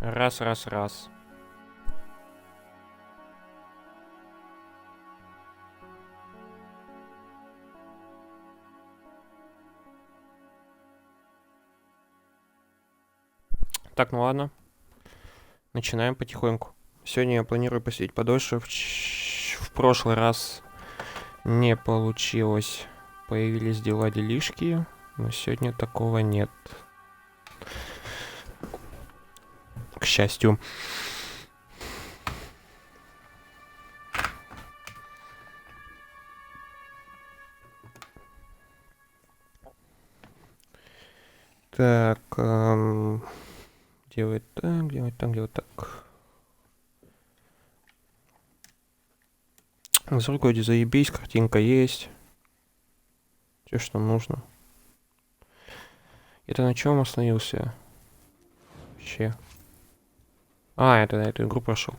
Раз. Так, ну ладно. Начинаем потихоньку. Сегодня я планирую посидеть подольше. В прошлый раз не получилось. Появились делишки. Но сегодня такого нет. К счастью. Так, делать так. С рукой заебись, картинка есть. Все, что нужно. Это на чем остановился? Вообще. А, это на эту игру прошел.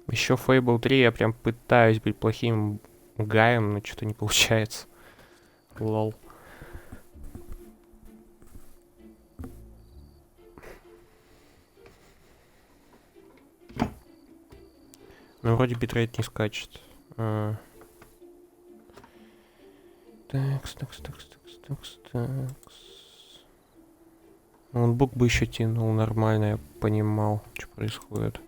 Еще Fable 3 я прям пытаюсь быть плохим гаем, но что-то не получается. Лол. Ну, вроде битрейт не скачет. Такс. Ноутбук бы еще тянул нормально, я понимал, что происходит.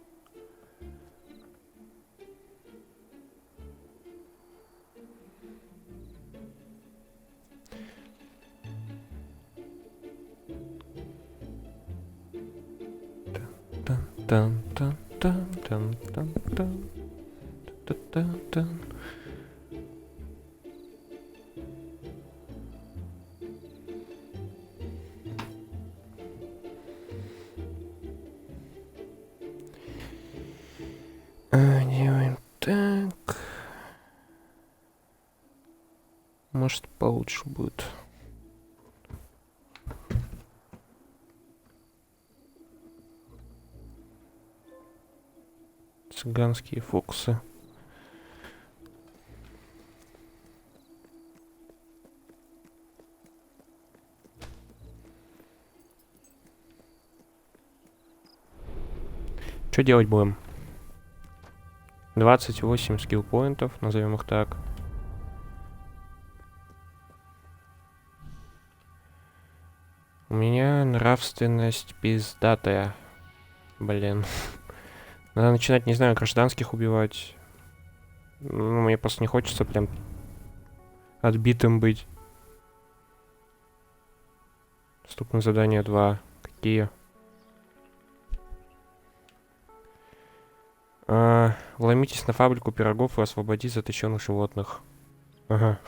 Делаем так. Может, получше будет. Цыганские фокусы. Что делать будем? 28 скилл-поинтов, назовем их так. У меня нравственность пиздатая. Блин. Надо начинать, не знаю, гражданских убивать. Ну, мне просто не хочется прям отбитым быть. Доступно задание 2. Какие? Вломитесь на фабрику пирогов и освободить заточенных животных. Ага.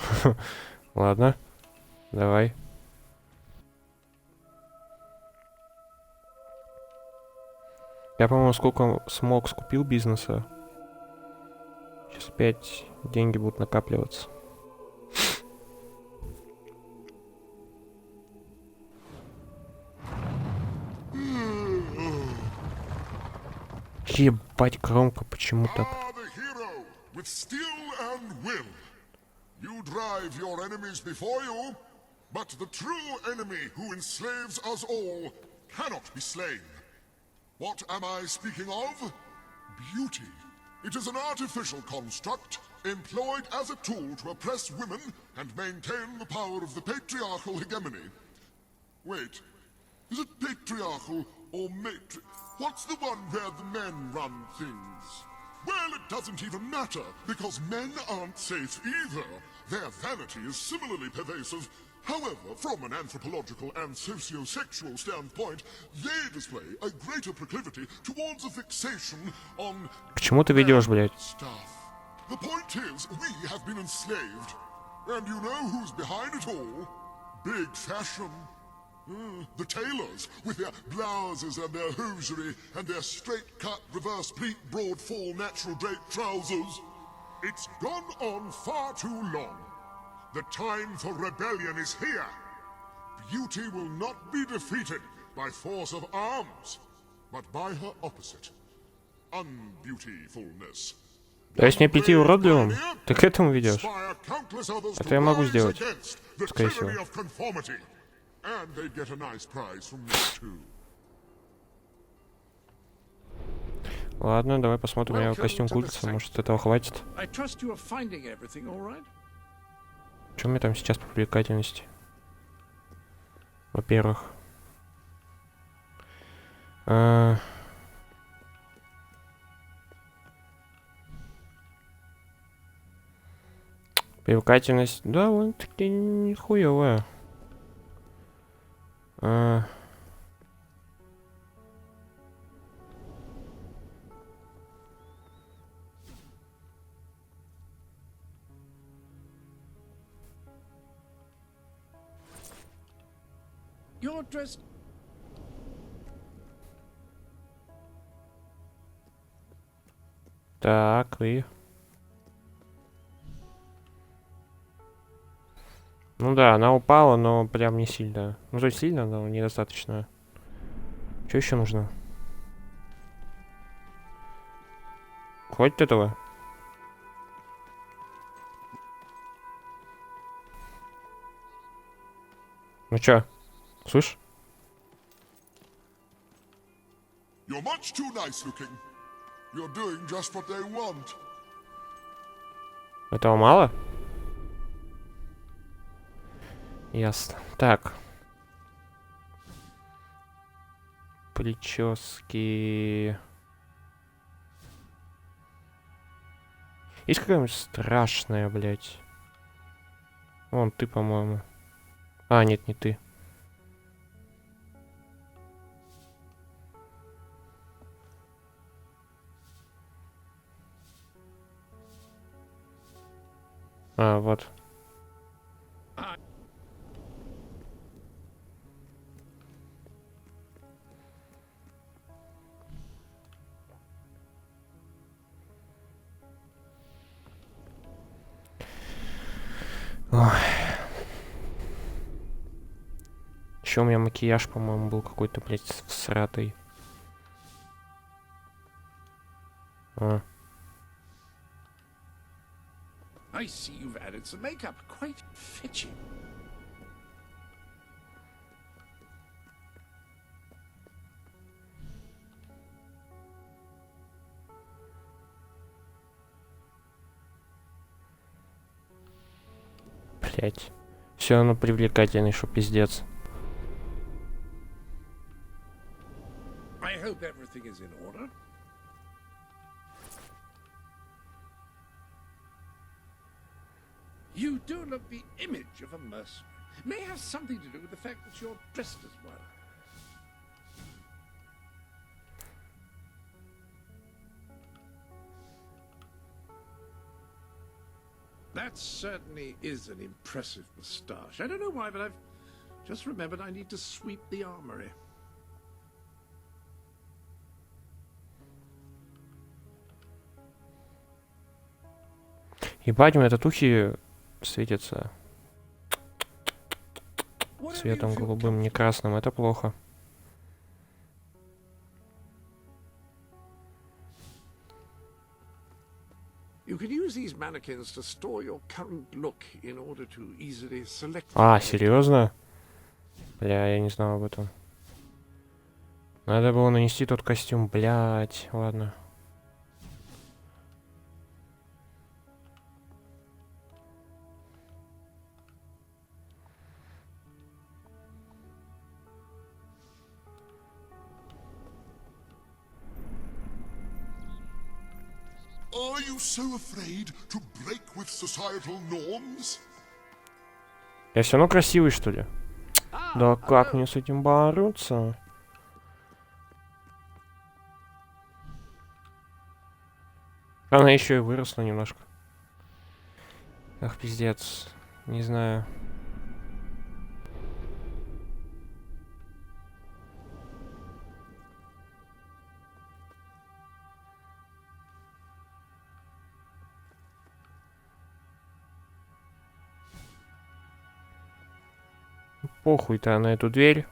Ладно. Давай. Я, по-моему, сколько смог скупил бизнеса. Сейчас опять деньги будут накапливаться. Ебать, громко, почему так? You drive your enemies before you, but the true enemy who enslaves us all cannot be slain. What am I speaking of? Beauty. It is an artificial construct employed as a tool to oppress women and maintain the power of the patriarchal hegemony. Wait, is it patriarchal or What's the one where the men run things? Well, it doesn't even matter, because men aren't safe either. Their vanity is similarly pervasive. However, from an anthropological and socio-sexual standpoint, they display a greater proclivity towards a fixation on К чему ты ведешь, блядь? stuff. The point is, we have been enslaved. And you know who's behind it all? Big fashion. The tailors, with their blouses and their hosiery, and their straight-cut, reverse-pleat, broad-fall, natural-draped trousers. It's gone on far too long. The time for rebellion is here. Beauty will not be defeated by force of arms, but by her opposite, unbeautifulness. То есть мне прийти уродливым? Ты к этому ведешь? Это я могу сделать, скорее всего. And they get a nice prize from me too. Ладно, давай посмотрим, у меня костюм курицы, может этого хватит. Что у меня там сейчас по привлекательности? Во-первых. Привлекательность довольно-таки нихуевая. You're dressed. Так, и... Ну да, она упала, но прям не сильно. Ну, то есть сильно, но недостаточно. Что еще нужно? Хватит этого? Ну чё? Слышь? You're much too nice looking. You're doing just what they want. Этого мало? Ясно. Так. Прически. Есть какая-нибудь страшная, блядь? Вон ты, по-моему. А, нет, не ты. А, вот. Ой. Еще у меня макияж, по-моему, был какой-то, блядь, всратый. А. I see you've added some makeup. Quite fetching. Блять. Все равно привлекательный, что пиздец. I hope everything is in order. You do look the image of a mercenary. May have something to do with the fact that you're dressed as one. That certainly is an impressive moustache. I don't know why, but I've just remembered I need to sweep the armory. Ебать, у меня татухи светятся цветом голубым, не красным. Это плохо. You can use these mannequins to store your current look in order to easily select. А, серьезно? Бля, я не знал об этом. Надо было нанести тот костюм, блядь. Ладно. Are you so afraid to break with societal norms? Я все равно красивый, что ли? Да как мне с этим бороться? Она еще и выросла немножко. Ах, пиздец. Не знаю. Похуй-то на эту дверь.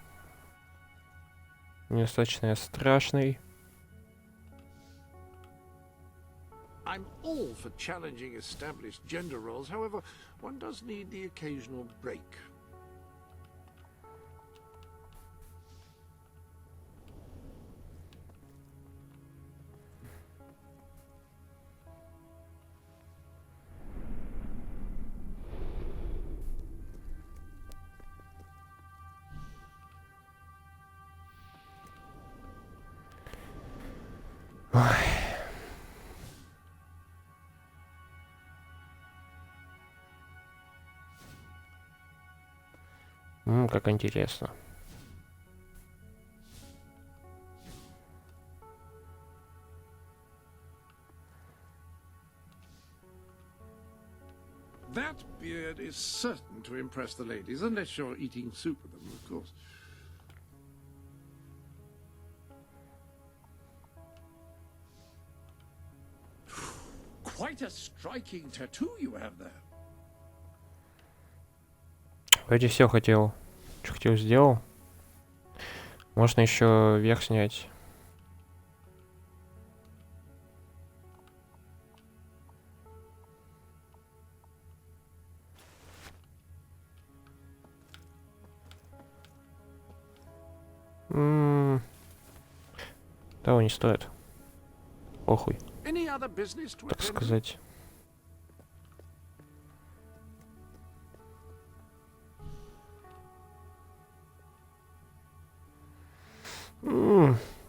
Недостаточно я страшный. I'm all for challenging established gender roles. However, one does need the occasional break. Как интересно. That beard is certain to impress the ladies, unless you're eating soup with them, of course. Quite a striking tattoo you have there. Вроде все хотел. Что хотел, сделал. Можно еще верх снять. Того не стоит. Похуй, так сказать.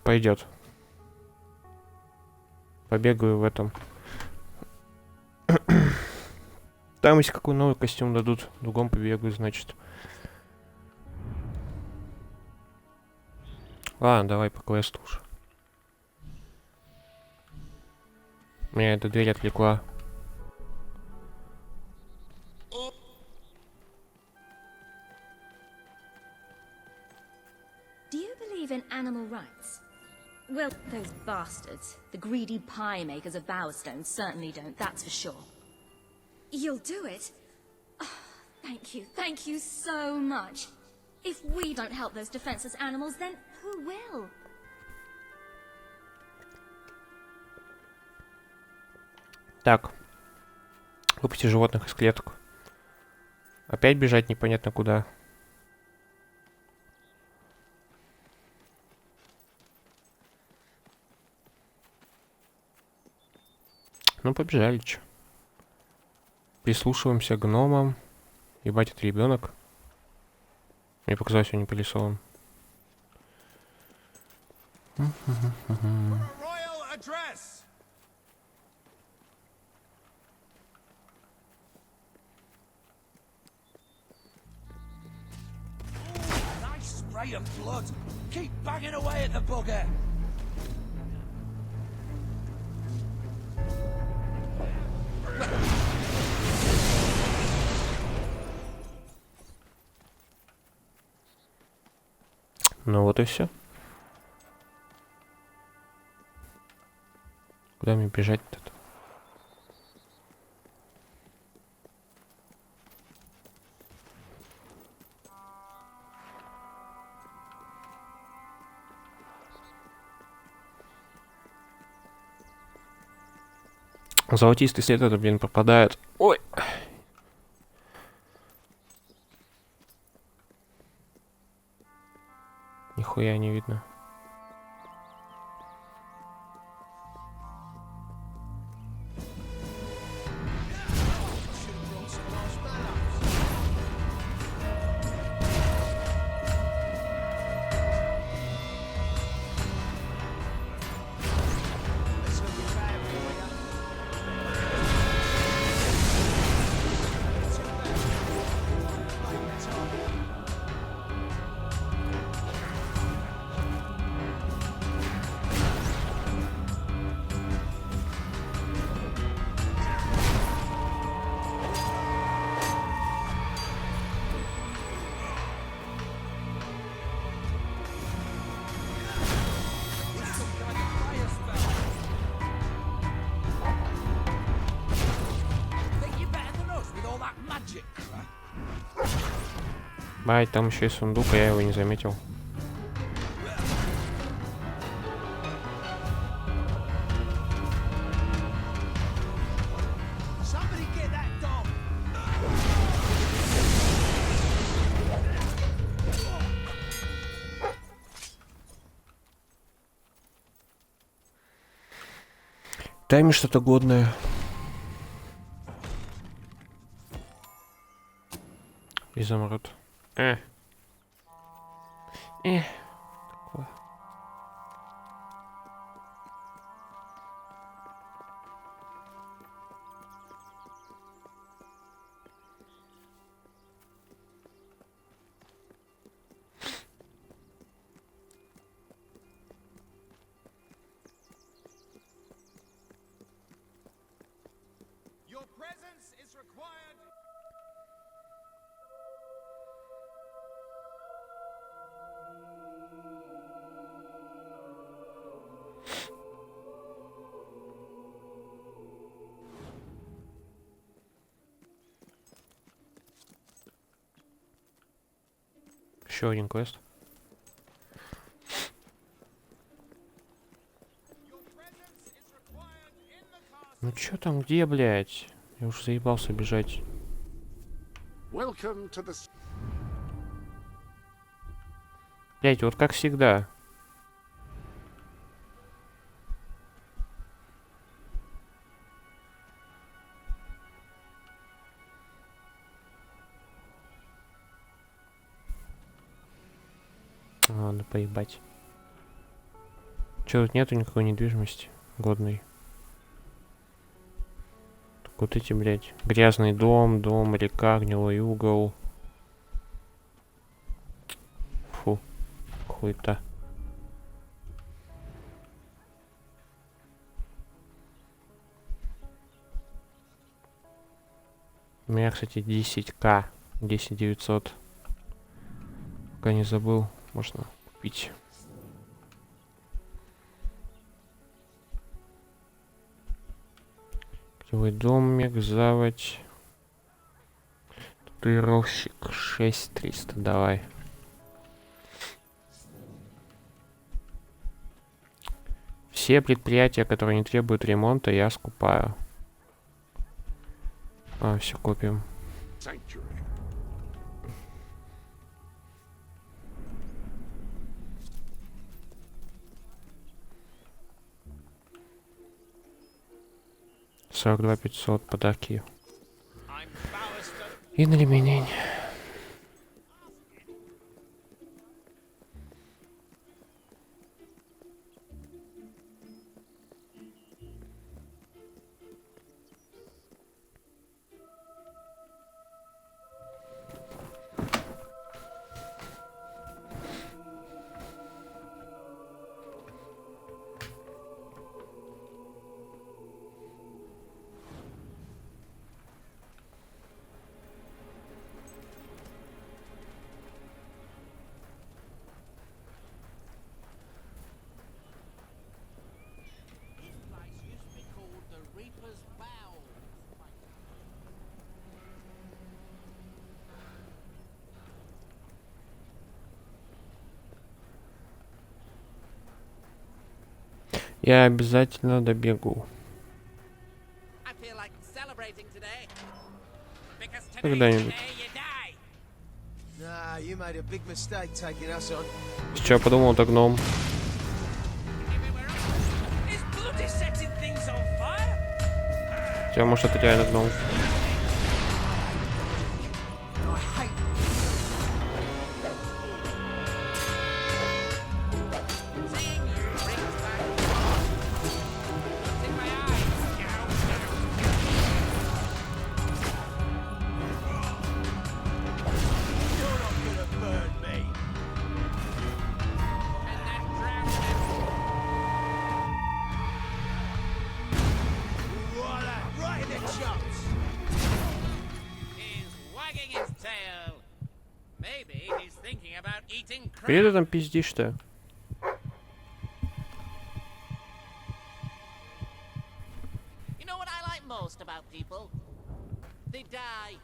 Пойдет. Побегаю в этом. Там если какой новый костюм дадут, в другом побегаю, значит. Ладно, давай по квесту уж. Меня эта дверь отвлекла. Do you believe in animal rights? Well, those bastards, the greedy pie makers of Bowerstone, certainly don't, that's for sure. You'll do it? Oh, thank you so much. If we don't help those defenseless animals, then who will? Так. Выпусти животных из клеток. Опять бежать непонятно куда. Ну, побежали, чё. Прислушиваемся к гномам. Ебать, это ребенок. Мне показалось, он не порисован. Spray of blood. Keep banging away at the bugger. Ну вот и все. Куда мне бежать-то? Золотистый след это, блин, пропадает. Ой. Нихуя не видно. Бай, там еще и сундук, а я его не заметил. Дай мне что-то годное. Изумруд. Такое. Your presence is required. Еще один квест. Ну чё там, где, блядь? Я уж заебался бежать. Welcome to the... Блядь, вот как всегда. Ладно, поебать. Чё, тут нету никакой недвижимости годной? Так вот эти, блядь. Грязный дом, река, гнилой угол. Фу. Хуета. У меня, кстати, 10к. 10900. Пока не забыл, можно купить. Твой домик, заводь. Татуировщик 6300, давай. Все предприятия, которые не требуют ремонта, я скупаю. А, все купим. sanctuary. $42 500 подарки. И на ремень. Я обязательно добегу. I feel like celebrating today. Because today's the Когда-нибудь. day you die. Nah, you made a big mistake taking us on. С чего я подумал, это гном. If it were us, is bloody setting things on fire? Хотя, может, это реально гном. I hate Seeing you brings back what's in my eyes. you're not gonna burn me. And then drown him. Right in the chops. He's wagging his tail. Maybe he's thinking about eating Где ты crab. там пиздишь-то? You know what I like most about people? They die.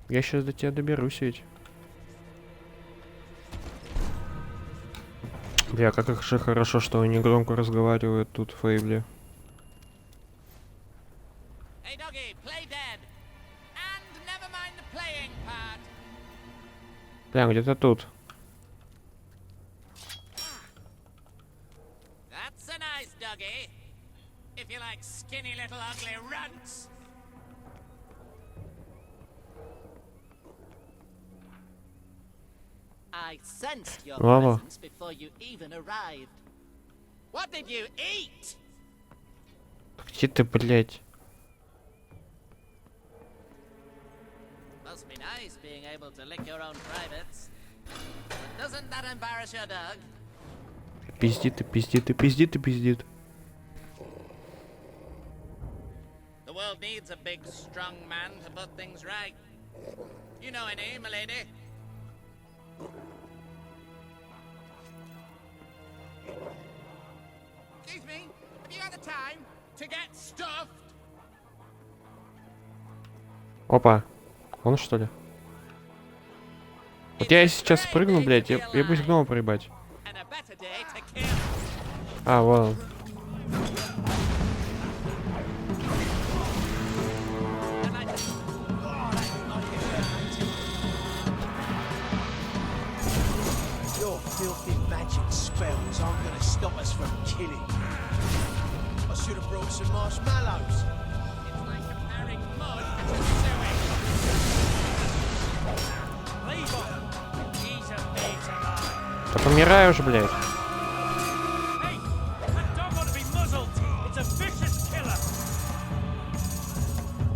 Я сейчас до тебя доберусь ведь. Бля, как их же хорошо, что они громко разговаривают тут в Фейбле. Hey doggy, play dead. And never mind the playing part. Бля, где-то тут. That's a nice doggy. If you like skinny little ugly runts. I sensed your Bravo. presence before you even arrived. What did you eat? Где ты, блядь? Must be nice being able to lick your own privates. But doesn't that embarrass your dog? Пиздит и пиздит и пиздит и пиздит. The world needs a big, strong man to put things right. You know any, milady? Excuse me, have you got the time to get stuffed? Опа. Он что ли? Вот я сейчас спрыгну, блядь, я боюсь гнома проебать. And a better day to kill. А, вон он. And I just Your filthy magic spells aren't gonna stop us from killing. I should have brought some marshmallows. It's like comparing mud to sewage. Leave him. He's a bait alive. Да помирай уже, блядь. Hey, that dog ought to be muzzled. It's a vicious killer.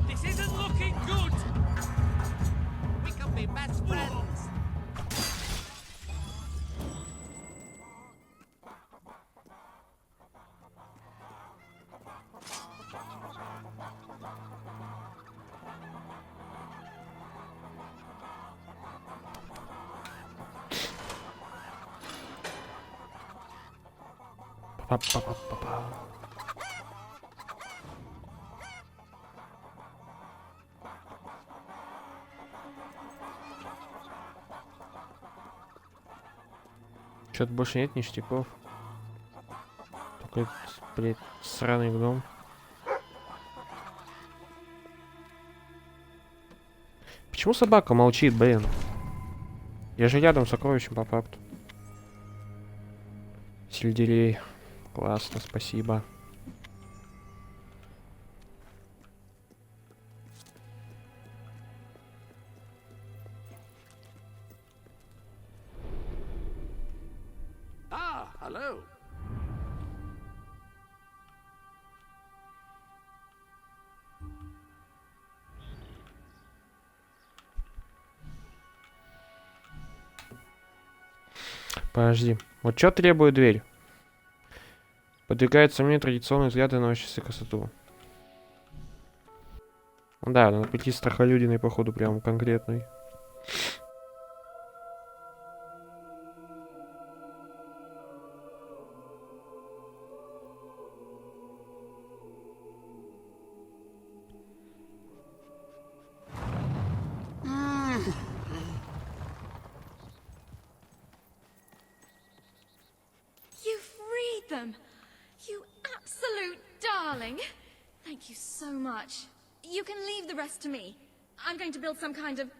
This isn't looking good. We could be best friends. Па-па-па-па-па. Чё-то больше нет ништяков. Только этот, блядь, сраный гном. Почему собака молчит, блин? Я же рядом с сокровищем по факту. Сельдерей. Классно, спасибо. Ah, hello. Подожди. Вот что требует дверь? Подвигает сомнения традиционные взгляды на очистую красоту. Да, надо пойти страхолюдиной, походу, прям конкретной. You freed them! You darling. Thank you so much. You can leave the rest to me. I'm going to build some kind of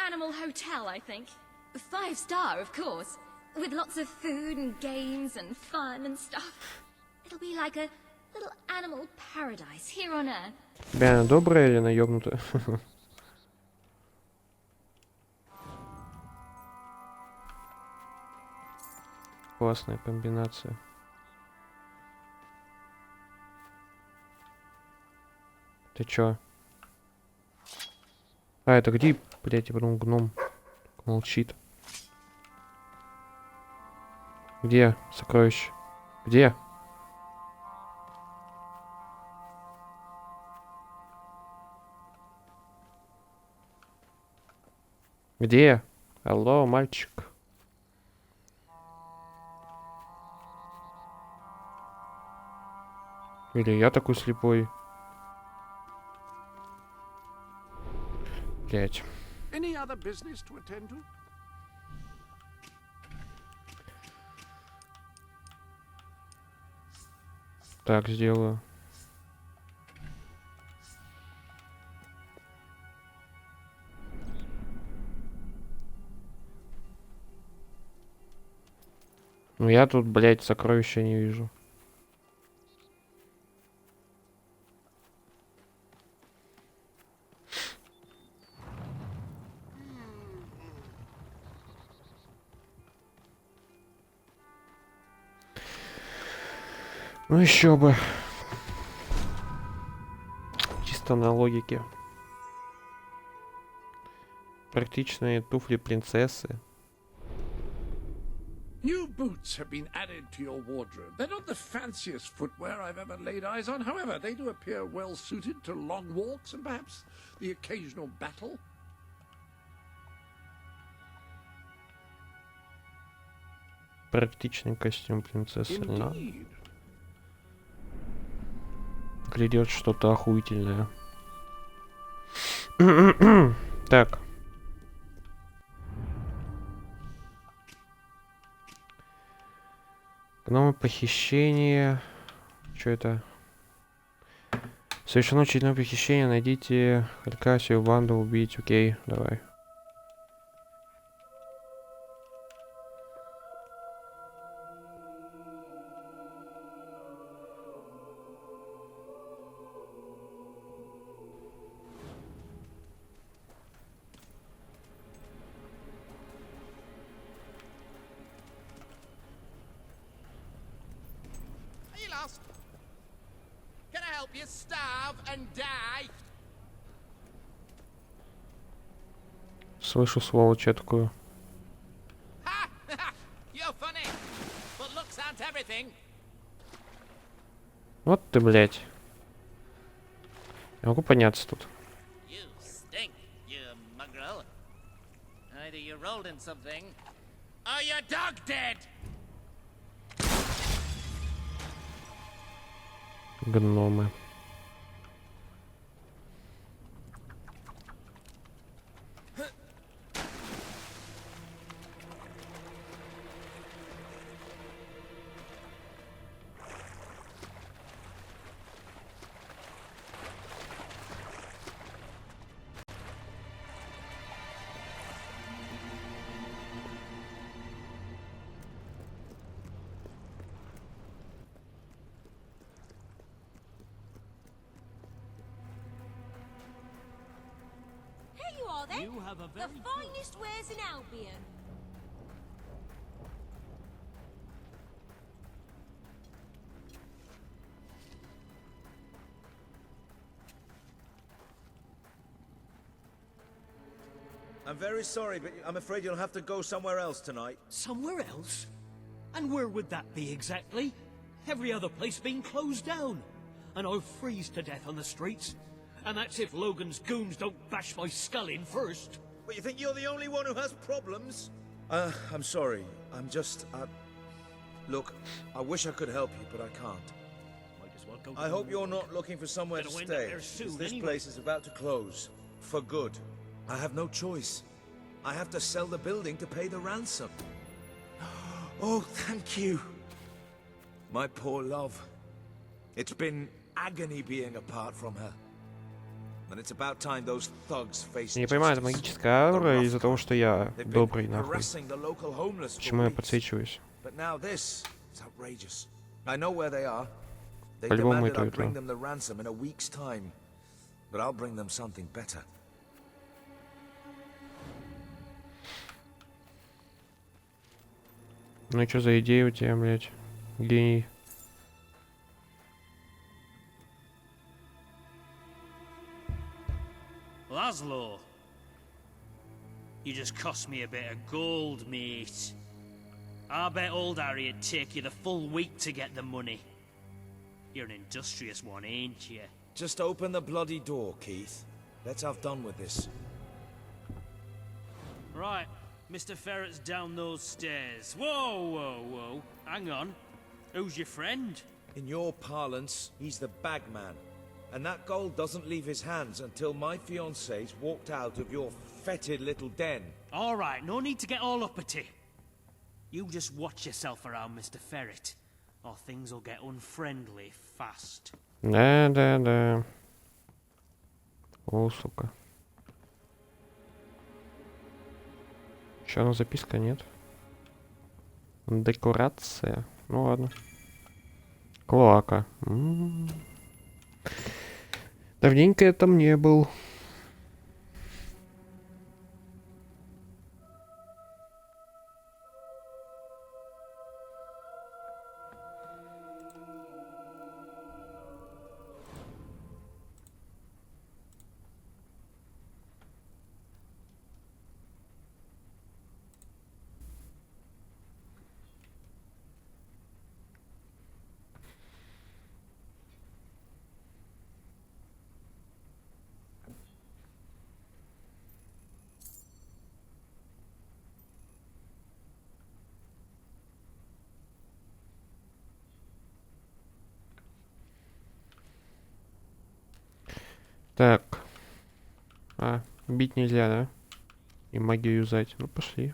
animal hotel, I think. 5-star, of course. With lots of food and games and fun and stuff. It'll be like a little animal paradise here on Earth. Тебя она добрая или она ёбнутая? Классная комбинация. Ты чё? А, это где, блядь, я подумал, гном молчит. Где сокровище? Где? Где? Алло, мальчик. Или я такой слепой? Блять. Any other business to attend to? Так, сделаю. Ну я тут, блять, сокровища не вижу. Ну еще бы. Чисто на логике. Практичные туфли принцессы. New boots have been added to your wardrobe. They're not the fanciest footwear I've ever laid eyes on. However, they do appear well suited to long walks and perhaps the occasional battle. Практичный костюм принцессы. Да. Indeed. Глядит что-то охуительное. Так. Гномы похищение. Что это? Совершено очередное похищение. Найдите Халькасию, банду убить. Окей, давай. Are you lost? Can I help you starve and die? Слышу сволочь такую. Ha! You're funny, but looks aren't everything. Вот ты, блядь. Я могу подняться тут. You stink, you mongrel. Either you rolled in something, or your dog dead. Гномы. Here you are, then. You have a The very finest wares in Albion. I'm very sorry, but I'm afraid you'll have to go somewhere else tonight. Somewhere else? And where would that be exactly? Every other place being closed down. And I'll freeze to death on the streets. And that's if Logan's goons don't bash my skull in first. But you think you're the only one who has problems? I'm sorry. I'm just, Look, I wish I could help you, but I can't. Might as well go to I the hope you're war. not looking for somewhere to Gonna end up stay. there 'Cause soon this anyway. place is about to close. For good. I have no choice. I have to sell the building to pay the ransom. Oh, thank you. My poor love. It's been agony being apart from her. And it's about time those thugs faced Я не понимаю, это justice. магическая аура из-за того, что я They've been добрый, нахуй. harassing the local homeless for Почему я weeks. подсвечиваюсь? But now this is outrageous. I know where they are. They По-любому demanded I это. bring them the ransom in a week's time. But I'll bring them something better. Ну и что за идея у тебя, блядь? Гений. Laszlo, you just cost me a bit of gold, mate. I bet old Harry'd take you the full week to get the money. You're an industrious one, ain't you? Just open the bloody door, Keith. Let's have done with this. Right, Mr. Ferret's down those stairs. Whoa, whoa, whoa. Hang on. Who's your friend? In your parlance, he's the bagman. And that gold doesn't leave his hands until my fiancée's walked out of your fetid little den. All right, no need to get all uppity. You just watch yourself around, Mr. Ferret, or things will get unfriendly fast. Да. О, сука. Еще одна записка, нет? Декорация. Ну ладно. Клоака. Давненько я там не был. Так. Бить нельзя, да? И магию юзать. Ну, пошли.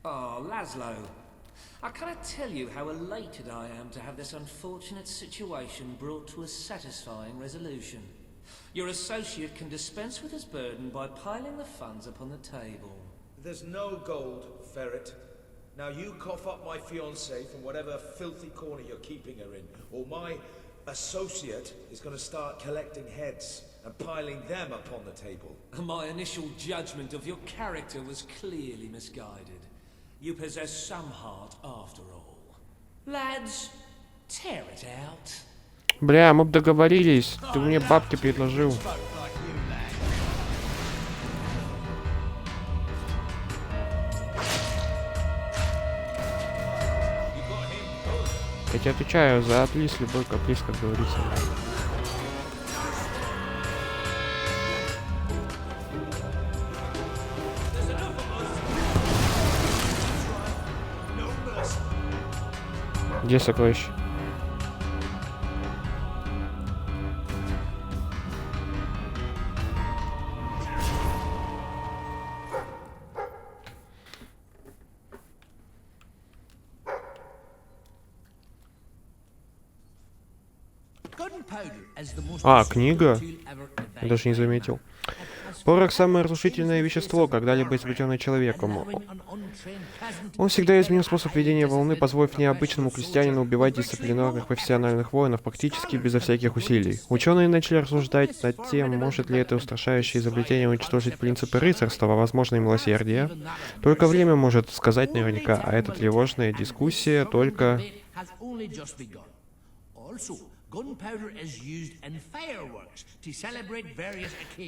Oh, Laszlo. I cannot tell you how elated I am to have this unfortunate situation brought to a satisfying resolution. Your associate can dispense with his burden by piling the funds upon the table. There's no gold, Ferret. Now you cough up my fiancée from whatever filthy corner you're keeping her in, or my associate is going to start collecting heads and piling them upon the table. My initial judgment of your character was clearly misguided. You possess some heart after all. Lads, tear it out. Бля, мы бы договорились. Ты мне бабки предложил. Я тебе отвечаю за отлиз, любой каприз, как говорится. Где сокровище? Книга? Я даже не заметил. Порох — самое разрушительное вещество, когда-либо изобретенное человеком. Он всегда изменил способ ведения волны, позволив необычному крестьянину убивать дисциплинарных профессиональных воинов практически безо всяких усилий. Ученые начали рассуждать над тем, может ли это устрашающее изобретение уничтожить принципы рыцарства, возможно, и милосердия. Только время может сказать наверняка, а эта тревожная дискуссия только...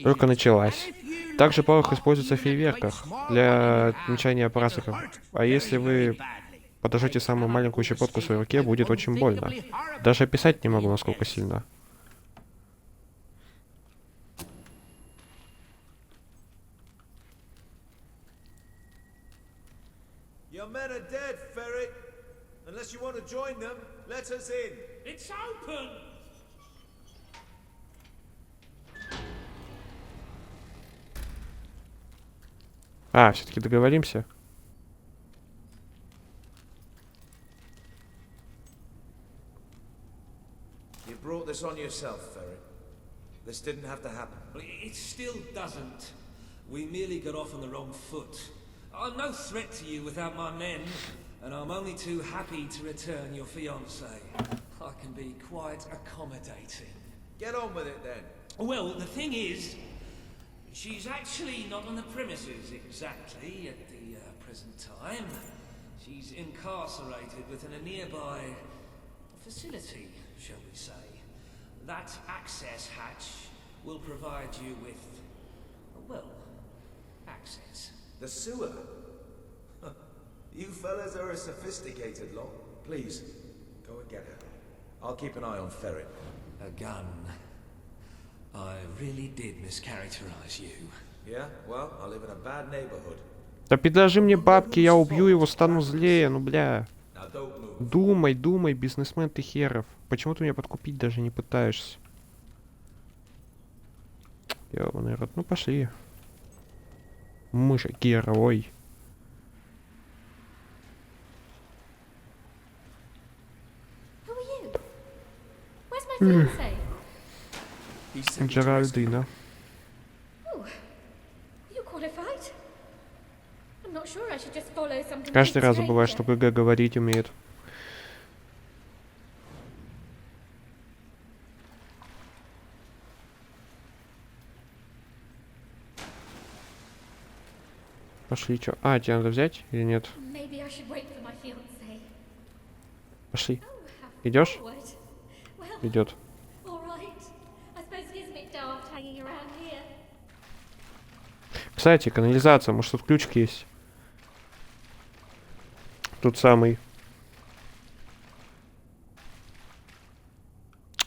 Только началась. Также порох используется в фейерверках для отмечания праздников. А если вы подожжете самую маленькую щепотку в своей руке, будет очень больно. Даже описать не могу, насколько сильно. Your men are dead, Ferret. Unless you want to join them, let us in. It's open! Все-таки договоримся. yourself, Ferret. This didn't have to happen. It still doesn't. We merely got off on the wrong foot. I'm no threat to you without my men, and I'm only too happy to return your fiancée. I can be quite accommodating. Get on with it then. Well, the thing is, she's actually not on the premises exactly at the present time. She's incarcerated within a nearby facility, shall we say. That access hatch will provide you with, well, access. The sewer? You fellas are a sophisticated lot. Please, go and get her. I'll keep an eye on Ferret. A gun. I really did mischaracterize you. Yeah? Well, I live in a bad neighborhood. Да предложи мне бабки, я убью его, стану злее, ну бля. Now don't move. Думай, думай, бизнесмен ты херов. Почему ты меня подкупить даже не пытаешься? Ёбаный рот, ну пошли. Мыша герой. Who are you? Where's my fiancé? Джеральдина. Oh, you qualified? I'm not sure I should just follow some Каждый раз забываю, stranger. что ГГ говорить умеет. Пошли, чё? А, тебе надо взять или нет? Maybe I should wait for my fiancé. Пошли. Oh, how Идешь? forward. Well, Идет. all right. I suppose it is a bit daft hanging around here. Кстати, канализация, может тут ключик есть? Тут самый.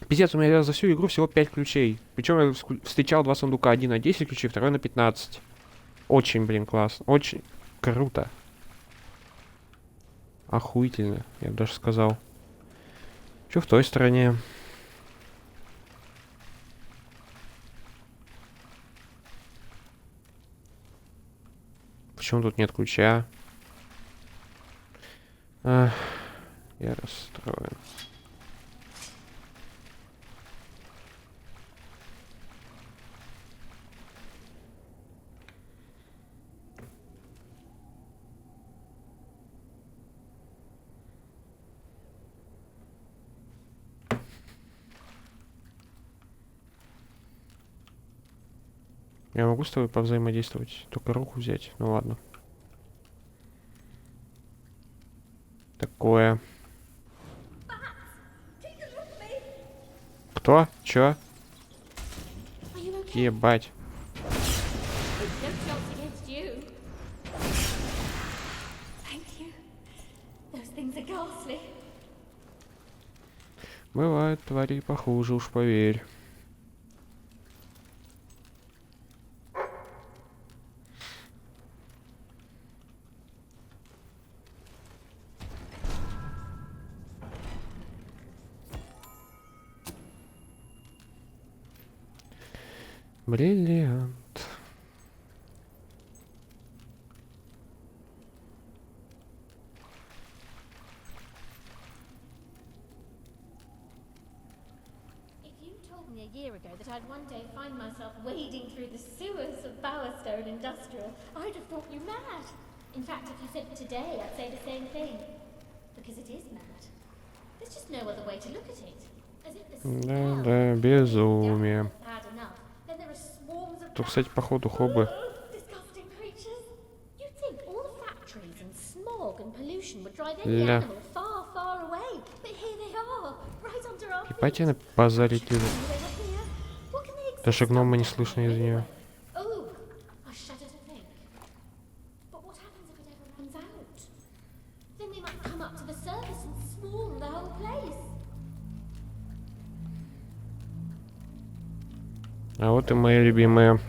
Пиздец, у меня за всю игру всего 5 ключей. Причем я встречал 2 сундука. Один на 10 ключей, второй на 15. Очень, блин, классно. Очень круто. Охуительно, я бы даже сказал. Чё в той стороне? Почему тут нет ключа? Ах, я расстроен. Я могу с тобой повзаимодействовать? Только руку взять? Ну ладно. Такое. Кто? Чё? Are you okay? Ебать. No chance against you. Thank you. Those things are ghastly. Бывают твари похуже, уж поверь. Бриллиант. If you told me a year ago that I'd one day find myself wading through the sewers of Bowerstone Industrial, I'd have thought you mad. In fact, if you said today, I'd say the same thing. Because it is mad. There's just no other way to look at it. As if the smell Да, безумие. is bad enough. Then there are swarms of Тут, кстати, походу хоббы. disgusting creatures. You'd think all the factories and smog and pollution would drive any Ля. animal far, far away. But here they are, right under our Ебать, на базаре лежит. What can they Даже exist гнома не on слышно из нее. Oh, I shudder to think. But what happens if it ever runs out? Then they might come up to the surface and swarm the whole place. А вот и мои любимые.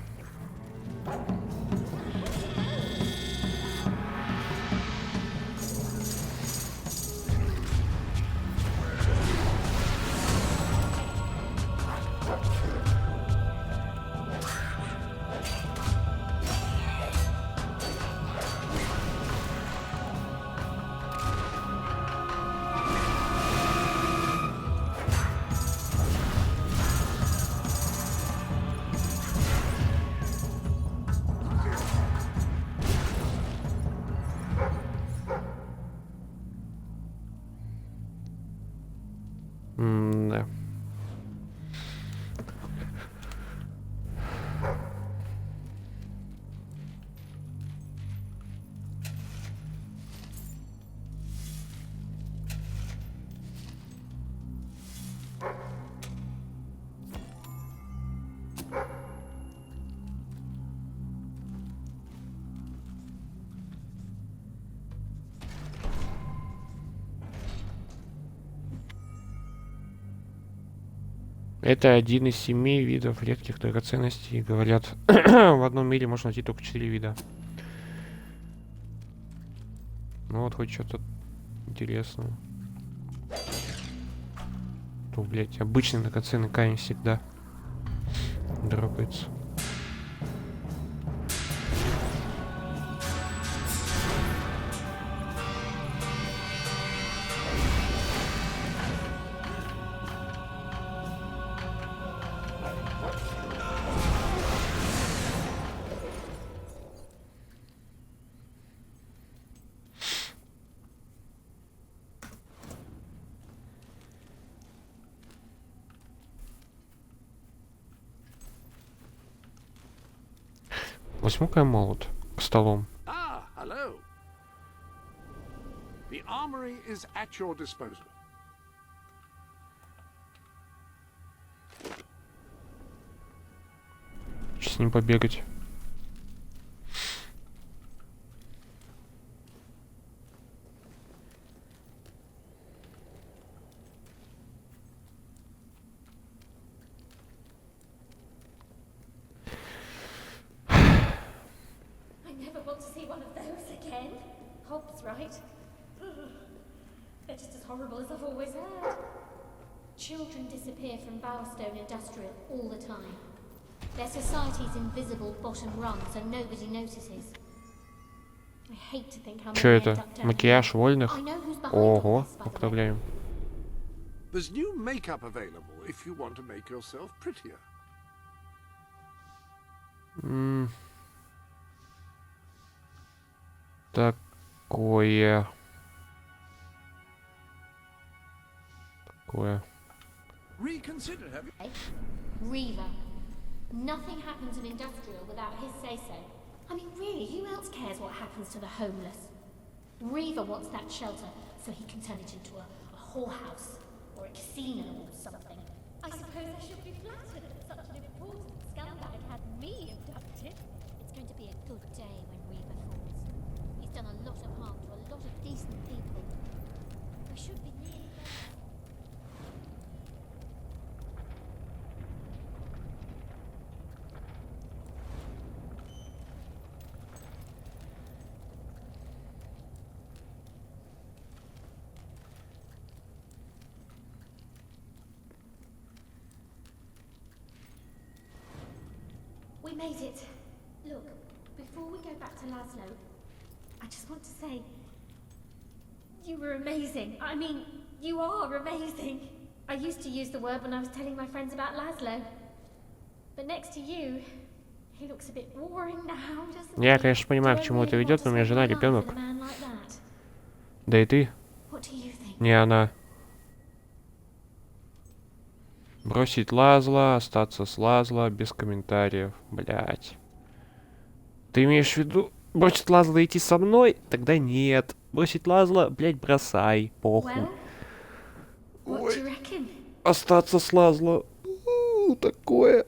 Да. Это один из 7 видов редких драгоценностей. Говорят, в одном мире можно найти только 4 вида. Ну вот хоть что-то интересное. То, блять, обычный драгоценный камень всегда дропается. Возьму-ка я молот к столом. Ah, hello. The armory is at your disposal. С ним побегать. I never want to see one of those again. Hobbs, right? They're just as horrible as I've always heard. Children disappear from Bowerstone Industrial all the time. Their society's invisible bottom rung, so nobody notices. I hate to think how Чё many end это? up down Макияж here. вольных? I know who's behind all Ого, this, by the way. управляем. There's new makeup available if you want to make yourself prettier. Такое. Reconsider, have you? Reaver. Nothing happens in Industrial without his say-so. I mean, really, who else cares what happens to the homeless? Reaver wants that shelter so he can turn it into a whorehouse or a casino or something. I suppose I should be flattered that such an important scumbag had me abducted. It's going to be a good day when Reaver falls. He's done a lot of harm to a lot of decent people. We should be nearly there. We made it. Look, before we go back to Laszlo, I just want to say, you were amazing. I mean, you are amazing. I used to use the word when I was telling my friends about Laszlo. But next to you, he looks a bit boring now, doesn't he? Я, конечно, понимаю, к чему это ведет, но у меня жена, ребенок. Да и ты. Не она. Бросить Лазла, остаться с Лазла, без комментариев. Блять. Ты имеешь в виду бросить Лазла и идти со мной? Тогда нет. Бросить Лазла, блять, бросай. Похуй. Ой. Остаться с Лазла. Такое.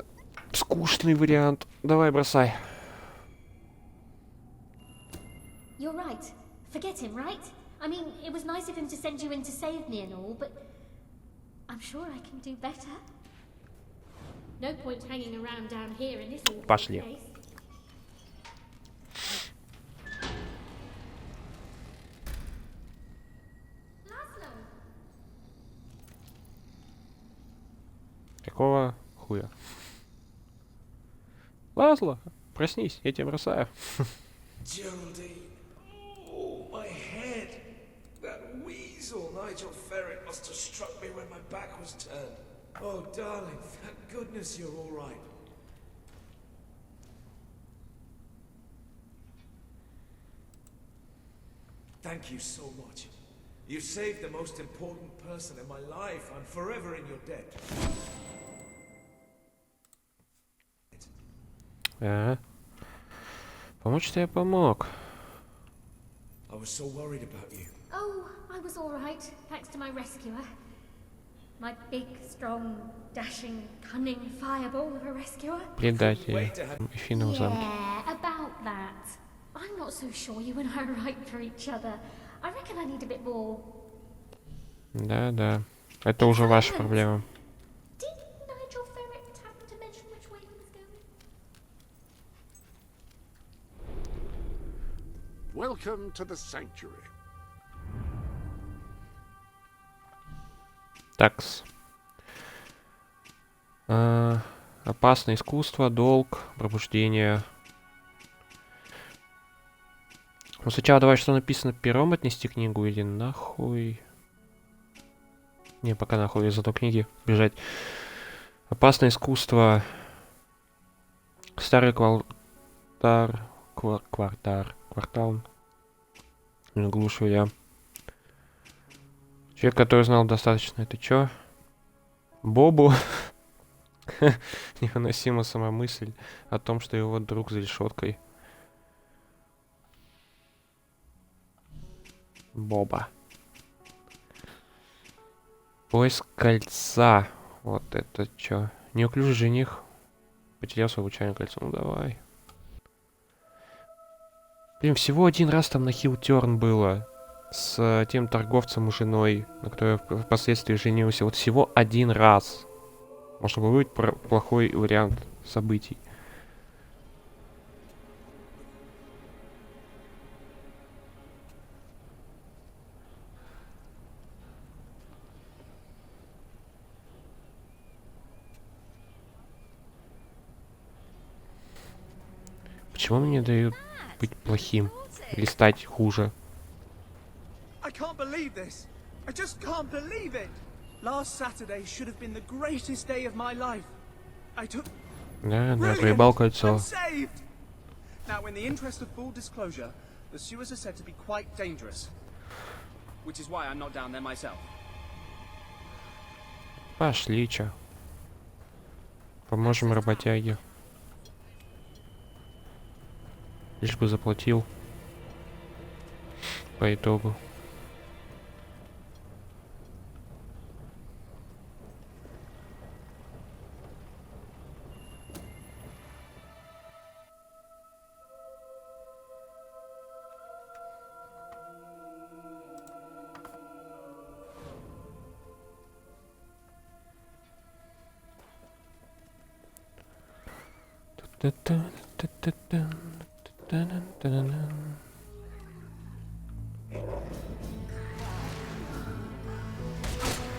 Скучный вариант. Давай, бросай. You're right. Forget him, right? I mean, it was nice of him to send you in to save me and all, but I'm sure I can do better. No point hanging around down here in this awful Пошли. place. Какого хуя? Лазла, проснись, я тебя бросаю. Geraldine. Oh, my head. That weasel Nigel Ferret must have struck me when my back was turned. Oh, darling, thank goodness you're all right. Thank you so much. You saved the most important person in my life. I'm forever in your debt. Ага. Помочь-то я помог. I was so worried about you. Oh, I was all right, thanks to my rescuer. My big, strong, dashing, cunning fireball of a rescuer. Предатели. Эфиного замка. Yeah, about that. I'm not so sure you and I are right for each other. I reckon I need a bit more. Да. Это уже ваша проблема. Did Nigel Ferret happen to mention which way he was going? Welcome to the sanctuary. Такс. Опасное искусство, долг, пробуждение. Ну сначала давай, что написано пером отнести книгу или нахуй. Не, пока нахуй, зато книги бежать. Опасное искусство. Старый квартал. Не глушу я. Человек, который знал достаточно, это чё? Бобу? Невыносима сама мысль о том, что его друг за решеткой. Боба. Поиск кольца. Вот это чё? Неуклюжий жених. Потерял свое обучаемое кольцо. Ну давай. Блин, всего один раз там на хил-терн было. С тем торговцем и женой, на которой впоследствии женился. Вот всего один раз. Можно было быть плохой вариант событий. Почему мне дают быть плохим? Или стать хуже? I can't believe this. I just can't believe it. Last Saturday should have been the greatest day of my life. I took Да, проебал кольцо. saved. Now, in the interest of full disclosure, the sewers are said to be quite dangerous, which is why I'm not down there myself. Пошли, чё. Поможем работяге. Лишь бы заплатил. По итогу.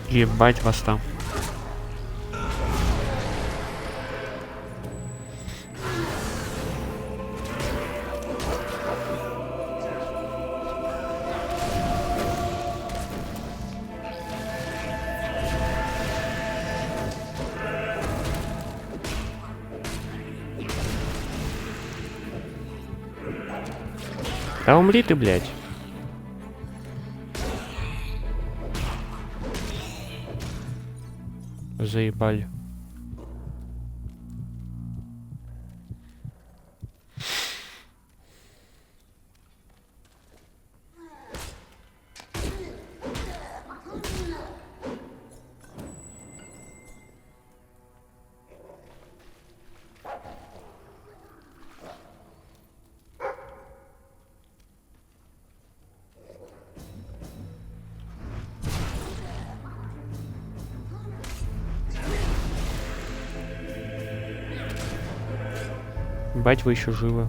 Ебать вас там. Да умри ты, блядь. Заебали. Бать, вы еще живы.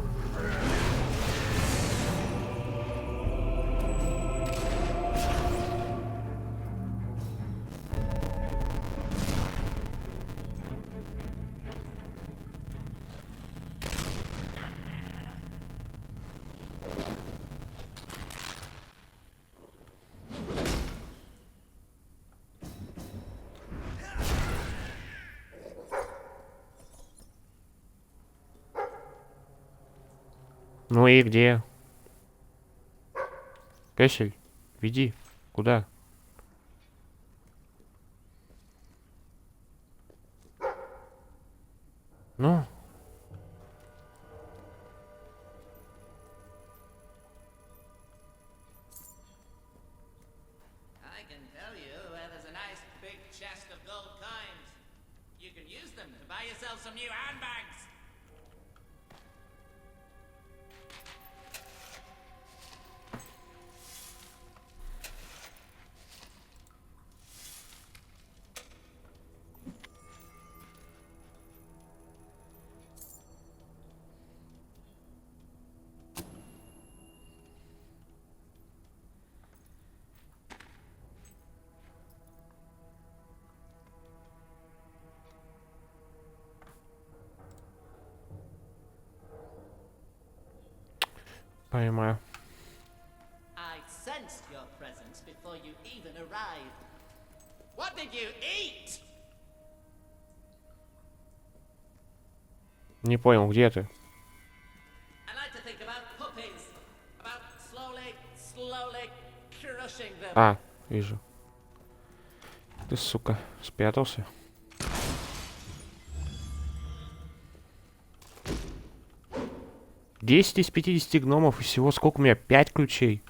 Ну и где? Кэсель, веди. Куда? Ну? I can tell you where there's a nice big chest of gold coins. You can use them to buy yourself some new handbags. Понимаю. I sensed your presence before you even arrived. What did you eat? Не понял, где ты? I like to think about puppies, about slowly crushing them. А, вижу. Ты, сука, спрятался? Десять из 50 гномов и всего сколько у меня? 5 ключей.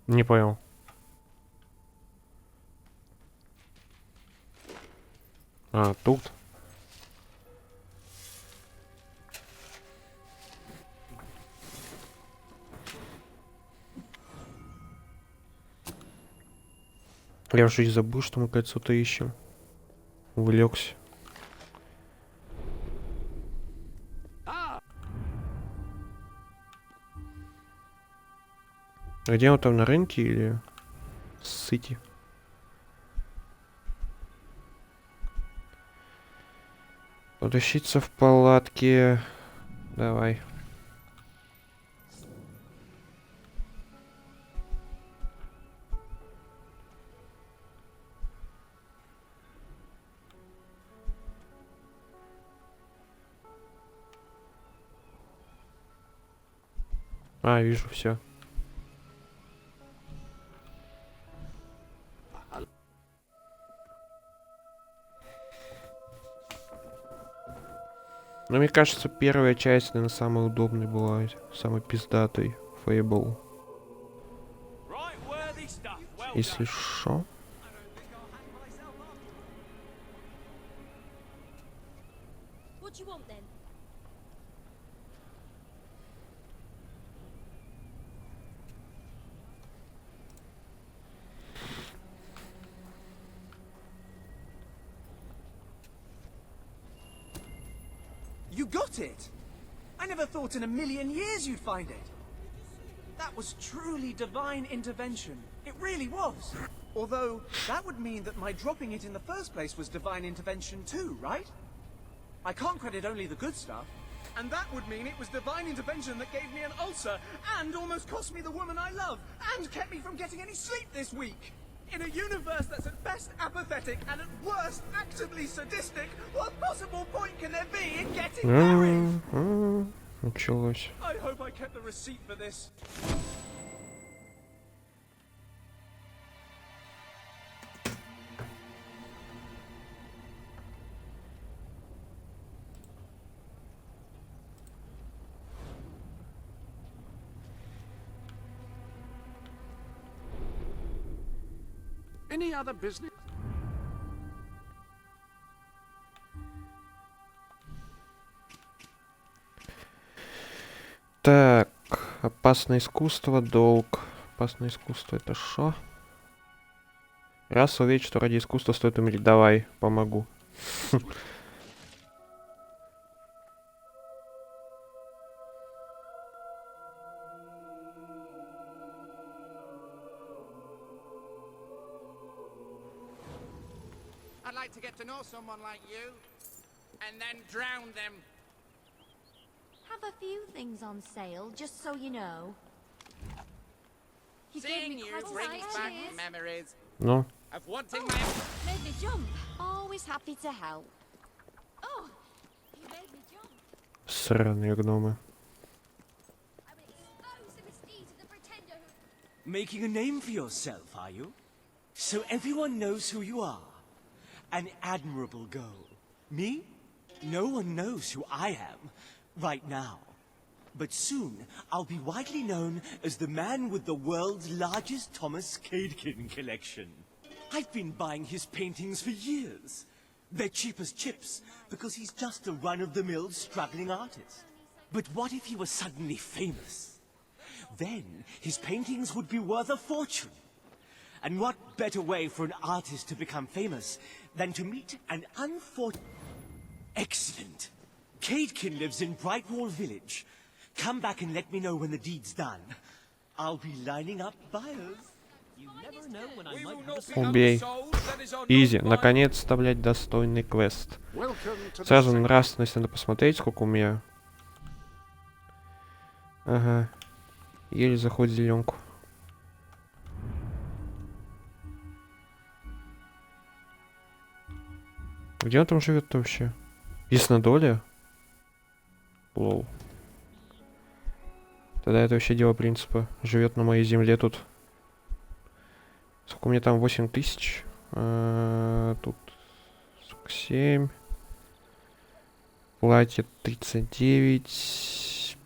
Не понял. А, тут. Я уже и забыл, что мы кольцо-то ищем. Увлекся. А где он там, на рынке или сыти? Утащиться в палатке. Давай. А, вижу, все. Но мне кажется, первая часть, наверное, самая удобная была, самой пиздатой. Fable. Если шо. What do you want then? You got it! I never thought in a million years you'd find it. That was truly divine intervention. It really was. Although, that would mean that my dropping it in the first place was divine intervention too, right? I can't credit only the good stuff. And that would mean it was divine intervention that gave me an ulcer, and almost cost me the woman I love, and kept me from getting any sleep this week. In a universe that's at best apathetic and at worst actively sadistic, what possible point can there be in getting married? Началось. I hope I kept the receipt for this. Any other business? Опасное искусство, долг. Опасное искусство это шо? Раз уверен, что ради искусства стоит умереть. Давай, помогу. I'd like to get to know someone like you, and then drown them. Have a few things on sale, just so you know. You gave Seeing me you quite a brings sight. back Cheers. memories Ну, of wanting my... Made me jump. Always happy to help. Oh, you made me jump. сраные гномы. I will expose the misdeeds of the pretender who... Making a name for yourself, are you? So everyone knows who you are. An admirable goal. Me? No one knows who I am right now. But soon, I'll be widely known as the man with the world's largest Thomas Cadekin collection. I've been buying his paintings for years. They're cheap as chips, because he's just a run-of-the-mill struggling artist. But what if he was suddenly famous? Then, his paintings would be worth a fortune. And what better way for an artist to become famous than to meet an unfortunate... Excellent. Cadekin lives in Brightwall Village. Come back and let me know when the deed's done. I'll be lining up buyers. You never know when I might have a... Убей. Изи. Наконец-то, блядь, достойный квест. Сразу нравственность надо посмотреть, сколько у меня. Ага. Еле заходит зеленку. Где он там живет-то вообще? Яснодолие? Лоу. Тогда это вообще дело принципа. Живет на моей земле тут. Сколько у меня там? 8000. Тут 47. Платье 39.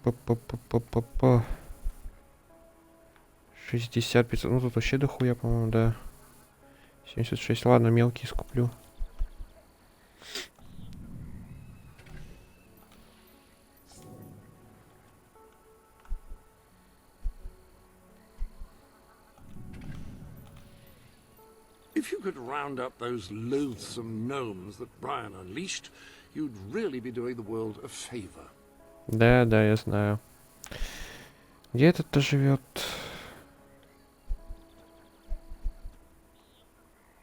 60, 500. Ну тут вообще дохуя, по-моему, да. 76. Ладно, мелкие скуплю. If you could round up those loathsome gnomes that Brian unleashed, you'd really be doing the world a favor. Да, да, я знаю. Где этот-то живет?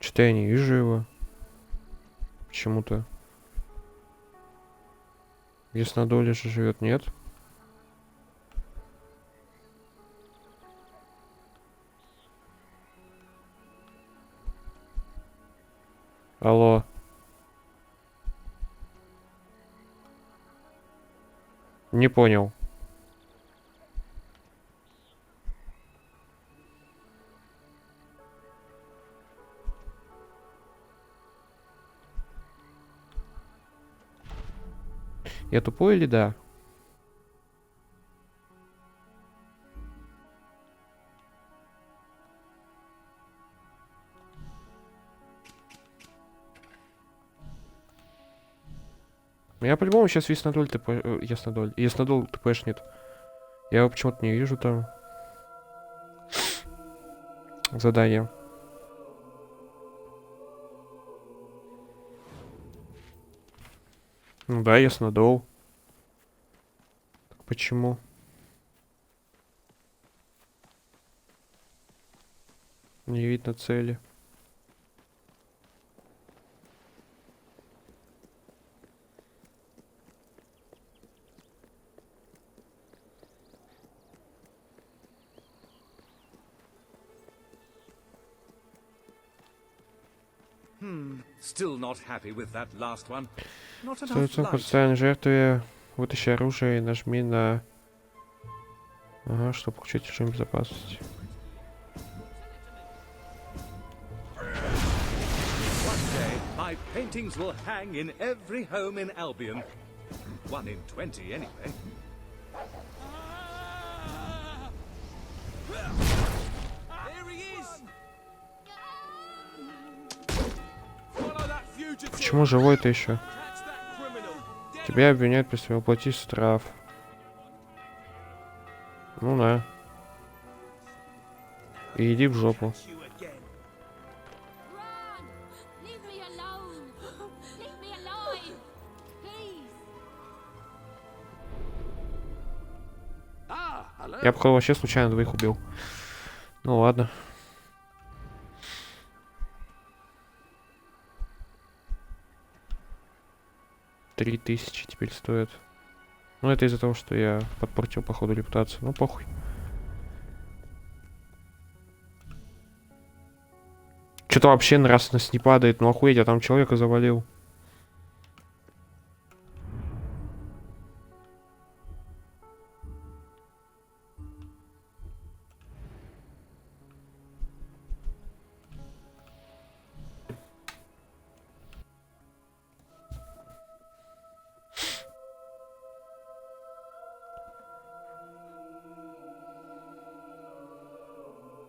Что-то я не вижу его. Почему-то. В Яснодоле же живет, нет? Алло. Не понял. Я тупой или да? Я по-любому сейчас Яснодоль ТП... Яснодол ТПшнет. Я его почему-то не вижу там. Задание. Ну да, Яснодол. Так почему? Не видно цели. Still not happy with that last one. Not enough Стоится light. постоянно жертве. Вытащи оружие и нажми на... Ага, чтобы включить режим безопасности. One day, my paintings will hang in every home in Albion. 1 in 20, anyway. Here he is! Follow that fugitive. Почему живой-то еще? Catch that criminal. Тебя обвиняют, если воплотить штраф. Ну да. И иди в жопу. Я, походу, вообще случайно двоих убил. Ну ладно. $3000 теперь стоит. Ну, это из-за того, что я подпортил, походу, репутацию. Ну, похуй. Что-то вообще нравственность не падает. Ну, охуеть, я там человека завалил.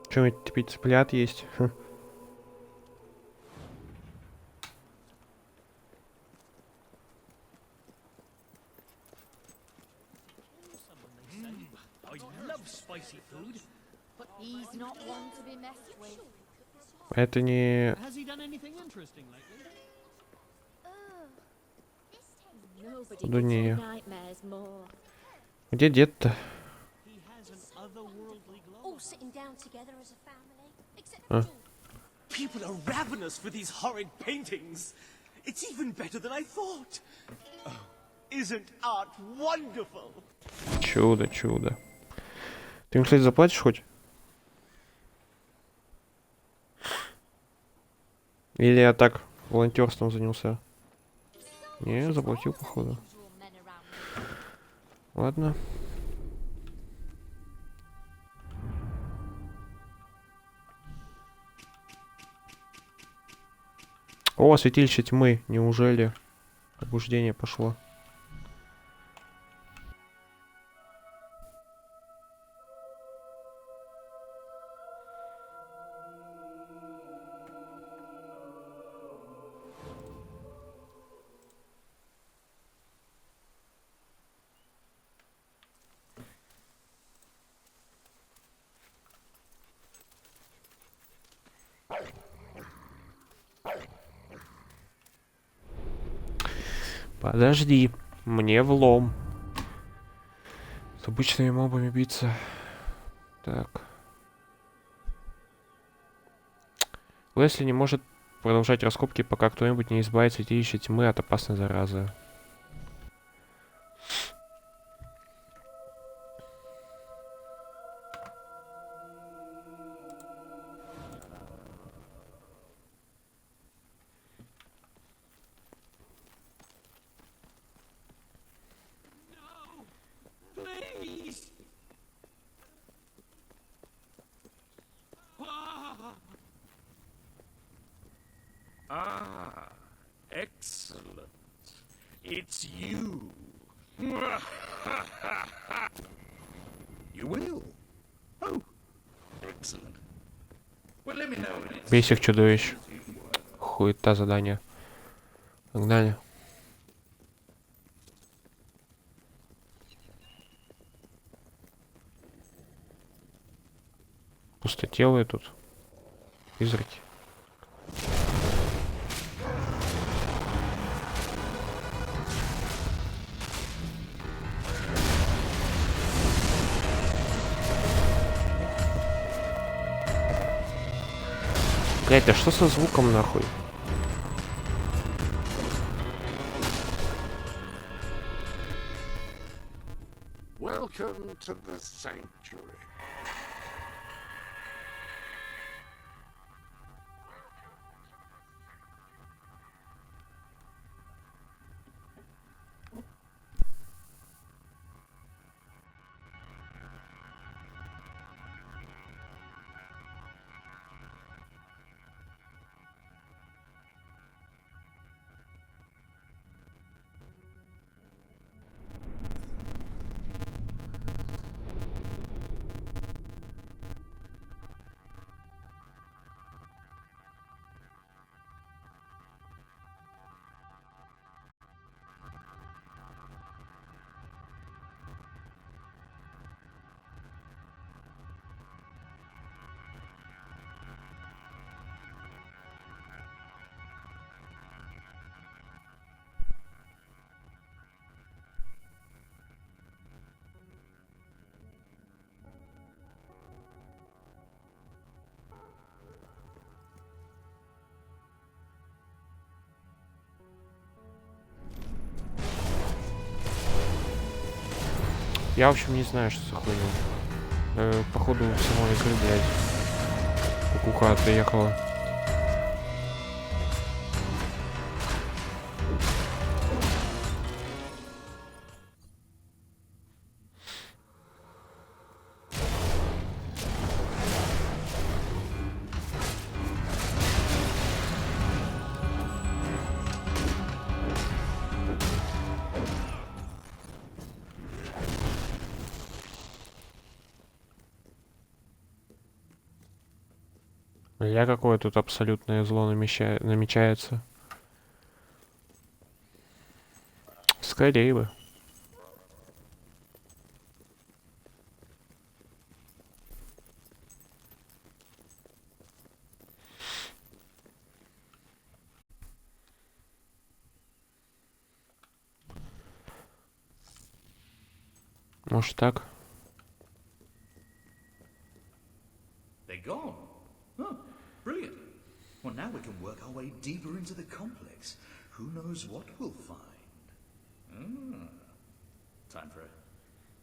Что-нибудь теперь цыплят есть? Это не... Да не. Где дед-то? А. People are ravenous for these horrid paintings. It's even better than I thought. Oh, isn't art wonderful? Чудо, чудо. Ты им, кстати, заплатишь хоть? Или я так волонтерством занялся? Не, заплатил, походу. Ладно. О, святилище тьмы. Неужели пробуждение пошло? Подожди, мне влом. С обычными мобами биться. Так. Лесли не может продолжать раскопки, пока кто-нибудь не избавит святилище тьмы от опасной заразы. Ah, excellent. It's you. You will? Oh, excellent. Well, let me know when it's... Бейся их чудовищ. Хуета задание. Погнали. Пустотелые тут. Призраки. Блять, а что со звуком нахуй? Welcome to the sanctuary. Я, в общем, не знаю, что за хуйня. Походу, самой игры, блядь, кукуха отъехала. Бля, какое тут абсолютное зло намечается. Скорее бы. Может так? They're gone. Oh, brilliant. Well, now we can work our way deeper into the complex. Who knows what we'll find? Time for an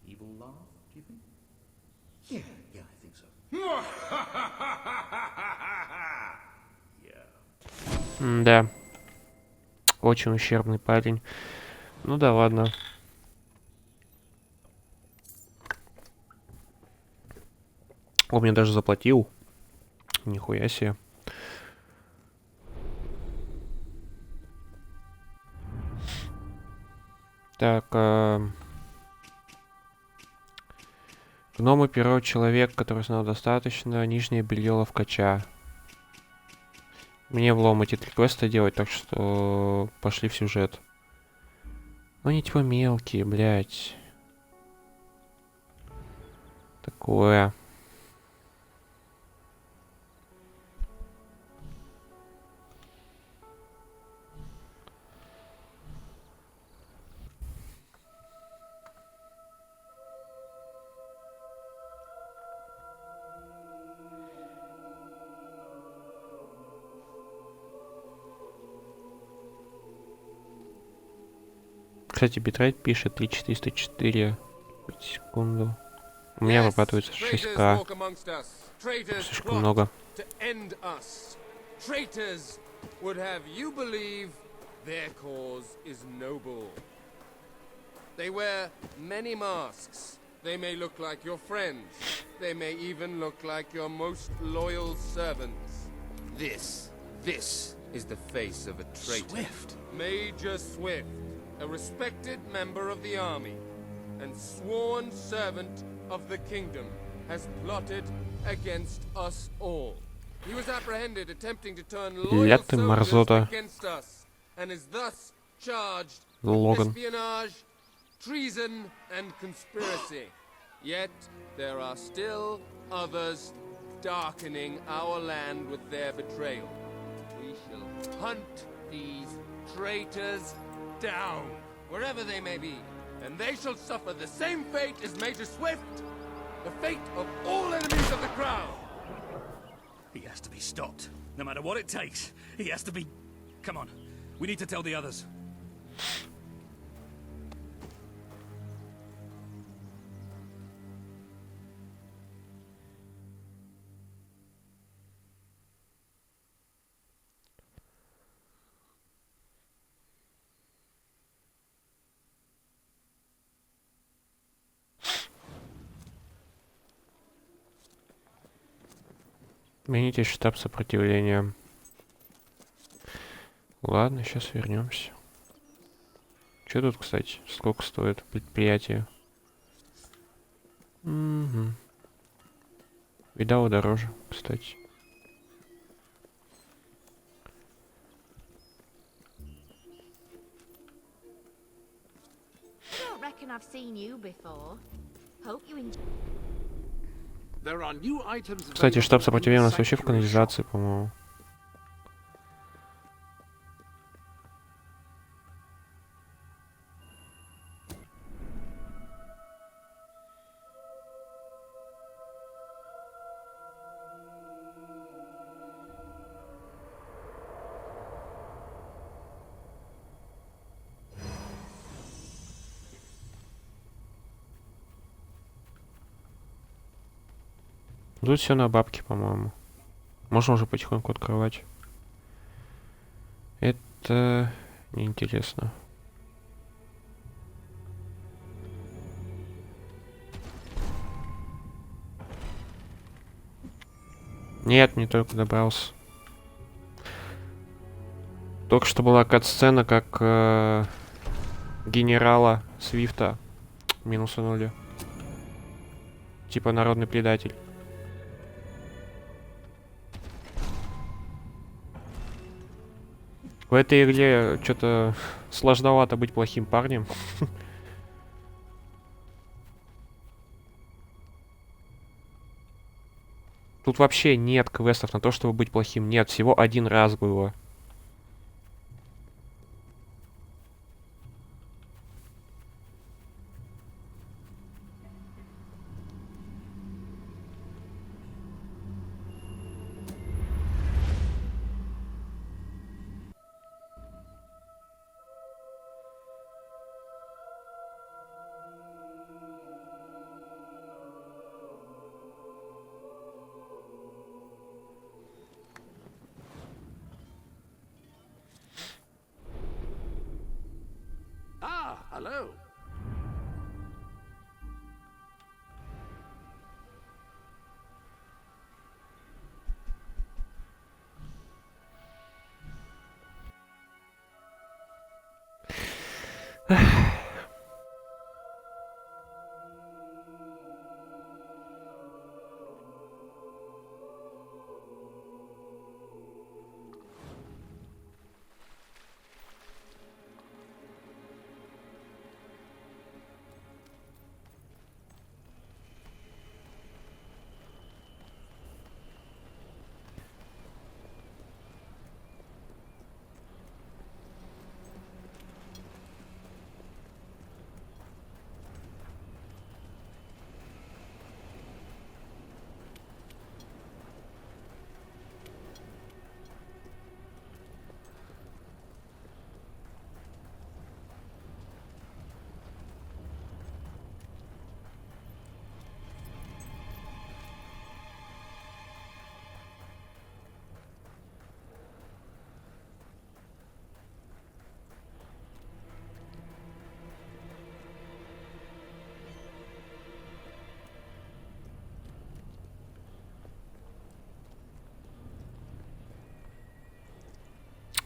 evil laugh, do you think? Yeah, I think so. Yeah. Да. Очень ущербный парень. Ну да ладно. Он мне даже заплатил. Нихуя себе. Так, гномы, перо, человек, который знал достаточно, нижнее белье ловкача. Мне влом эти 3 квеста делать, так что пошли в сюжет. Ну они типа мелкие, блядь. Такое. Кстати, битрейт пишет 3404 в секунду. У меня вырабатывается 6К. Слишком много. Traitors would have you believe their cause is noble. They wear many masks. They may look like your friends. They may even look like your most loyal servants. This is the face of a traitor. Swift. Major Swift, a respected member of the army and sworn servant of the kingdom, has plotted against us all. He was apprehended attempting to turn loyal soldiers against us and is thus charged with espionage, treason, and conspiracy. Yet there are still others darkening our land with their betrayal. We shall hunt these traitors down, wherever they may be, and they shall suffer the same fate as Major Swift, the fate of all enemies of the crown. He has to be stopped. No matter what it takes, he has to be... Come on, we need to tell the others. Смените штаб сопротивления. Ладно, сейчас вернемся. Что тут, кстати? Сколько стоит предприятие? Угу. Видала дороже, кстати. Кстати, штаб сопротивления у нас вообще в канализации, по-моему. Тут все на бабки, по-моему. Можно уже потихоньку открывать. Это неинтересно. Нет, не только добрался. Только что была кат-сцена, как генерала Свифта минусанули. Типа народный предатель. В этой игре что-то сложновато быть плохим парнем. Тут вообще нет квестов на то, чтобы быть плохим. Нет, всего один раз было. Ah, hello.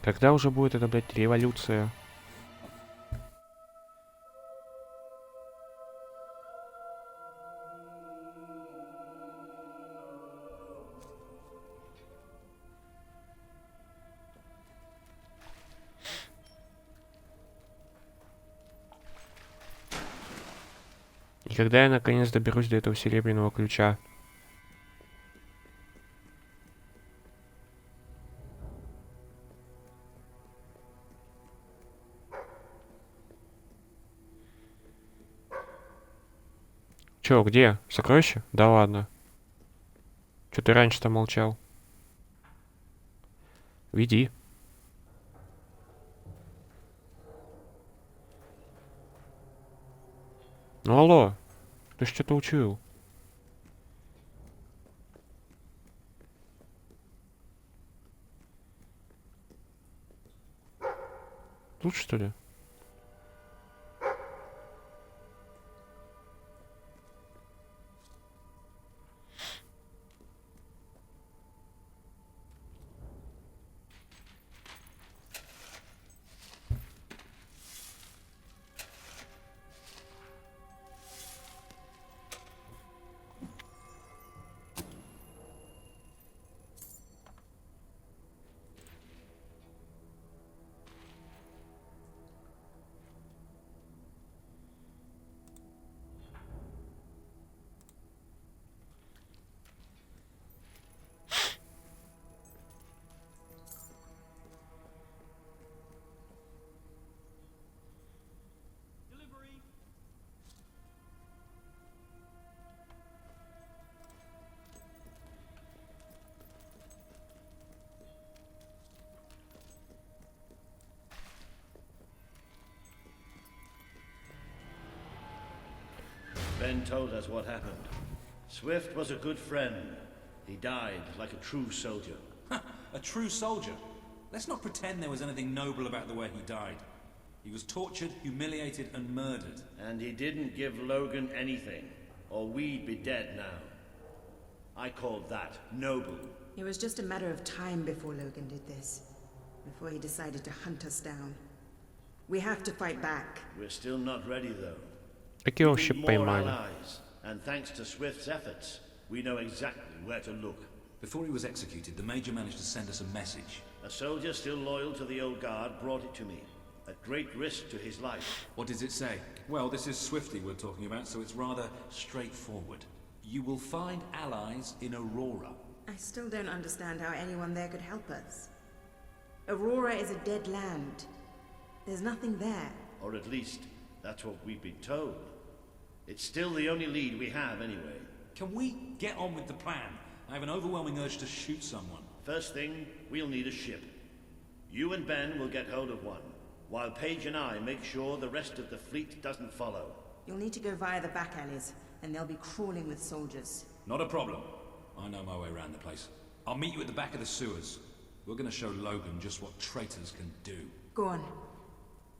Когда уже будет это, блядь, революция? И когда я наконец доберусь до этого серебряного ключа? Чё, где? Сокровище? Да ладно. Чё ты раньше-то молчал? Веди. Ну алло, ты ж что-то учуял. Тут что ли? Ben told us what happened. Swift was a good friend. He died like a true soldier. A true soldier? Let's not pretend there was anything noble about the way he died. He was tortured, humiliated, and murdered. And he didn't give Logan anything, or we'd be dead now. I called that noble. It was just a matter of time before Logan did this. Before he decided to hunt us down. We have to fight back. We're still not ready, though. Какие We вообще need more поймали? allies, and thanks to Swift's efforts, we know exactly where to look. Before he was executed, the Major managed to send us a message. A soldier still loyal to the old guard brought it to me, at great risk to his life. What does it say? Well, this is Swifty we're talking about, so it's rather straightforward. You will find allies in Aurora. I still don't understand how anyone there could help us. Aurora is a dead land. There's nothing there. Or at least, that's what we've been told. It's still the only lead we have, anyway. Can we get on with the plan? I have an overwhelming urge to shoot someone. First thing, we'll need a ship. You and Ben will get hold of one, while Paige and I make sure the rest of the fleet doesn't follow. You'll need to go via the back alleys, and they'll be crawling with soldiers. Not a problem. I know my way around the place. I'll meet you at the back of the sewers. We're gonna show Logan just what traitors can do. Go on.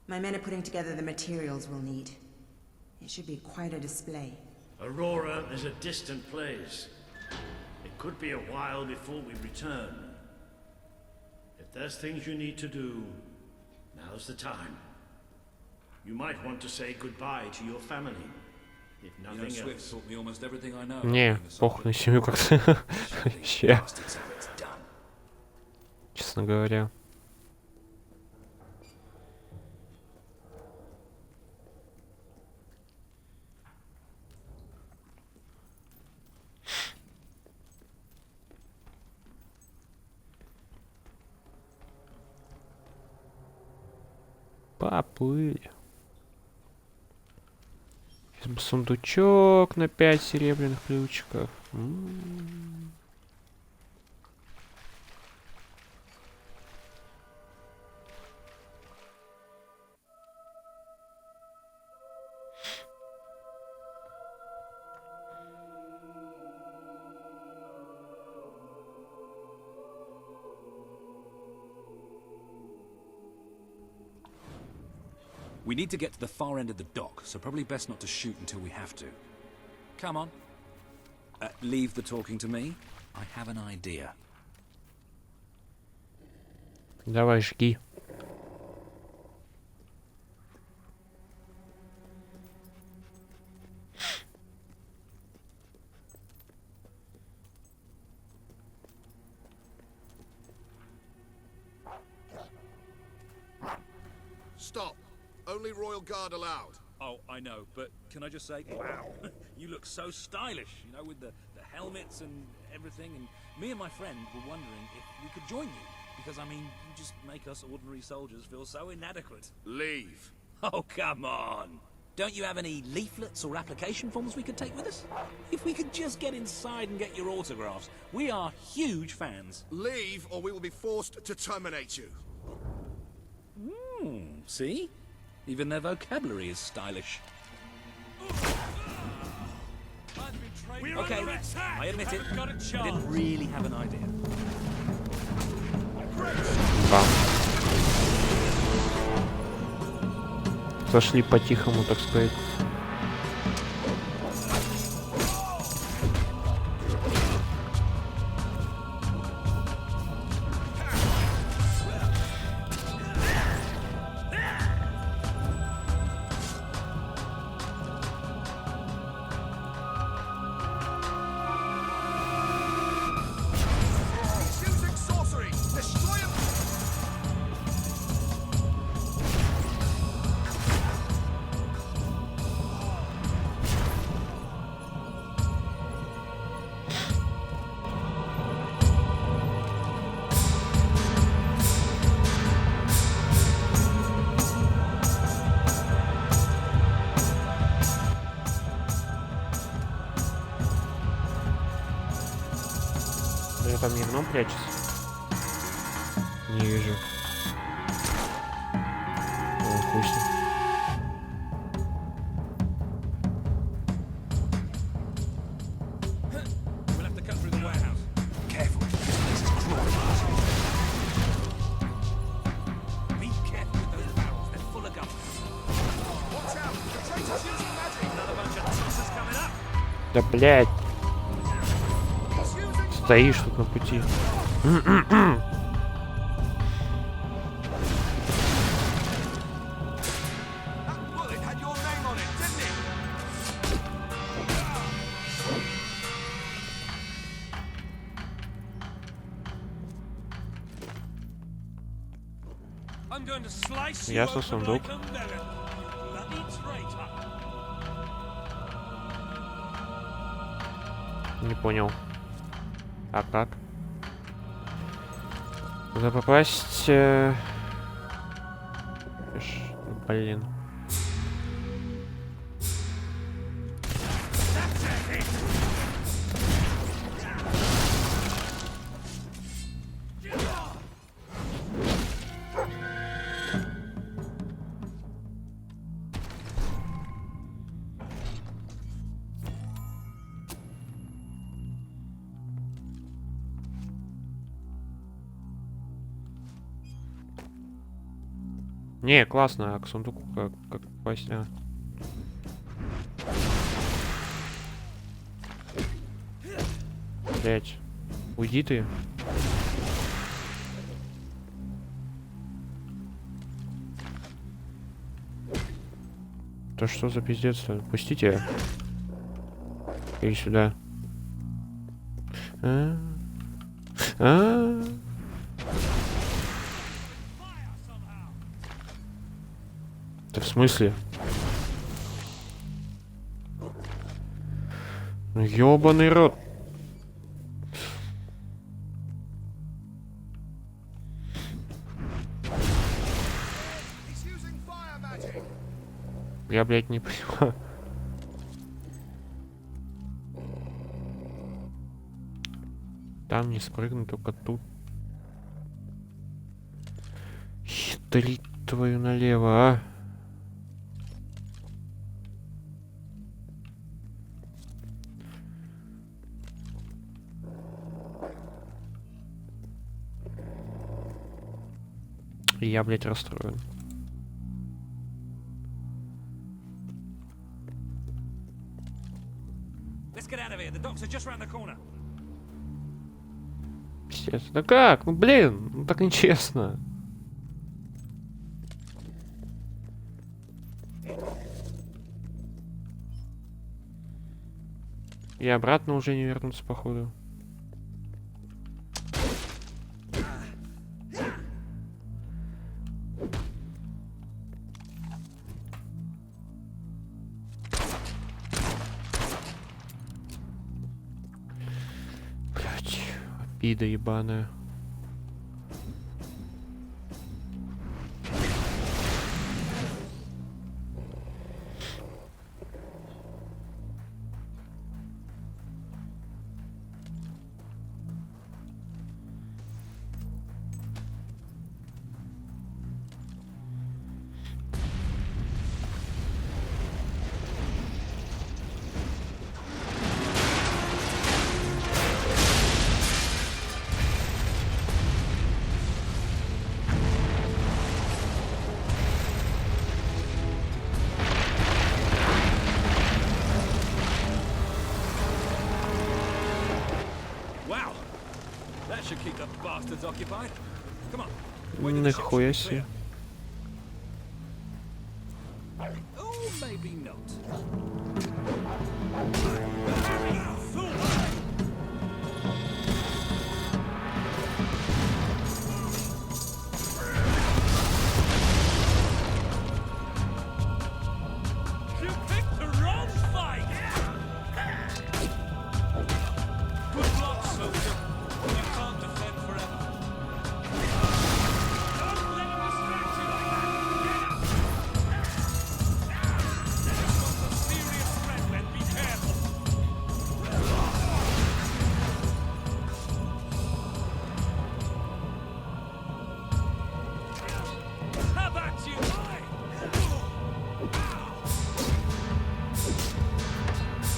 My men are putting together the materials we'll need. It should be quite a display. Aurora is a distant place. It could be a while before we return. If there's things you need to do, now's the time. You might want to say goodbye to your family, if nothing Swift else. taught me almost everything I know. Не, похуй на семью как-то. Вообще. Честно говоря. Поплыли. Сейчас бы сундучок на 5 серебряных ключиков. We need to get to the far end of the dock, so probably best not to shoot until we have to. Come on. Leave the talking to me. I have an idea. Давай, жги. Stop. Only Royal Guard allowed. Oh, I know, but can I just say, wow, you look so stylish, you know, with the helmets and everything, and me and my friend were wondering if we could join you, because, I mean, you just make us ordinary soldiers feel so inadequate. Leave. Oh, come on. Don't you have any leaflets or application forms we could take with us? If we could just get inside and get your autographs. We are huge fans. Leave, or we will be forced to terminate you. See? Even their vocabulary is stylish. Okay, I admit it. I didn't really have an idea. Зашли по-тихому, так сказать. Я там не одном прячусь. Не вижу. О, хуй с ним. Да, блядь. Стоишь тут на пути. Ясно, сундук. Не понял. А как? Надо попасть... Блин. Не, классно, а к сундуку как попасть? А. Блять, уйди ты. Да что за пиздец-то? Пустите. Иди сюда. Да в смысле? Ну ёбаный рот. Я, блядь, не понимаю. Там не спрыгну, только тут. Хитрить твою налево, а? Я, блядь, расстроен. Пиздец. Да как? Ну, блин, ну так нечестно. И обратно уже не вернуться, походу. Блять, обида ебаная. Нихуя себе.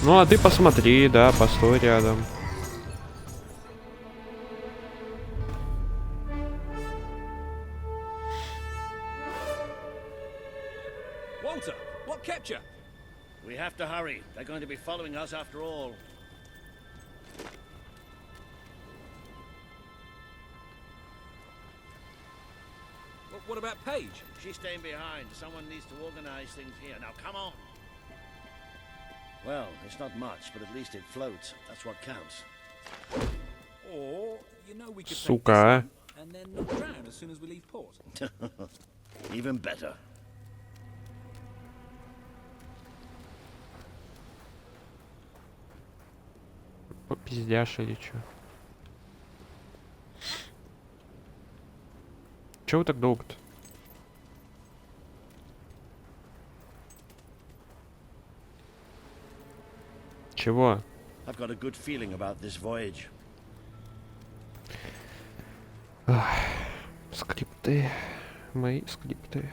Ну, а ты посмотри, да, постой рядом. We have to hurry. They're going to be following us after all. What about Paige? She's staying behind. Someone needs to organize things here. Now, come on. Well, it's not much, but at least it floats. That's what counts. Or, you know, we could Сука, а. and then not drown as soon as we leave port. Even better. Попиздяш или чё? Чё вы так долго-то? Чего? I've got a good feeling about this voyage. Ах, скрипты. Мои скрипты.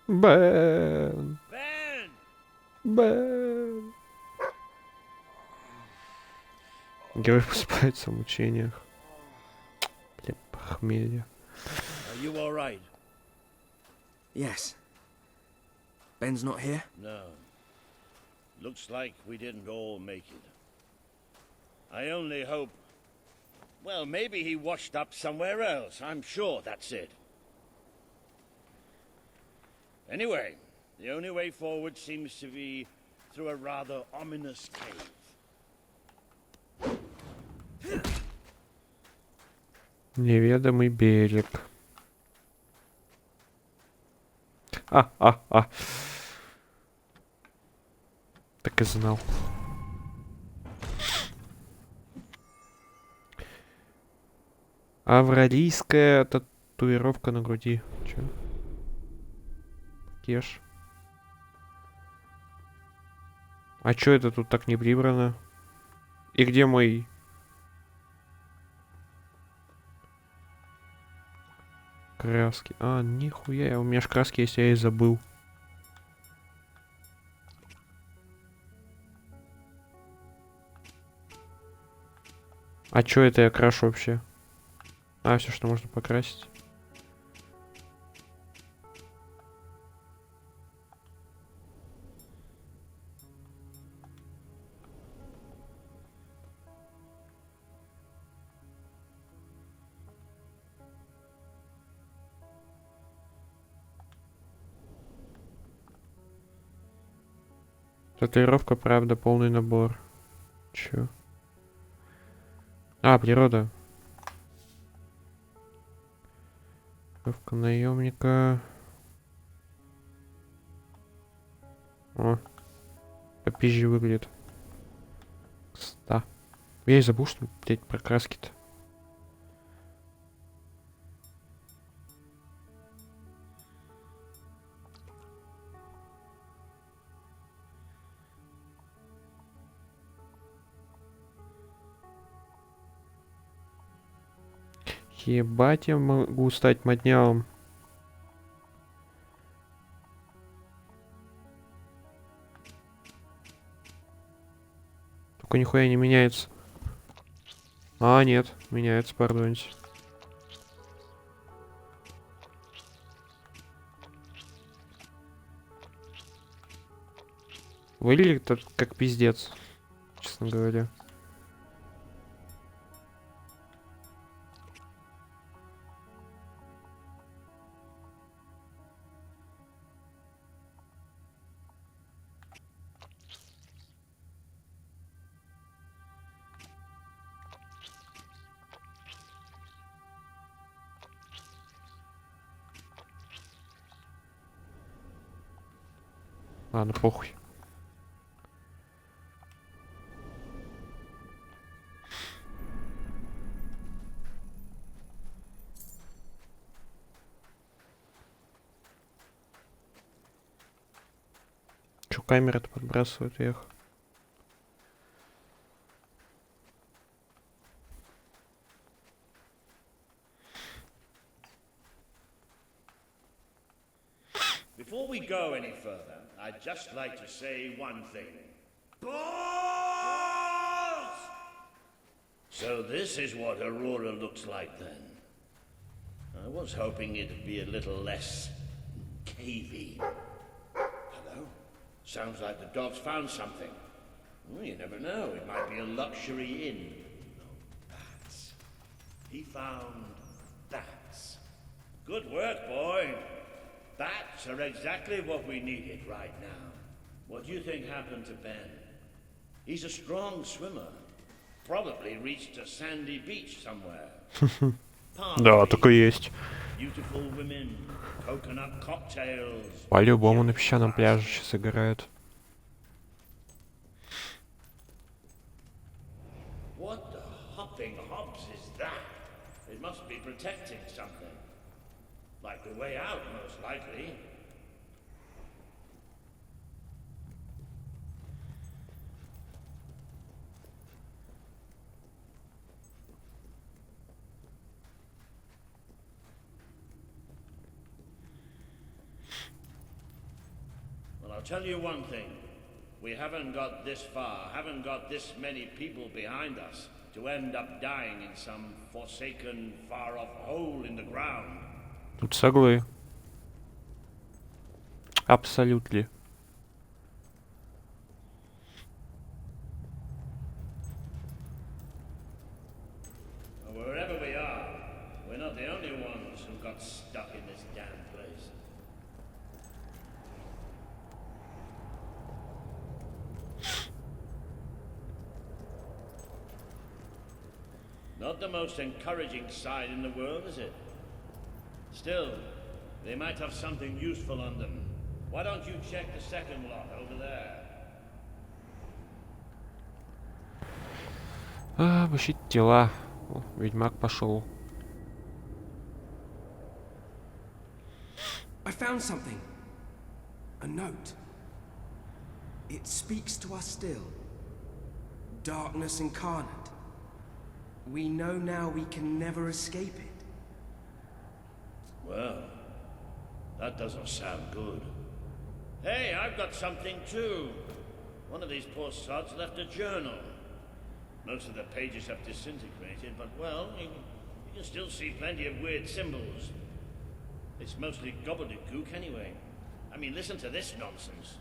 Бен. Бен. Герой просыпается в мучениях. Бля, похмелье. Are you all right? Yes. Ben's not here? No. Looks like we didn't all make it. I only hope... Well, maybe he washed up somewhere else. I'm sure that's it. Anyway, the only way forward seems to be through a rather ominous cave. Неведомый берег. Так и знал. Авралийская татуировка на груди. Чё? Кеш. А чё это тут так не прибрано? И где мой... краски? А, нихуя, у меня ж краски есть, я и забыл. А чё это я крашу вообще? А, все, что можно покрасить. Татуировка, правда, полный набор. Чё? А, природа. Татуировка наемника. О. Попизже выглядит. Да. Я и забыл, что, блядь, про краски-то. Ебать, я могу стать моднявым. Только нихуя не меняется. А, нет, меняется, пардоньте. Выглядит это как пиздец, честно говоря. Ладно, похуй. Чё камера-то подбрасывает вверх? Before we go any further, I'd just like to say one thing. Balls! So this is what Aurora looks like then. I was hoping it'd be a little less cavey. Hello? Sounds like the dog's found something. Well, you never know, it might be a luxury inn. No, bats. He found bats. Good work, boy. Bats are exactly what we needed right now. What do you think happened to Ben? He's a strong swimmer. Probably reached a sandy beach somewhere. Да, так и есть. Beautiful women, coconut cocktails. По-любому на песчаном пляже сейчас играют. What the hopping hops is that? It must be protecting something. Like the way out, most likely. Well, I'll tell you one thing. We haven't got this far, haven't got this many people behind us to end up dying in some forsaken, far-off hole in the ground. Тут соглы. Абсолютно. Wherever we are, we're not the only ones who got stuck in this damn place. Not the most encouraging sight in the world, is it? Still, they might have something useful on them. Why don't you check the second lot over there? Вышить тела. О, ведьмак пошел. I found something. A note. It speaks to us still. Darkness incarnate. We know now we can never escape it. Well, that doesn't sound good. Hey, I've got something too. One of these poor sods left a journal. Most of the pages have disintegrated, but well, you can still see plenty of weird symbols. It's mostly gobbledygook anyway. I mean, listen to this nonsense.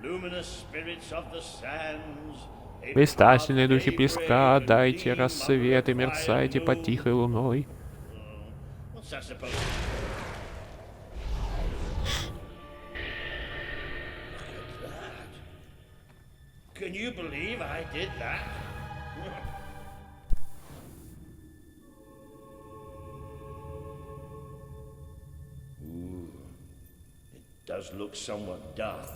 Luminous spirits of the sands. Блистательные духи песка, дайте рассвет и мерцайте под тихой луной. What's that supposed to be? Look at that. Can you believe I did that? Ooh, it does look somewhat dark.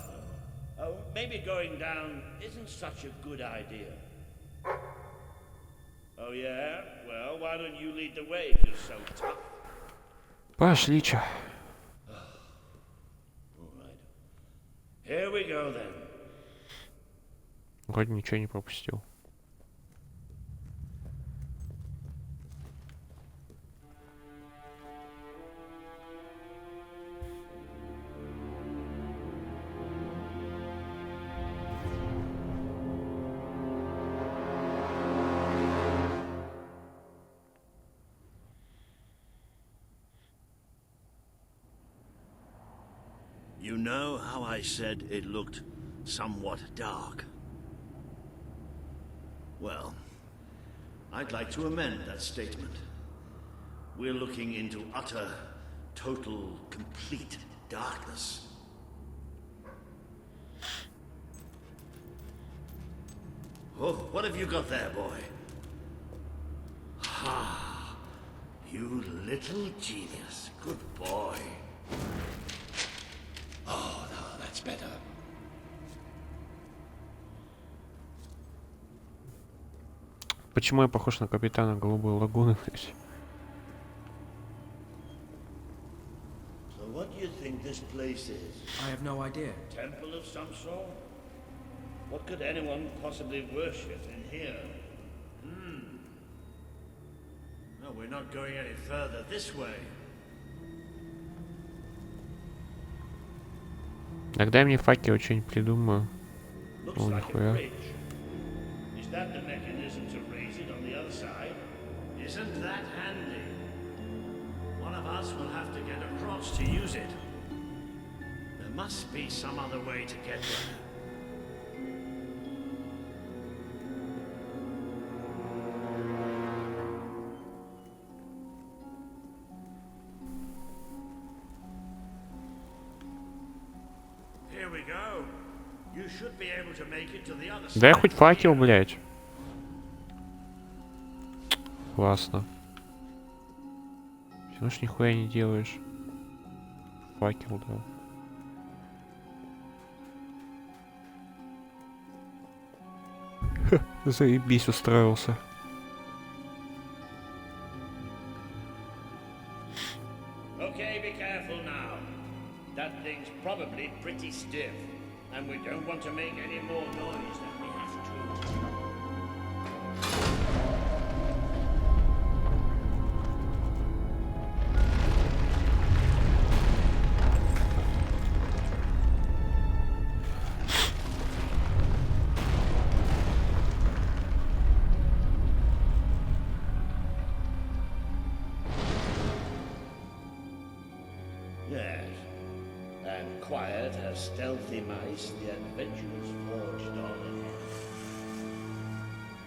Oh, maybe going down isn't such a good idea. Oh yeah? Well, why don't you lead the way if you're so tough? Пошли, чё. Alright. Here we go then. Вроде ничего не пропустил. You know how I said it looked somewhat dark? Well, I'd like to amend that statement. We're looking into utter, total, complete darkness. Oh, what have you got there, boy? Ha! You little genius. Good boy. Oh, no, that's better. Почему я похож на капитана Голубой лагуны? So what do you think this place is? I have no idea. Temple of some sort? What could anyone possibly worship in here? No, we're not going any further this way. Тогда мне факел что-нибудь придумаю. Looks О, like a нихуя. bridge. Is that the mechanism to raise it on the other side? Isn't that handy? One of us will have to get across to use it. There must be some other way to get there. Here we go. You should be able to make it to the other side. Дай хоть факел, блядь. Классно. Все ж нихуя не делаешь. Факел, да. Заебись устроился. Okay, be careful now. That thing's probably pretty stiff, and we don't want to make any more noise than we have to. Yes, and quiet as stealthy mice, the adventurers forged on ahead.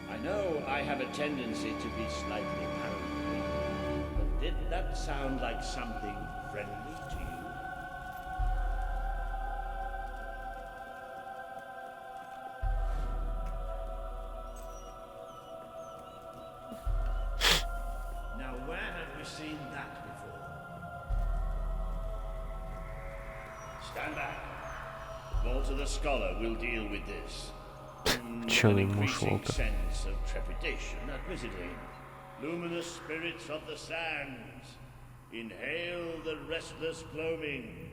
I know I have a tendency to be slightly paranoid, but did that sound like something friendly to you? Now, where have we seen that before? Stand back. Walter the Scholar will deal with this. Чё An не можешь, increasing Волтер? sense of trepidation, admittedly. Luminous spirits of the sands, inhale the restless gloaming.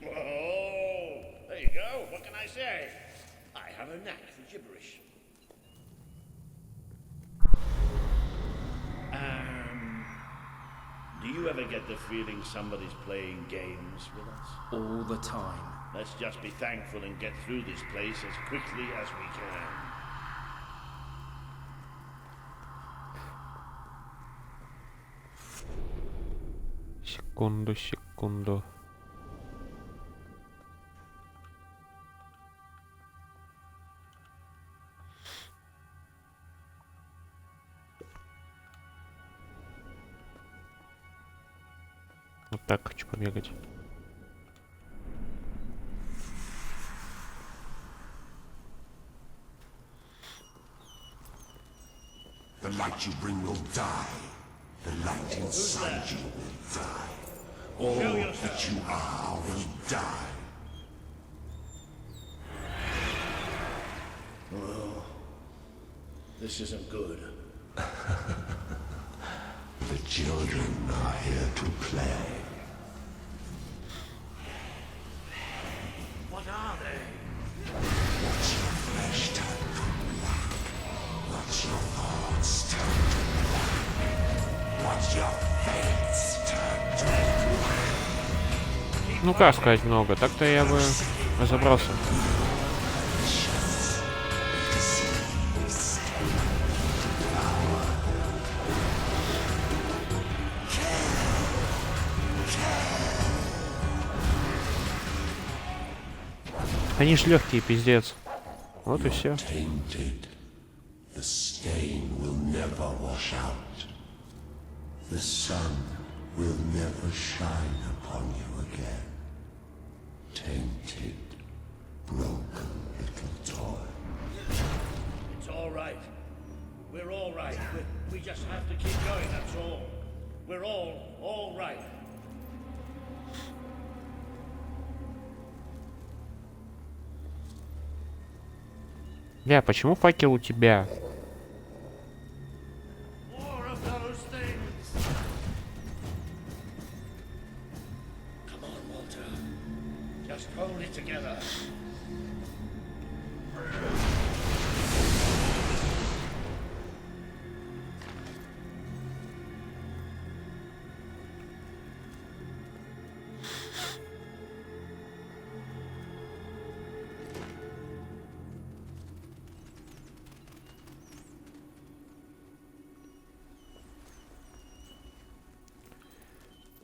Oh, there you go. What can I say? I have a knack for gibberish. Do you ever get the feeling somebody's playing games with us? All the time. Let's just be thankful and get through this place as quickly as we can. Секунду, секунду. Вот так хочу побегать. The light you bring will die. The light inside you will die. All that you are will die. Oh, this isn't good. The children are here to play. What are they? Watch your flesh turn to black. Watch your thoughts turn to black. Watch your fates turn to black. Ну как сказать много, так-то я бы разобрался. Они ж легкие, пиздец. Вот и все. The stain will never wash out. The sun will never shine upon you again. Tainted, broken little toy. It's all right. We're all right. We just have to keep going, that's all. We're all right. Бля, почему факел у тебя? More of those things. Come on, Walter. Just hold it together.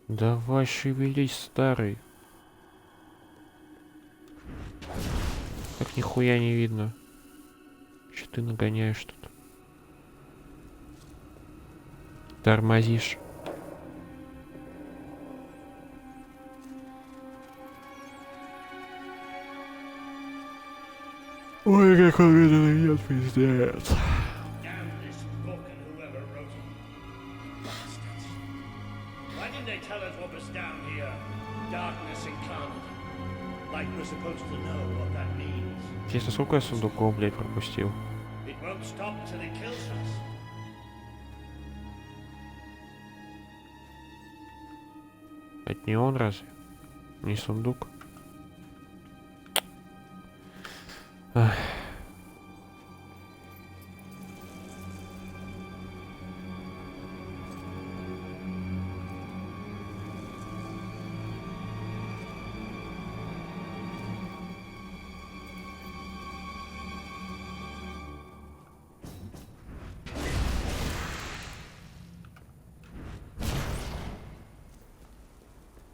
Давай шевелись, старый. Так нихуя не видно. Че ты нагоняешь тут? Тормозишь. Ой, как он медленно идет, пиздец. Интересно, сколько я сундуков, блядь, пропустил? Это не он разве? Не сундук? Ах.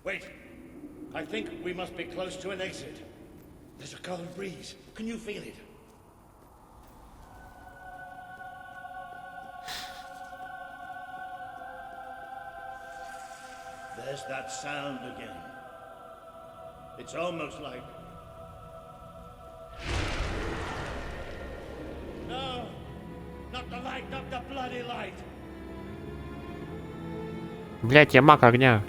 Wait. I think we must be close to an exit. There's a cold breeze. Can you feel it? There's that sound again. It's almost like... No! Not the light, not the bloody light! Блять, я маг огня.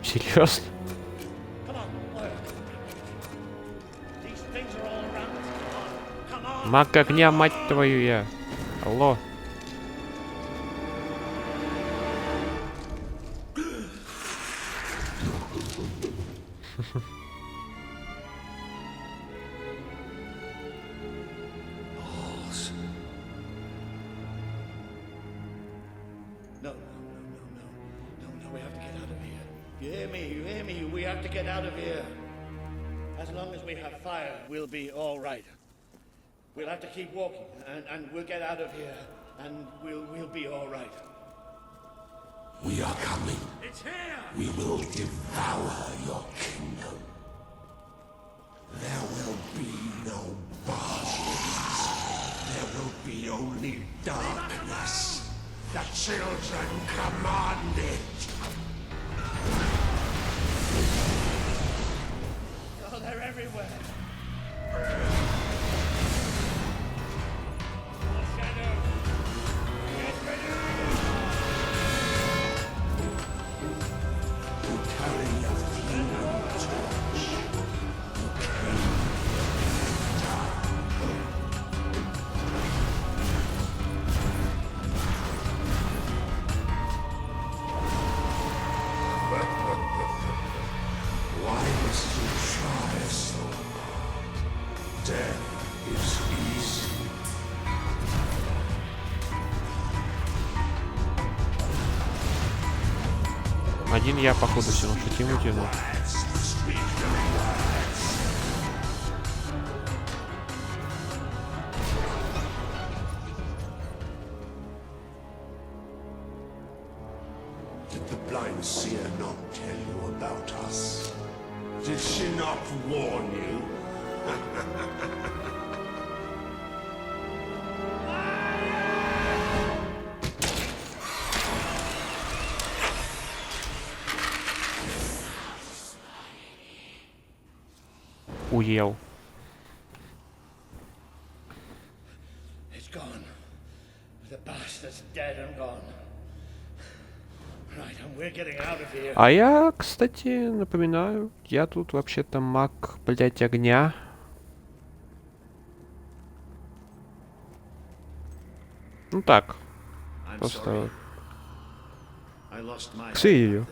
Серьезно? Маг огня, мать твою я. Алло. We'll be all right. We'll have to keep walking, and we'll get out of here, and we'll be all right. We are coming. It's here! We will devour your kingdom. There will be no bodies. There will be only darkness. The children command it. Oh, they're everywhere. Один я, походу, все равно шутим утянул. Did the blind seer not tell you about us? Did she not warn you? Уел. It's gone. The bastard's dead and gone. Right, and we're getting out of here. А я, кстати, напоминаю, я тут вообще-то маг, блять, огня. Ну так. Просто... К сведению.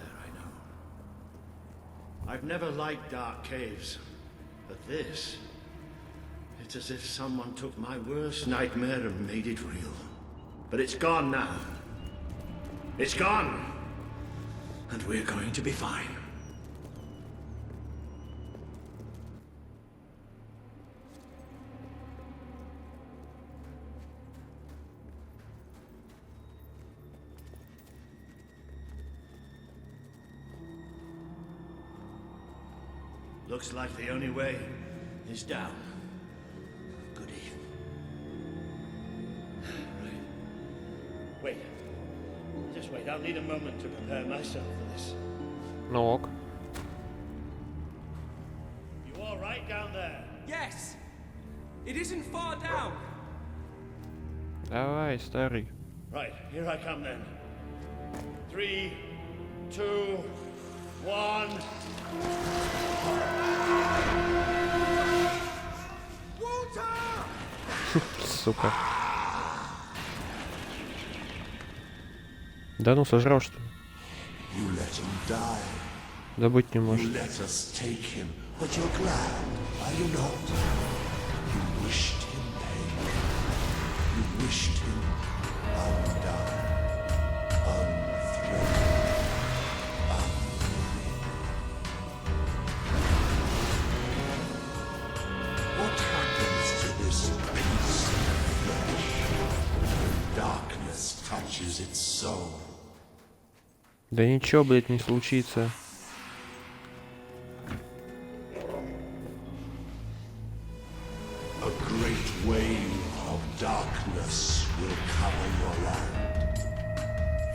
I've never liked dark caves, but this, it's as if someone took my worst nightmare and made it real. But it's gone now. It's gone. And we're going to be fine. Looks like the only way is down. Goody. Right. Wait. Just wait. I'll need a moment to prepare myself for this. Ну ок. You all right down there? Yes! It isn't far down! Давай, старый. Right, here I come then. 3, 2, 1. Сука. Да ну сожрал, что ли? You let him die. Да быть не может. You let us take him, but you're glad, are you not? You wished him pain. You wished him undone, unthreatened, What happens to this piece of flesh when darkness touches its soul? Да ничего, блядь, не случится. A great wave of darkness will cover your land.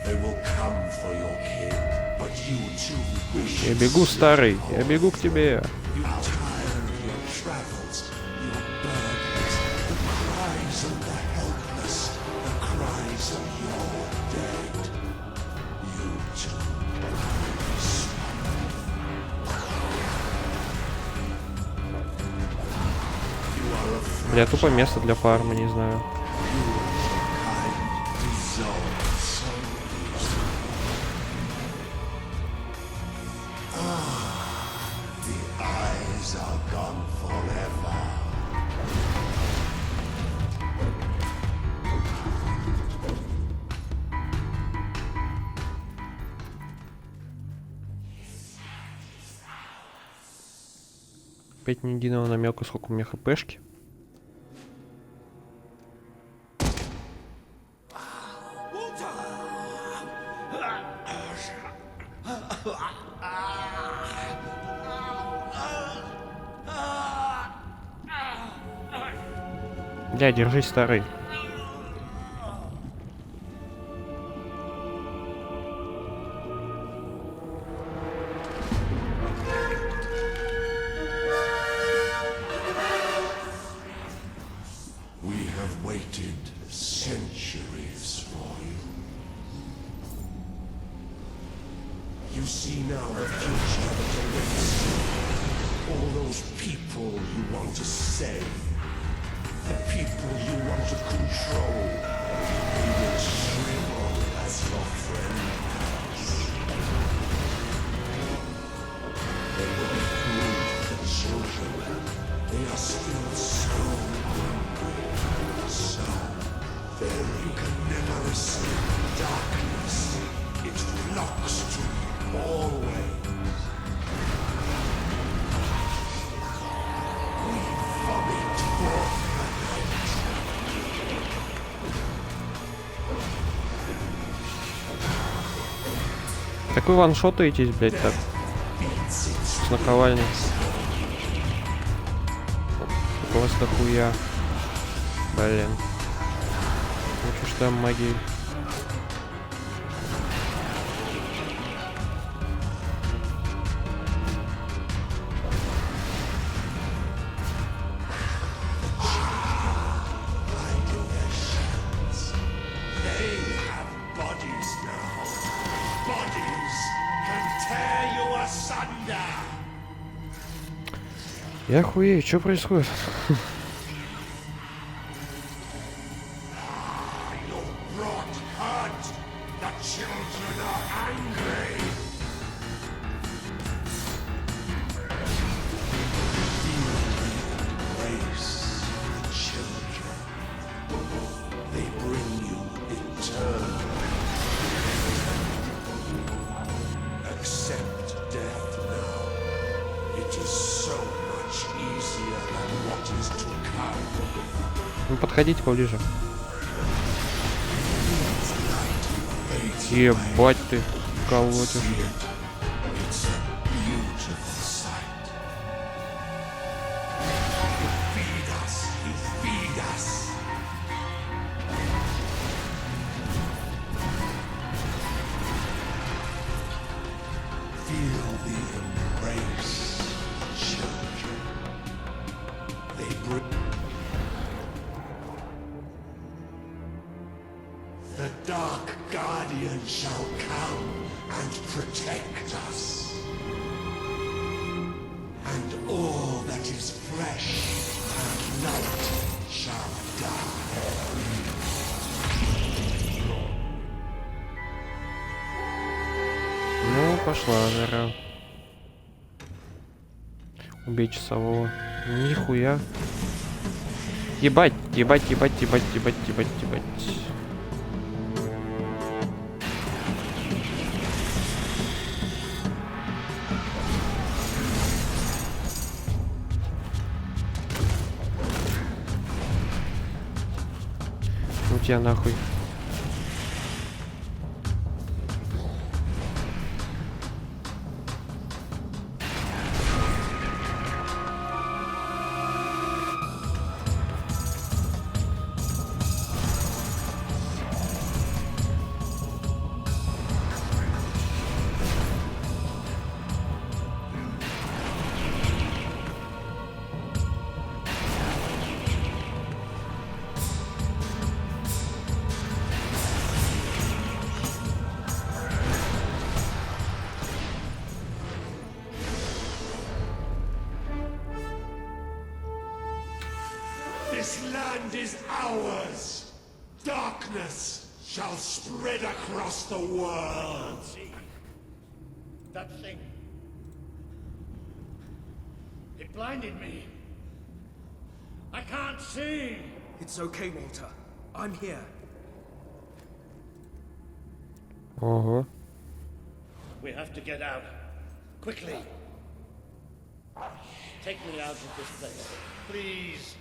They will come for your king, but you too wish. Я бегу, старый, я бегу к тебе. You tire of your travels, your burdens, the cries of the helpless, the cries of your dead. You too. Бля, тупо место для фарма, не знаю. Опять ни единого намека, сколько у меня хпшки. Бля, держись, старый. We have waited centuries for you. You see now the future that awaits you. All those people you want to save. The people you want to control. They will shrivel as your friend has. They will be food for the children. They are still so hungry. So very you can never escape darkness. It flocks to you always. We vomit forth. Так вы ваншотаетесь, блядь, так. наковальни. Просто хуя. Блин. Лучше что там магии. Я хуею, что происходит? Ну, подходите поближе. Ебать ты, колотишь. The Dark Guardian shall come and protect us. And all that is flesh and light shall die. Ну, пошла жара. Убей часового. Нихуя. Ебать, ебать, ебать, ебать, ебать, ебать, ебать. Ну тебя нахуй. This land is ours. Darkness shall spread across the world. That thing. It blinded me. I can't see. It's okay, Walter. I'm here. Ого. We have to get out. Quickly. Take me out of this place. Please.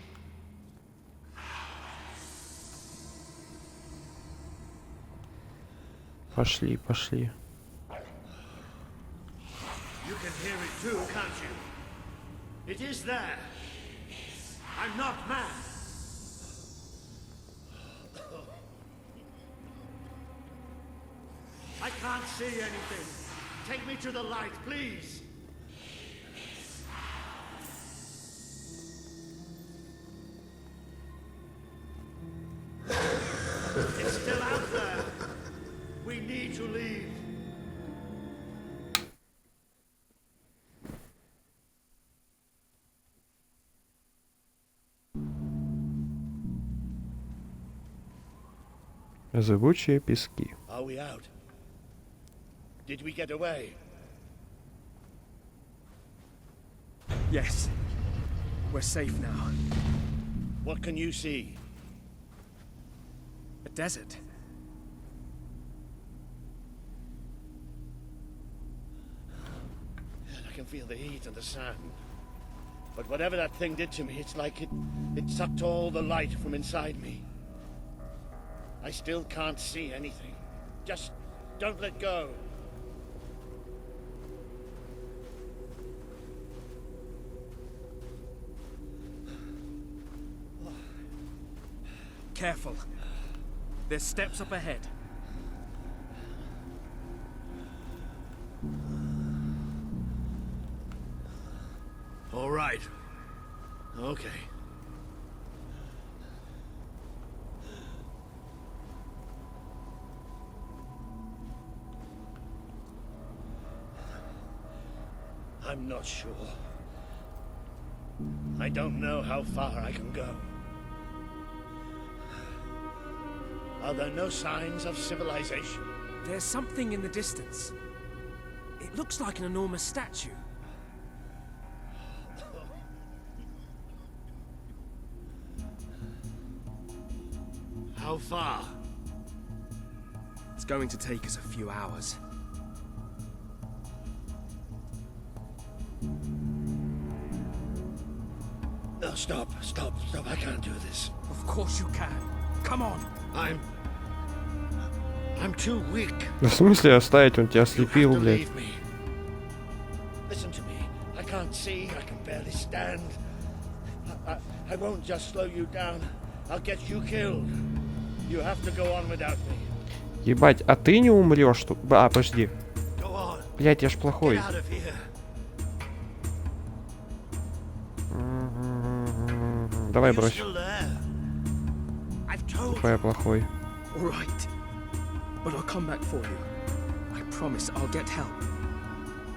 Пошли, пошли. You can hear it too, can't you? It is there. I'm not mad. I can't see anything. Take me to the light, please. It's still out there. We need to leave. Зыбучие пески. Are we out? Did we get away? Yes. We're safe now. What can you see? A desert. I can feel the heat and the sand. But whatever that thing did to me, it's like it sucked all the light from inside me. I still can't see anything. Just don't let go. Careful. There's steps up ahead. All right. Okay. I'm not sure. I don't know how far I can go. Are there no signs of civilization? There's something in the distance. It looks like an enormous statue. How far? It's going to take us a few hours. No, stop. I can't do this. Of course you can. Come on. I'm too weak. В смысле оставить? Он тебя ослепил, блядь. Listen to me. I can't see. I can barely stand. I won't just slow you down. I'll get you killed. You have to go on without me. Ебать, а ты не умрешь, что? А, подожди. Блядь, я ж плохой. Давай брось. Какой я плохой. All right. But I'll come back for you. I promise I'll get help.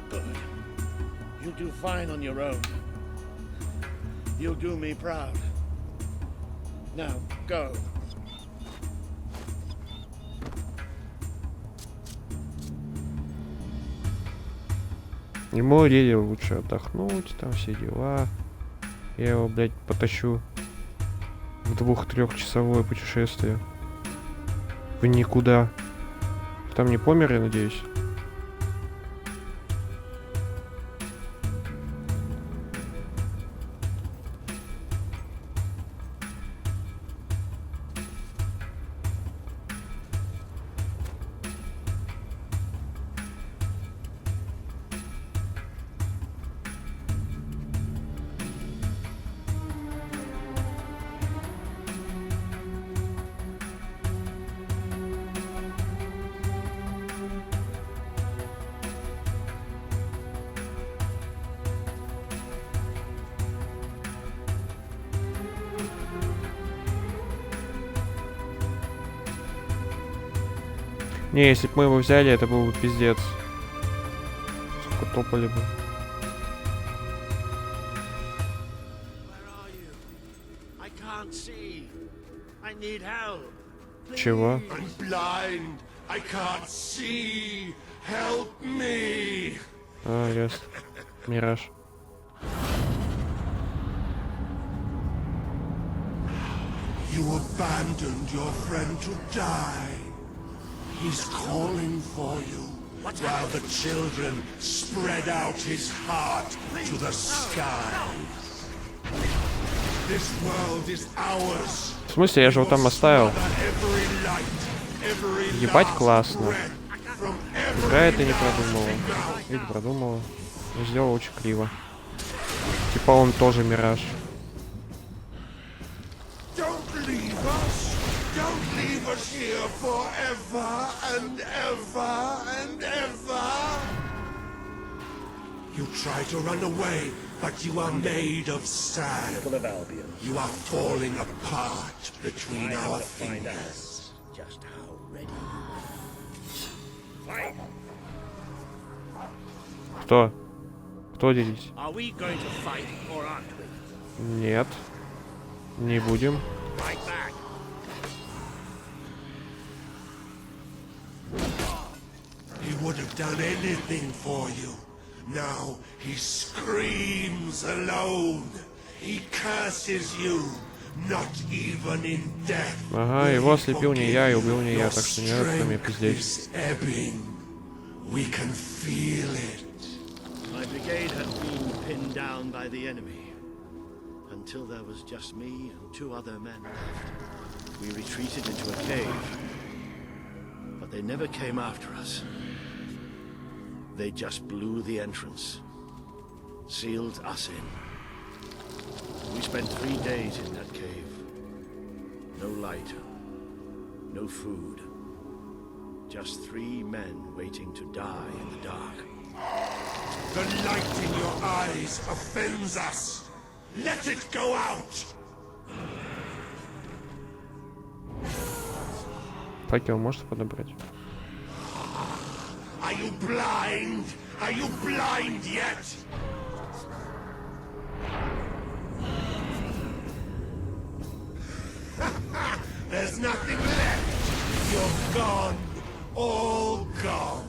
Good. You'll do fine on your own. You'll do me proud. Now, go. Ему рели лучше отдохнуть, там все дела. Я его, блядь, потащу в 2-3-часовое путешествие. В никуда. Там не помер, я надеюсь. Не, если бы мы его взяли, это был бы пиздец. Сколько топали бы. Чего? А, ясно. Мираж. You abandoned your friend to die. He's calling for you, while the children spread out his heart to the skies. This world is ours. В смысле, я же его там оставил. Ебать классно. Игра это не продумала. Или продумала. Но сделала очень криво. Типа он тоже мираж. Don't leave us here forever and ever and ever. You try to run away, but you are made of sand. You are falling apart between our fingers. Just how ready Кто? Кто делись? Are we going to fight or aren't we? Нет. Не будем. Fight back. He would have done anything for you. Now he screams alone. He curses you. Not even in death. Ага, его ослепил не я и убил не я, так что не надо ко мне пиздеть. We can feel it. My brigade had been pinned down by the enemy until there was just me and 2 other men left. We retreated into a cave, but they never came after us. They just blew the entrance, sealed us in. We spent 3 days in that cave. No light, no food. Just 3 men waiting to die in the dark. The light in your eyes offends us! Let it go out! Факел можешь подобрать? Are you blind? Are you blind yet? There's nothing left. You're gone. All gone.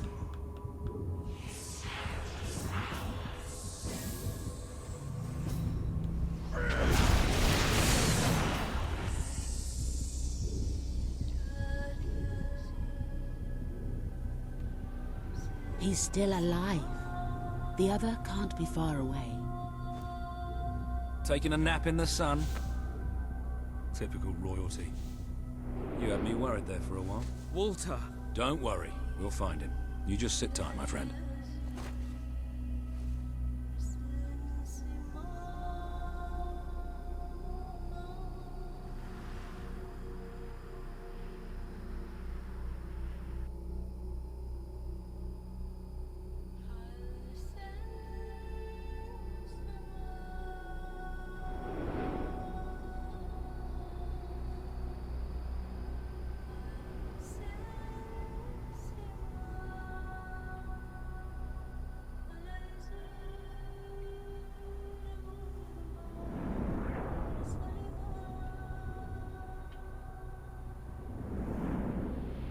He's still alive. The other can't be far away. Taking a nap in the sun? Typical royalty. You had me worried there for a while. Walter! Don't worry, we'll find him. You just sit tight, my friend.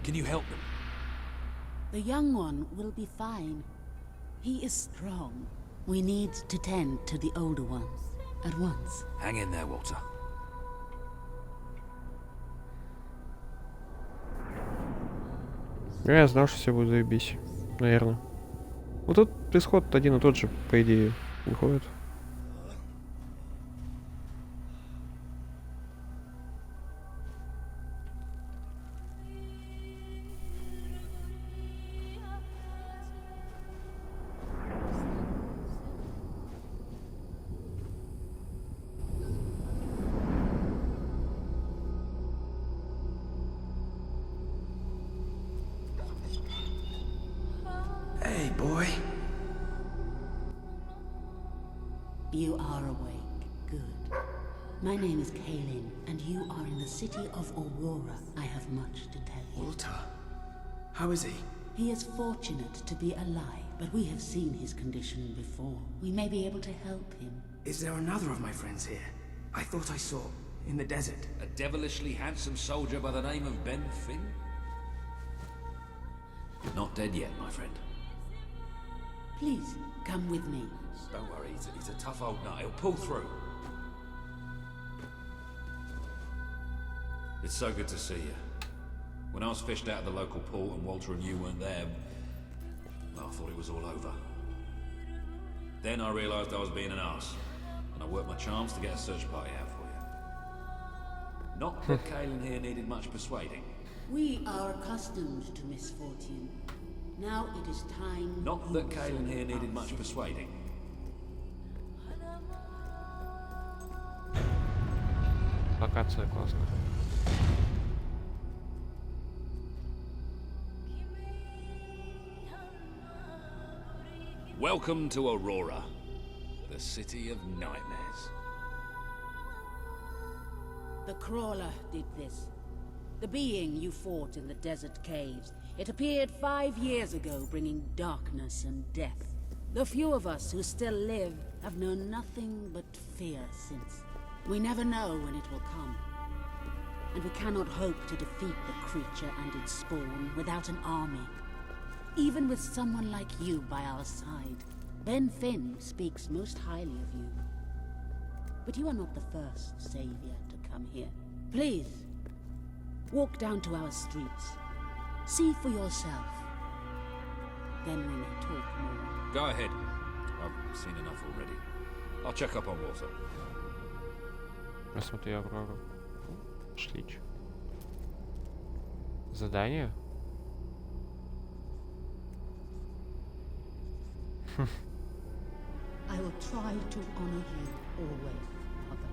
Can you help them? The young one will be fine. He is strong. We need to tend to the older ones at once. Hang in there, Walter. Я знал, что все будет заебись. Наверное. Ну тут исход один и тот же, по идее, выходит. Hey, boy. You are awake. Good. My name is Kaelin, and you are in the city of Aurora. I have much to tell you. Walter. How is he? He is fortunate to be alive, but we have seen his condition before. We may be able to help him. Is there another of my friends here? I thought I saw in the desert. A devilishly handsome soldier by the name of Ben Finn? Not dead yet, my friend. Please, come with me. Don't worry, he's a tough old nut. He'll pull through. It's so good to see you. When I was fished out of the local port and Walter and you weren't there, well, I thought it was all over. Then I realized I was being an arse, and I worked my charms to get a search party out for you. Not that Kaelin here needed much persuading. We are accustomed to misfortune. Now it is time. Not that Kaelin here needed much persuading. Локация классная. Welcome to Aurora, the city of nightmares. The crawler did this. The being you fought in the desert caves. It appeared 5 years ago, bringing darkness and death. The few of us who still live have known nothing but fear since. We never know when it will come. And we cannot hope to defeat the creature and its spawn without an army. Even with someone like you by our side. Ben Finn speaks most highly of you. But you are not the first savior to come here. Please, walk down to our streets. See for yourself. Then we may talk more. Go ahead. I've seen enough already. I'll check up on Walter. Посмотри Аврору. Шлич. Задание? I will try to honor you always, Mother.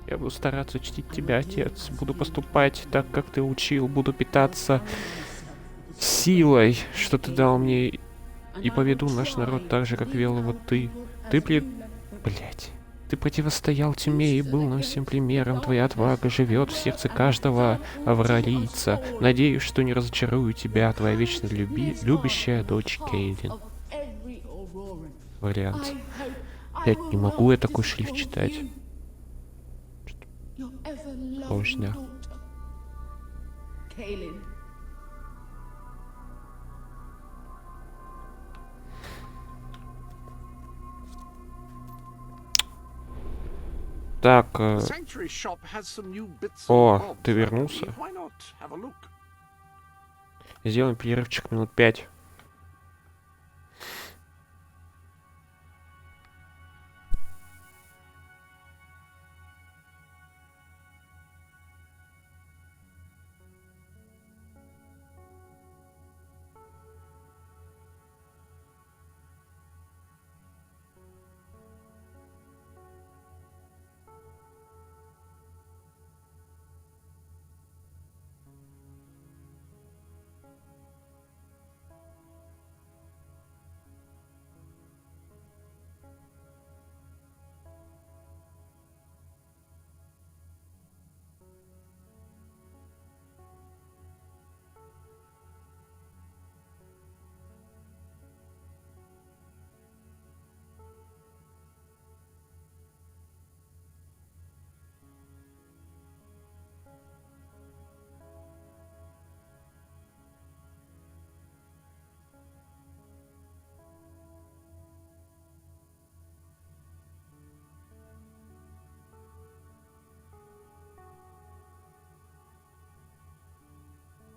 Я буду стараться чтить тебя, отец. Буду поступать так, как ты учил. Буду питаться силой, что ты дал мне. И поведу наш народ так же, как вел его ты. Блять. Ты противостоял тьме и был нам всем примером. Твоя отвага живет в сердце каждого авралийца. Надеюсь, что не разочарую тебя, твоя вечно любящая дочь Кейлин. Вариант. Блять, не могу я такой шрифт читать. Сложно. Так. О, ты вернулся? Сделаем перерывчик минут 5.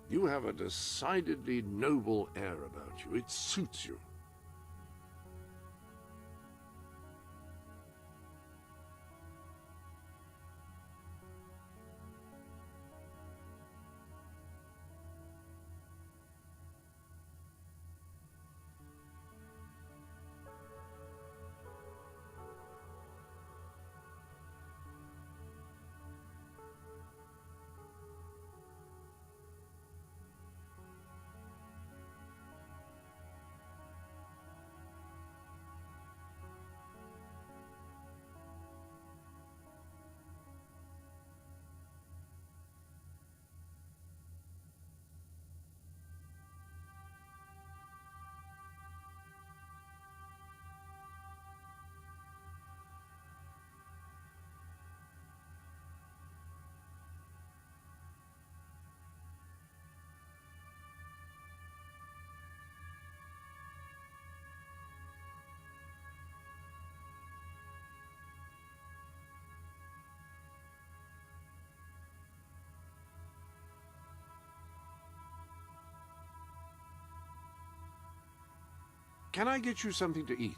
You have a decidedly noble air about you. It suits you. Can I get you something to eat?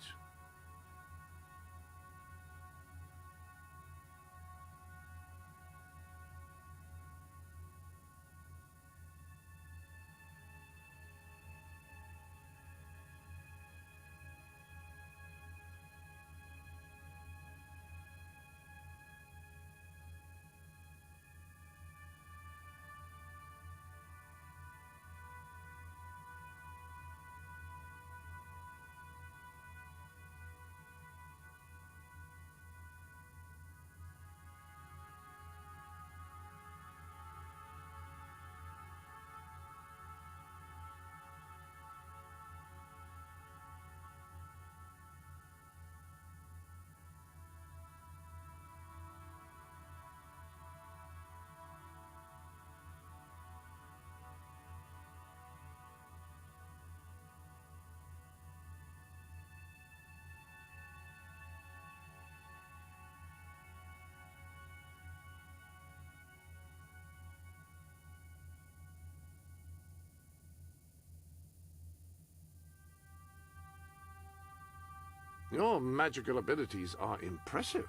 Your magical abilities are impressive.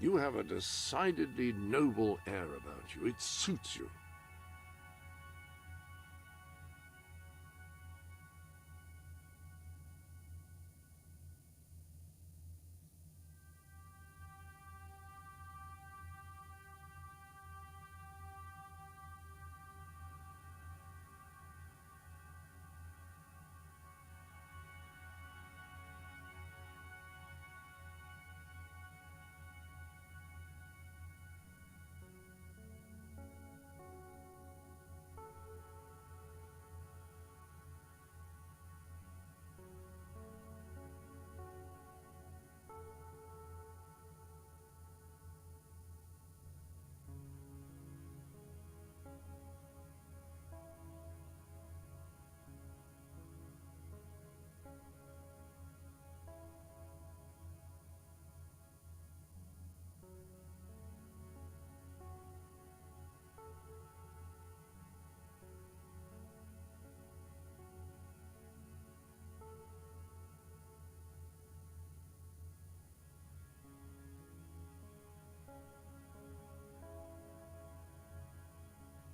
You have a decidedly noble air about you. It suits you.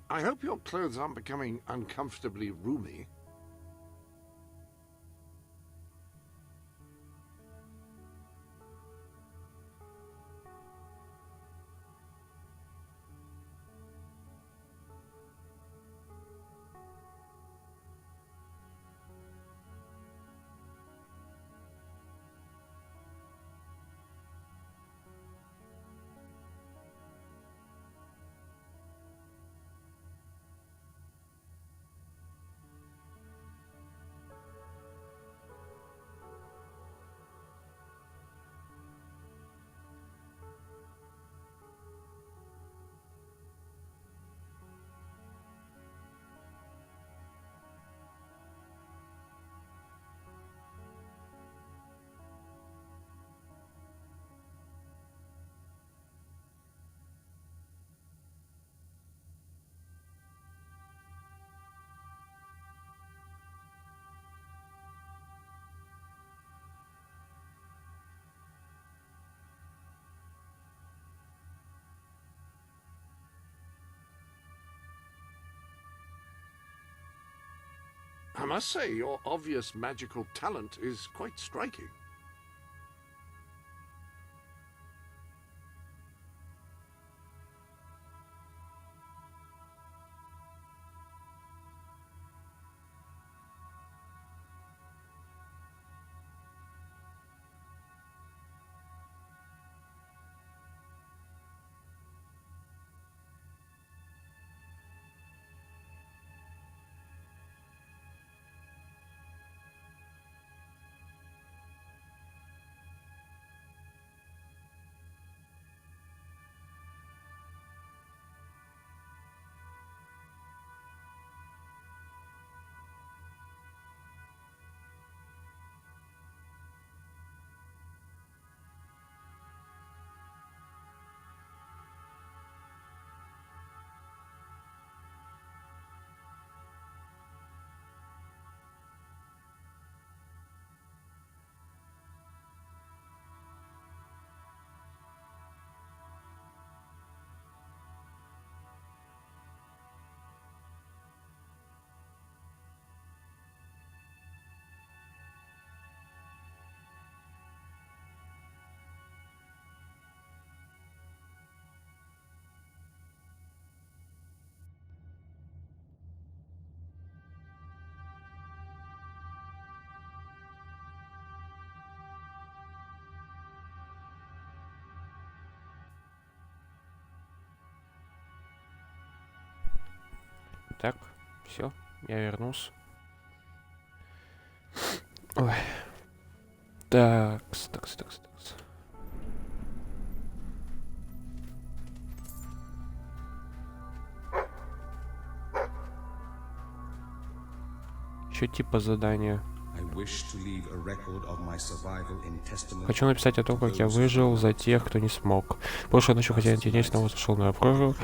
I hope your clothes aren't becoming uncomfortably roomy. I must say, your obvious magical talent is quite striking. Так, все, я вернулся. Ой. Такс. Что типа задания? Хочу написать о том, как я выжил за тех, кто не смог. Прошлой ночью хозяин теней снова зашел на прорву.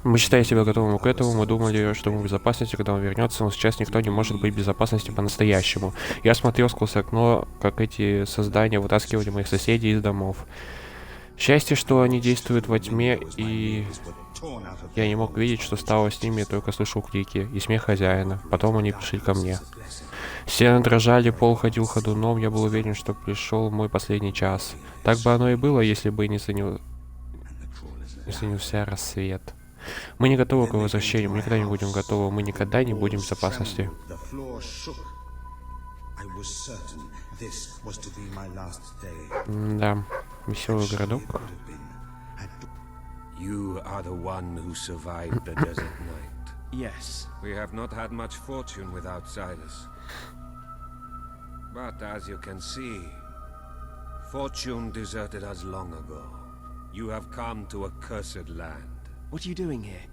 Мы считали себя готовым к этому, мы думали, что мы в безопасности, когда он вернется, но сейчас никто не может быть в безопасности по-настоящему. Я смотрел сквозь окно, как эти создания вытаскивали моих соседей из домов. Счастье, что они действуют во тьме, и я не мог видеть, что стало с ними, только слышал крики и смех хозяина. Потом они пришли ко мне. Стены дрожали, пол ходил ходуном, я был уверен, что пришел мой последний час. Так бы оно и было, если бы не занялся рассвет. Мы не готовы к возвращению, мы никогда не будем готовы, мы никогда не будем в безопасности. Да, веселый городок. You are the one who survived the desert night. Yes. We have not had much fortune with outsiders. But as you can see, fortune deserted us long ago. You have come to a cursed land. What are you doing here?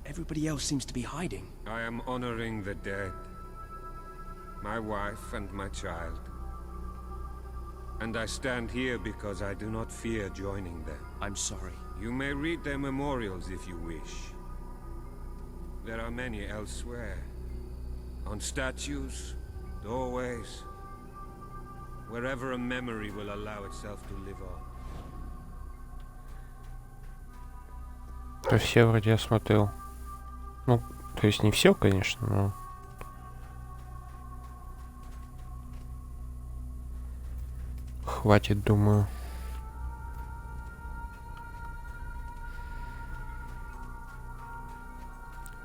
Everybody else seems to be hiding. I am honoring the dead. My wife and my child. And I stand here because I do not fear joining them. I'm sorry. You may read their memorials if you wish. There are many elsewhere. On statues, doorways, wherever a memory will allow itself to live on. То все вроде я смотрел. Ну, то есть не все, конечно, но... Хватит, думаю.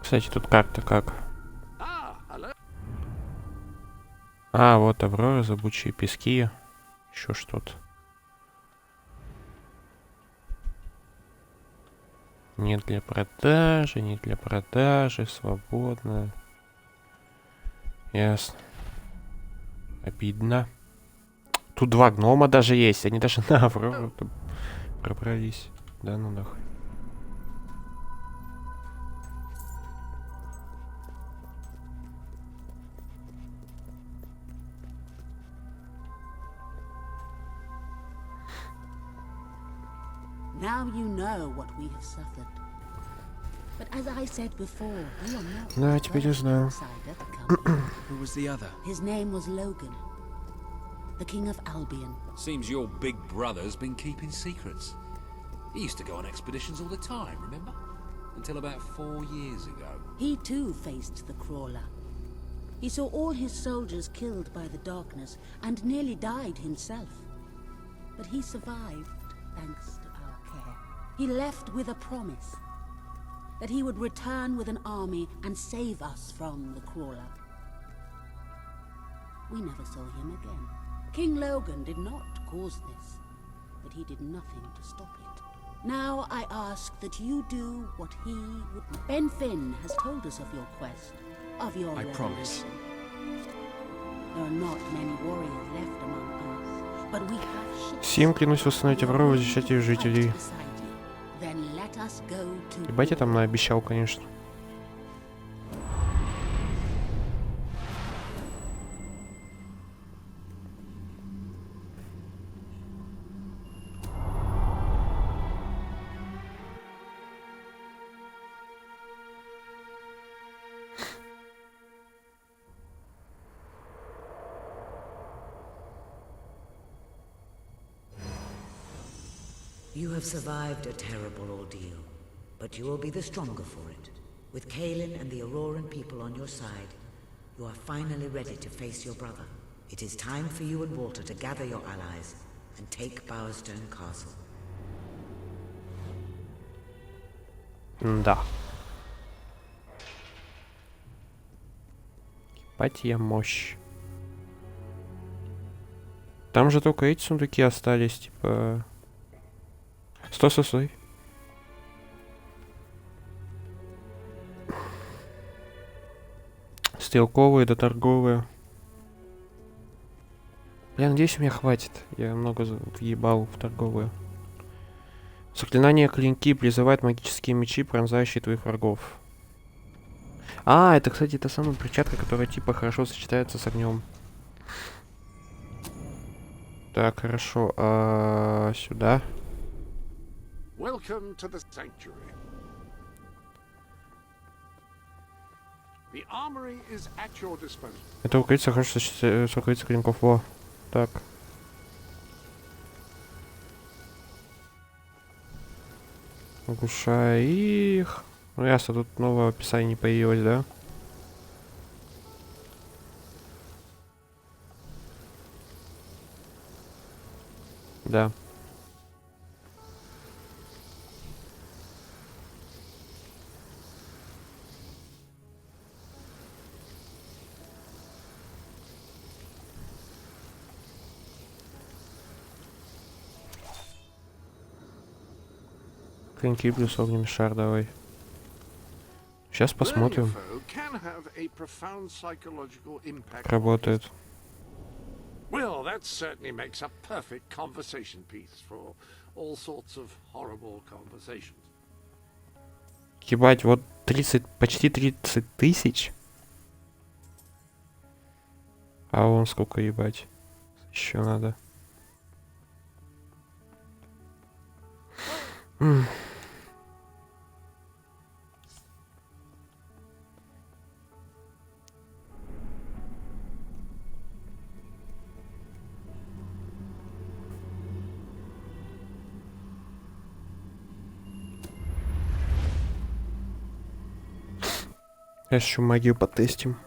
Кстати, тут карта как? А, вот Аврора, зыбучие пески. Еще что-то. Не для продажи, не для продажи, свободно. Ясно. Обидно. Тут два гнома даже есть, они даже на Аврору пробрались. Да ну нахуй. Now you know what we have suffered. But as I said before, we are not Да, теперь я знаю. Who was the other? His name was Logan, the King of Albion. Seems your big brother's been keeping secrets. He used to go on expeditions all the time, remember? Until about 4 years ago. He too faced the Crawler. He saw all his soldiers killed by the darkness and nearly died himself. But he survived, thanks to our care. He left with a promise that he would return with an army and save us from the Crawler. We never saw him again. King Logan did not cause this, but he did nothing to stop it. Now I ask that you do what he would. Ben Finn has told us of your quest, of your I promise. There are not many warriors left among us, but we have ships. Сим, клянусь восстановить Аврору и защищать ее жителей. Then let us go to. Ебать, я там наобещал, конечно. You have survived a terrible ordeal, but you will be the stronger for it. With Kaelin and the Auroran people on your side, you are finally ready to face your brother. It is time for you and Walter to gather your allies and take Bowerstone Castle. Да. Ебать я мощь. Там же только эти сундуки остались, типа... Стой. Стрелковые да торговые. Я надеюсь, у меня хватит. Я много въебал в торговые. Заклинание клинки призывает магические мечи, пронзающие твоих врагов. А, это, кстати, та самая перчатка, которая типа хорошо сочетается с огнем. Так, хорошо. Сюда. Welcome to the sanctuary. The armory is at your disposal. Это укрытие, хорошо, с укрытия клинков. Во. Так. Оглушай их. Ну ясно, тут новое описание не появилось, да? Да. Клинки плюс огненный шар, давай. Сейчас посмотрим. Как работает. Well, that certainly makes a perfect conversation piece for all sorts of horrible conversations. Ебать, вот 30, почти 30 тысяч. А вон сколько, ебать. Еще надо. Сейчас еще магию потестим.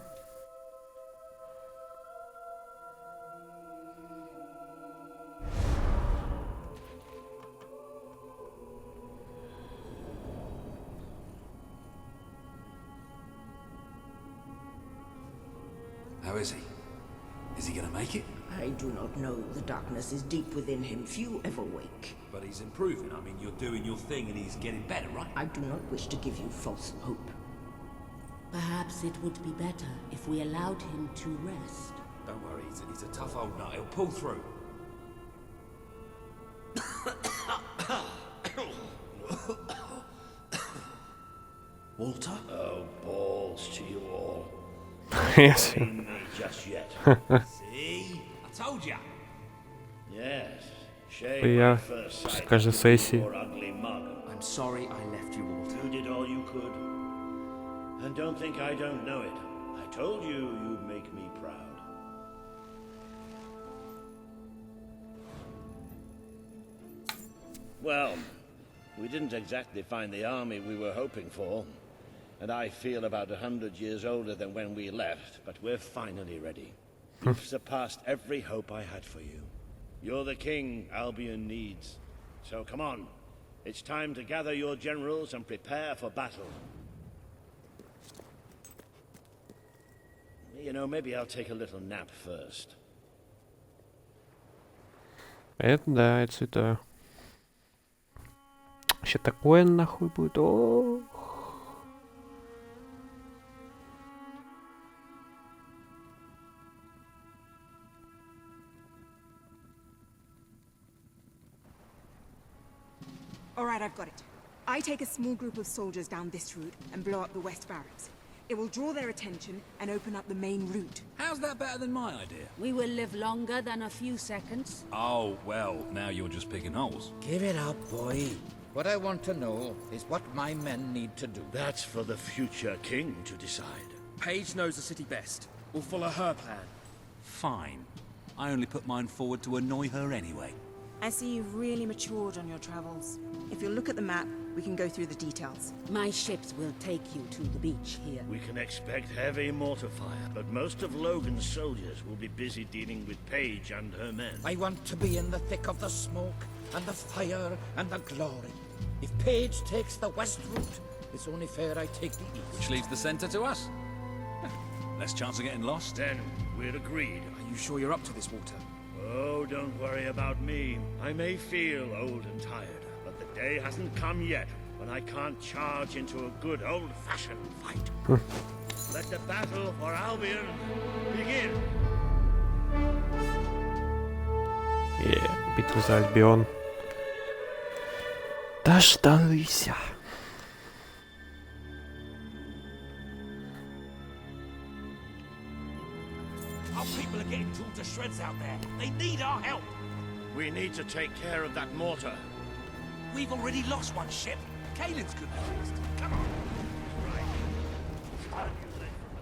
How is he? Is he gonna make it? I do not know. The darkness is deep within him. Few ever wake. But he's improving. I mean, you're doing your thing and he's getting better, right? I do not wish to give you false hope. Perhaps it would be better if we allowed him to rest. Don't worry, he's a tough old nut. He'll pull through. Walter? Oh, balls to you all. Yes. Just yet. See? I told ya. Yes. Shame Я at first после sight каждой сессии. your ugly mug. I'm sorry I left you, Walter. You did all you could. And don't think I don't know it. I told you you'd make me proud. Well, we didn't exactly find the army we were hoping for. And I feel about 100 years older than when we left, but we're finally ready. You've surpassed every hope I had for you. You're the king Albion needs. So come on. It's time to gather your generals and prepare for battle. You know, maybe I'll take a little nap first. Это да, это святое. Вообще такое нахуй будет. Ох. All right, I've got it. I take a small group of soldiers down this route and blow up the west barracks. It will draw their attention and open up the main route. How's that better than my idea? We will live longer than a few seconds. Oh, well, now you're just picking holes. Give it up, boy. What I want to know is what my men need to do. That's for the future king to decide. Paige knows the city best. We'll follow her plan. Fine. I only put mine forward to annoy her anyway. I see you've really matured on your travels. If you'll look at the map, we can go through the details. My ships will take you to the beach here. We can expect heavy mortar fire, but most of Logan's soldiers will be busy dealing with Paige and her men. I want to be in the thick of the smoke and the fire and the glory. If Paige takes the west route, it's only fair I take the east. Which leaves the center to us. Less chance of getting lost. Then we're agreed. Are you sure you're up to this, Walter? Oh, don't worry about me. I may feel old and tired, but the day hasn't come yet when I can't charge into a good old-fashioned fight. Let the battle for Albion begin. Битва за Альбион. Дождался. Our people are getting torn to shreds out there. They need our help. We need to take care of that mortar. We've already lost one ship. Kaelin's could be used. Come on. Right. It's time you left from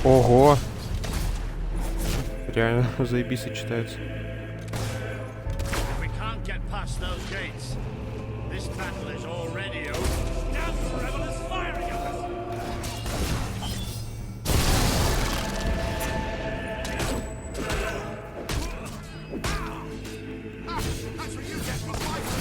Ого! Реально заебись и читается. We can't get past those gates. This battle is already over. Now the rebel is firing at us. That's what you get for fighting!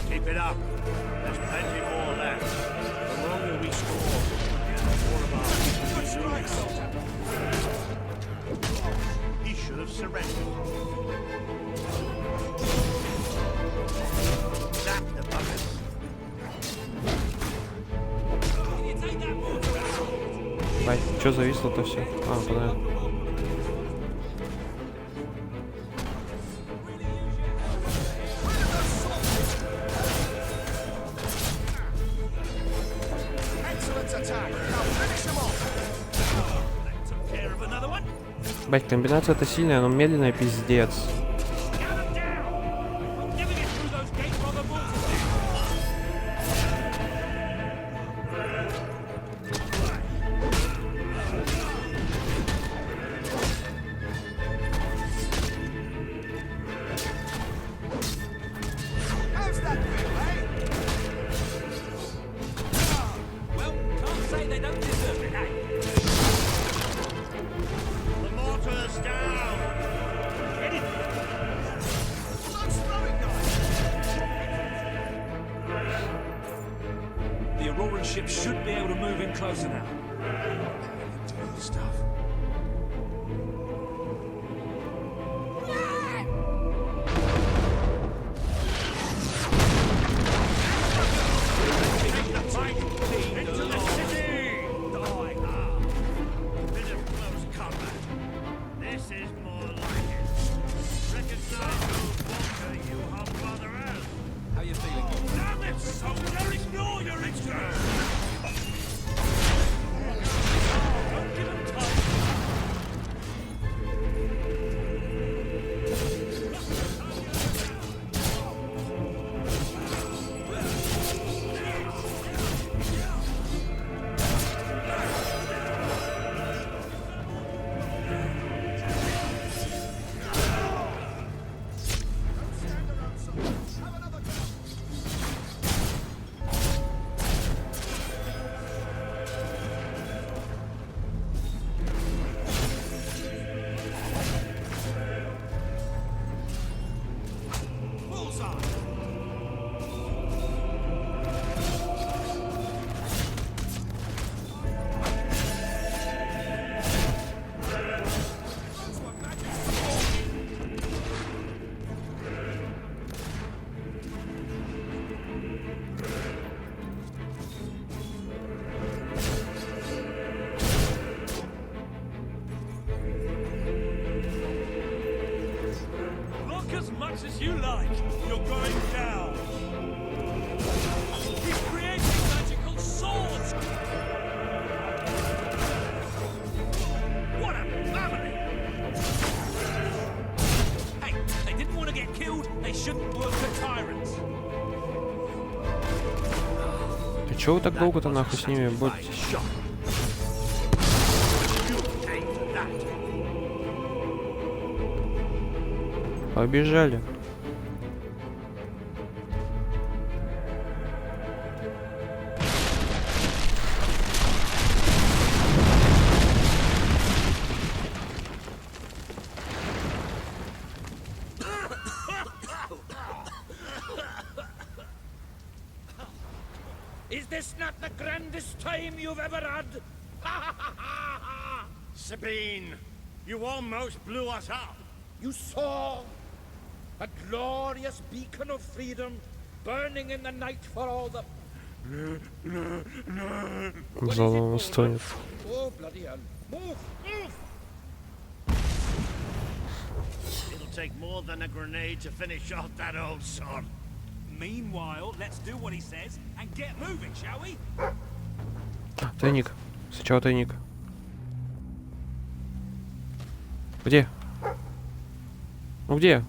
Keep it up. There's plenty more left. The longer we score, the more of our good strike, soldier. He should have surrendered. Zap the buggers. Бать, чё зависло-то все? А, понятно. Бать, комбинация-то сильная, но медленная пиздец. The Auroran ship should be able to move in closer now. Stuff. Take the fight into the city! Die now! Bit of close combat. This is more like it. Recognize your water, you hot-brotherers! How you feeling? Damn it, soldier! Ignore your injuries! Don't give him time! Look as much as you like. You're going down. He's creating magical swords. What a family! Hey, they didn't want to get killed. They shouldn't work for tyrants. А чё вы так долго-то нахуй с ними боретесь? Побежали. Is this not the grandest time you've ever had? Sabine, you almost blew us up. You saw a glorious beacon of freedom burning in the night for all the... Залом стонет. Oh, bloody hell. Move, move! It'll take more than a grenade to finish off that old sod. Meanwhile, let's do what he says and get moving, shall we? Тайник. Сначала тайник. Где? Ну где?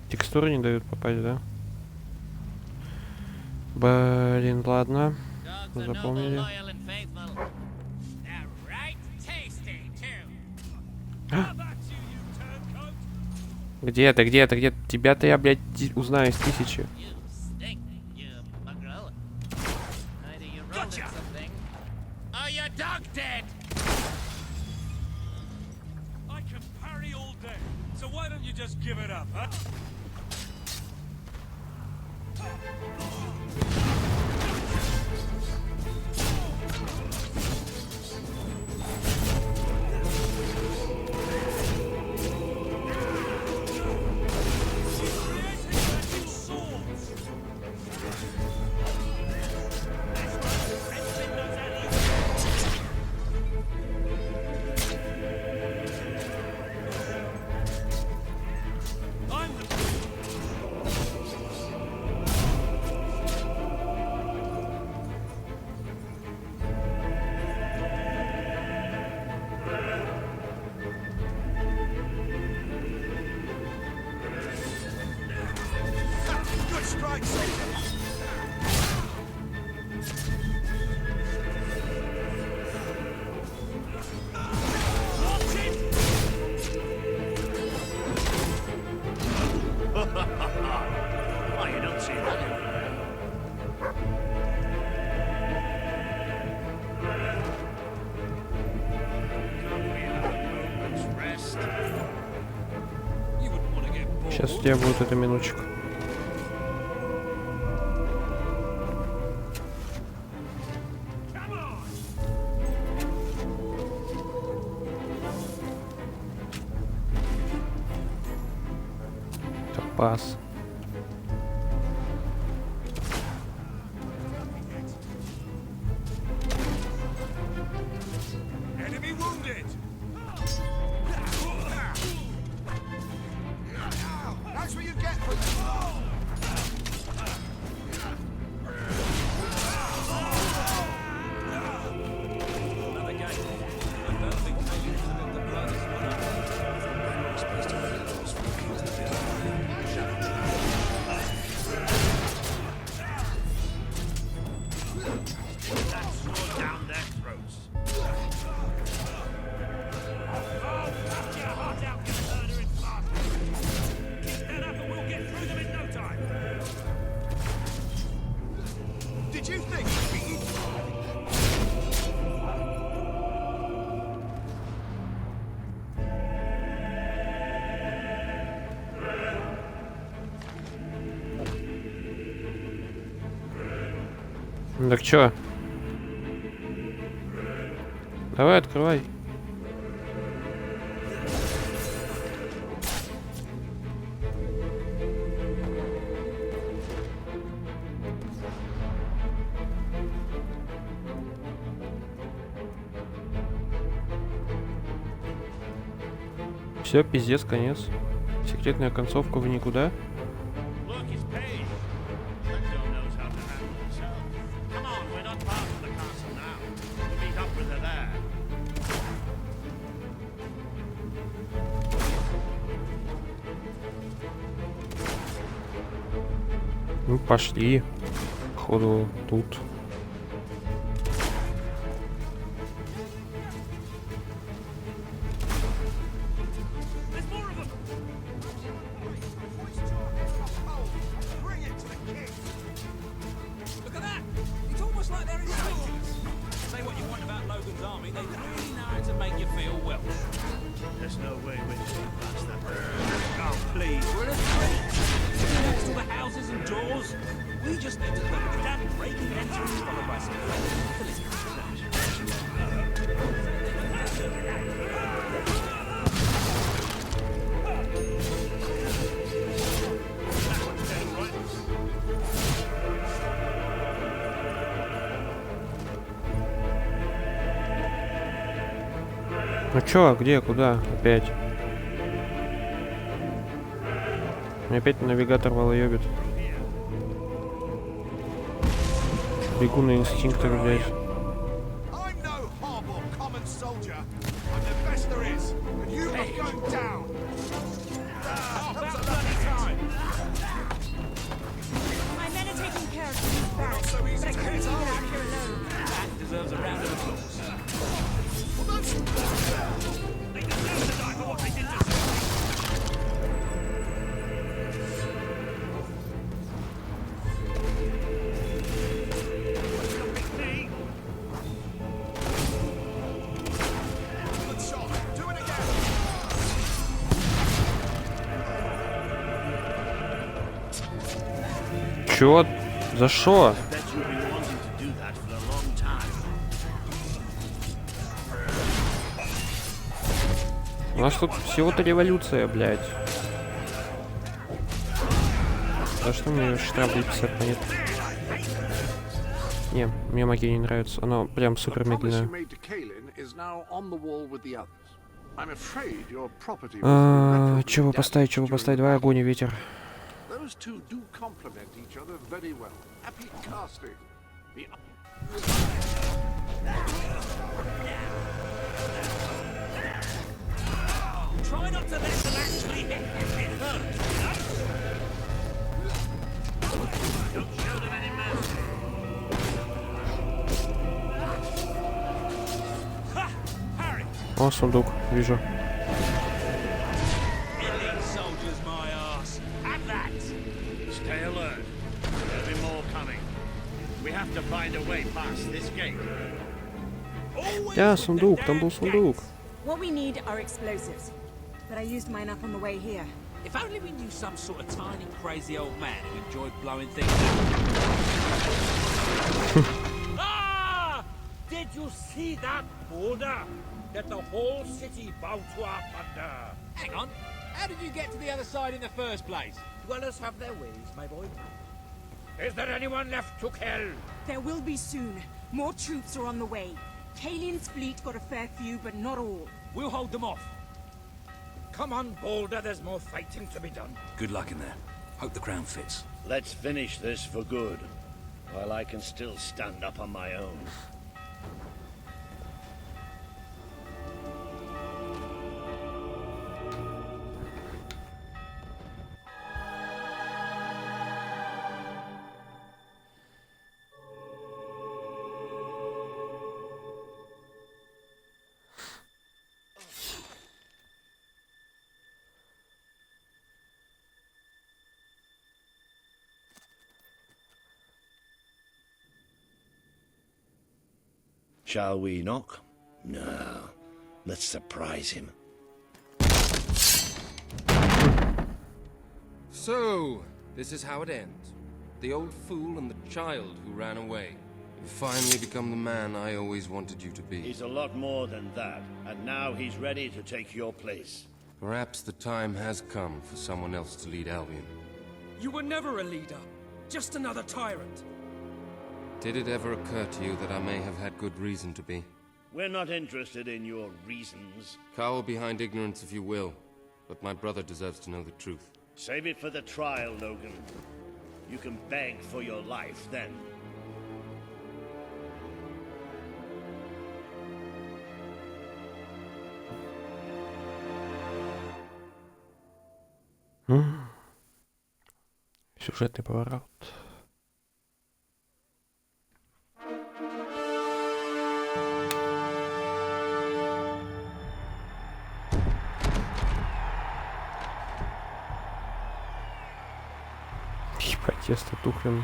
Текстуры не дают попасть, да? Блин, ладно. Запомнили. Где ты, где ты, где ты? Тебя-то я, блядь, узнаю с 1000. Сейчас у тебя будет эта минуточка. Пас. Так чё? Давай, открывай. Все, пиздец, конец. Секретная концовка в никуда. Ну, пошли. Походу, тут. Ну чё, где, куда? Опять. Мне опять навигатор волоёбит. Бегу на инстинктах, блядь. Deserves a round of applause. Well, that's... They deserve to die for what they did to Good shot. Do it again. Чё? За шо? У нас тут всего-то революция, блядь. За что мне штраф выписать, понятно? Не, мне магия не нравится. Она прям супер медленная. Чего поставить, чего поставить? Давай огонь и ветер. Try not to let them actually hit you. It hurts, you know? Don't show them any mercy. Ha! Harry! О, сундук, вижу. Elite soldiers, my ass. Have that! Stay alert. There'll be more coming. We have to find a way past this gate. Да, сундук, там был сундук. What we need are explosives. But I used mine up on the way here. If only we knew some sort of tiny, crazy old man who enjoyed blowing things up. Ah! Did you see that boulder that the whole city bowed to up under? Hang on. How did you get to the other side in the first place? Dwellers have their ways, my boy. Is there anyone left to kill? There will be soon. More troops are on the way. Kalian's fleet got a fair few, but not all. We'll hold them off. Come on, Boulder, there's more fighting to be done. Good luck in there. Hope the crown fits. Let's finish this for good, while I can still stand up on my own. Shall we knock? No. Let's surprise him. So, this is how it ends. The old fool and the child who ran away. You finally become the man I always wanted you to be. He's a lot more than that, and now he's ready to take your place. Perhaps the time has come for someone else to lead Albion. You were never a leader, just another tyrant. Did it ever occur to you that I may have had good reason to be? We're not interested in your reasons. Cower behind ignorance if you will, but my brother deserves to know the truth. Save it for the trial, Logan. You can beg for your life then. Сюжетный поворот. Ебать, я статухлен.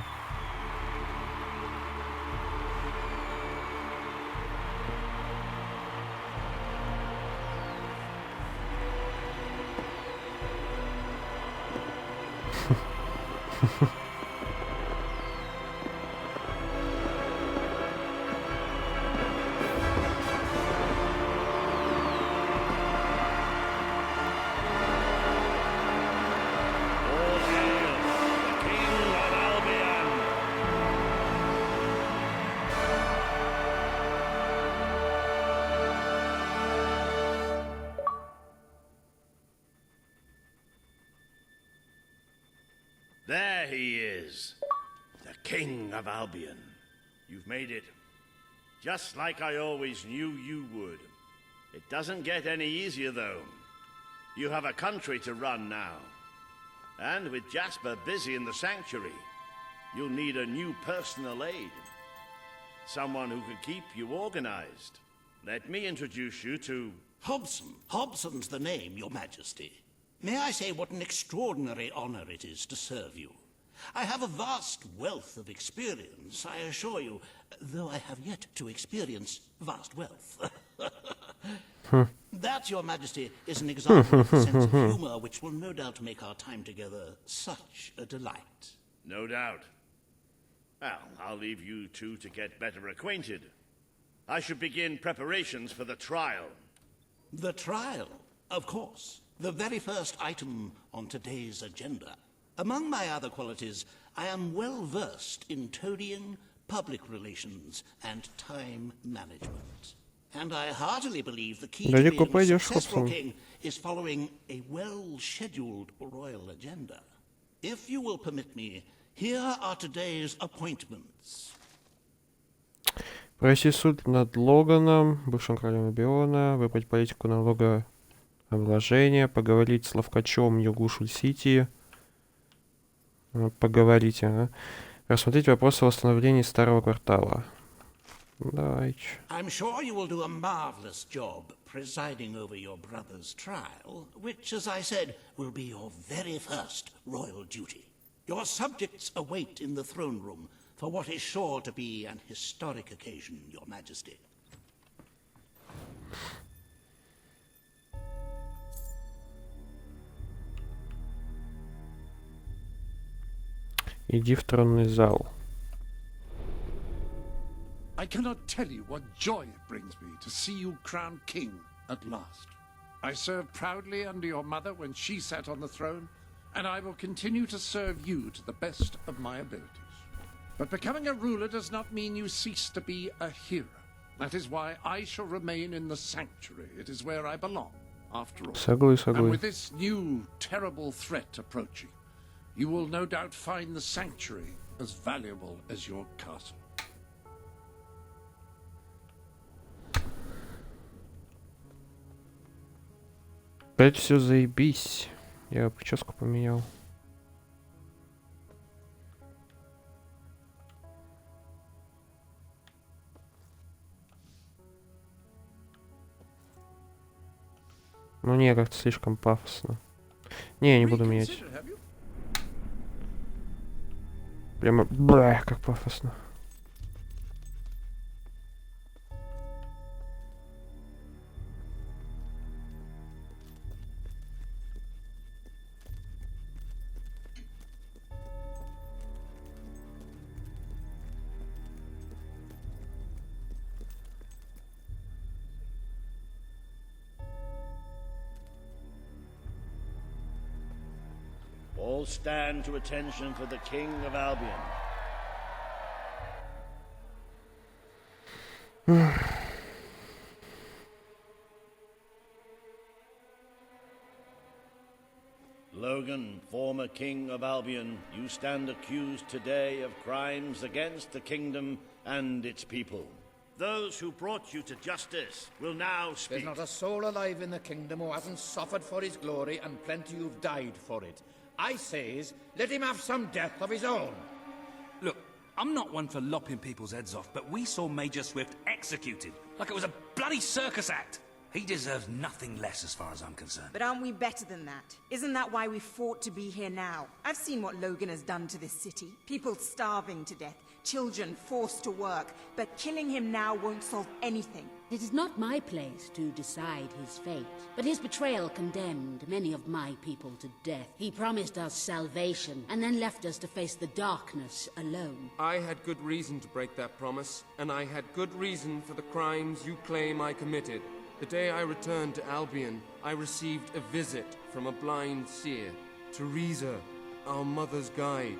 There he is. The King of Albion. You've made it. Just like I always knew you would. It doesn't get any easier, though. You have a country to run now. And with Jasper busy in the sanctuary, you'll need a new personal aide. Someone who can keep you organized. Let me introduce you to... Hobson. Hobson's the name, Your Majesty. May I say what an extraordinary honor it is to serve you. I have a vast wealth of experience, I assure you, though I have yet to experience vast wealth. That, Your Majesty, is an example of the sense of humor which will no doubt make our time together such a delight. No doubt. Well, I'll leave you two to get better acquainted. I should begin preparations for the trial. The trial, of course. The very first item on today's agenda. Among my other qualities, I am well versed in toadying, public relations, and time management. And I heartily believe the key to being a successful king is following a well-scheduled royal agenda. If you will permit me, here are today's appointments. Провести суд над Логаном, бывшим королем Альбиона, выбрать политику налогообложения, поговорить с Ловкачом Югушуль-Сити, поговорить, рассмотреть вопросы о восстановлении старого квартала. Давайте. I'm sure you will do a marvelous job presiding over your brother's trial, which, as I said, will be your very first royal duty. Your subjects await in the throne room for what is sure to be an historic occasion, Your Majesty. Иди в тронный зал. I cannot tell you what joy it brings me to see you crowned king at last. I served proudly under your mother when she sat on the throne, and I will continue to serve you to the best of my abilities. But becoming a ruler does not mean you cease to be a hero. That is why I shall remain in the sanctuary. It is where I belong, after all. Согласен. And with this new, terrible threat approaching, you will no doubt find the sanctuary as valuable as your castle. Опять все заебись. Я прическу поменял. Ну не, как-то слишком пафосно. Не, я не буду менять. Прямо, бля, как пафосно. All stand to attention for the King of Albion. Logan, former King of Albion, you stand accused today of crimes against the kingdom and its people. Those who brought you to justice will now speak. There's not a soul alive in the kingdom who hasn't suffered for his glory, and plenty who've died for it. I says, let him have some death of his own. Look, I'm not one for lopping people's heads off, but we saw Major Swift executed like it was a bloody circus act. He deserves nothing less as far as I'm concerned. But aren't we better than that? Isn't that why we fought to be here now? I've seen what Logan has done to this city. People starving to death, children forced to work, but killing him now won't solve anything. It is not my place to decide his fate, but his betrayal condemned many of my people to death. He promised us salvation, and then left us to face the darkness alone. I had good reason to break that promise, and I had good reason for the crimes you claim I committed. The day I returned to Albion, I received a visit from a blind seer, Teresa, our mother's guide.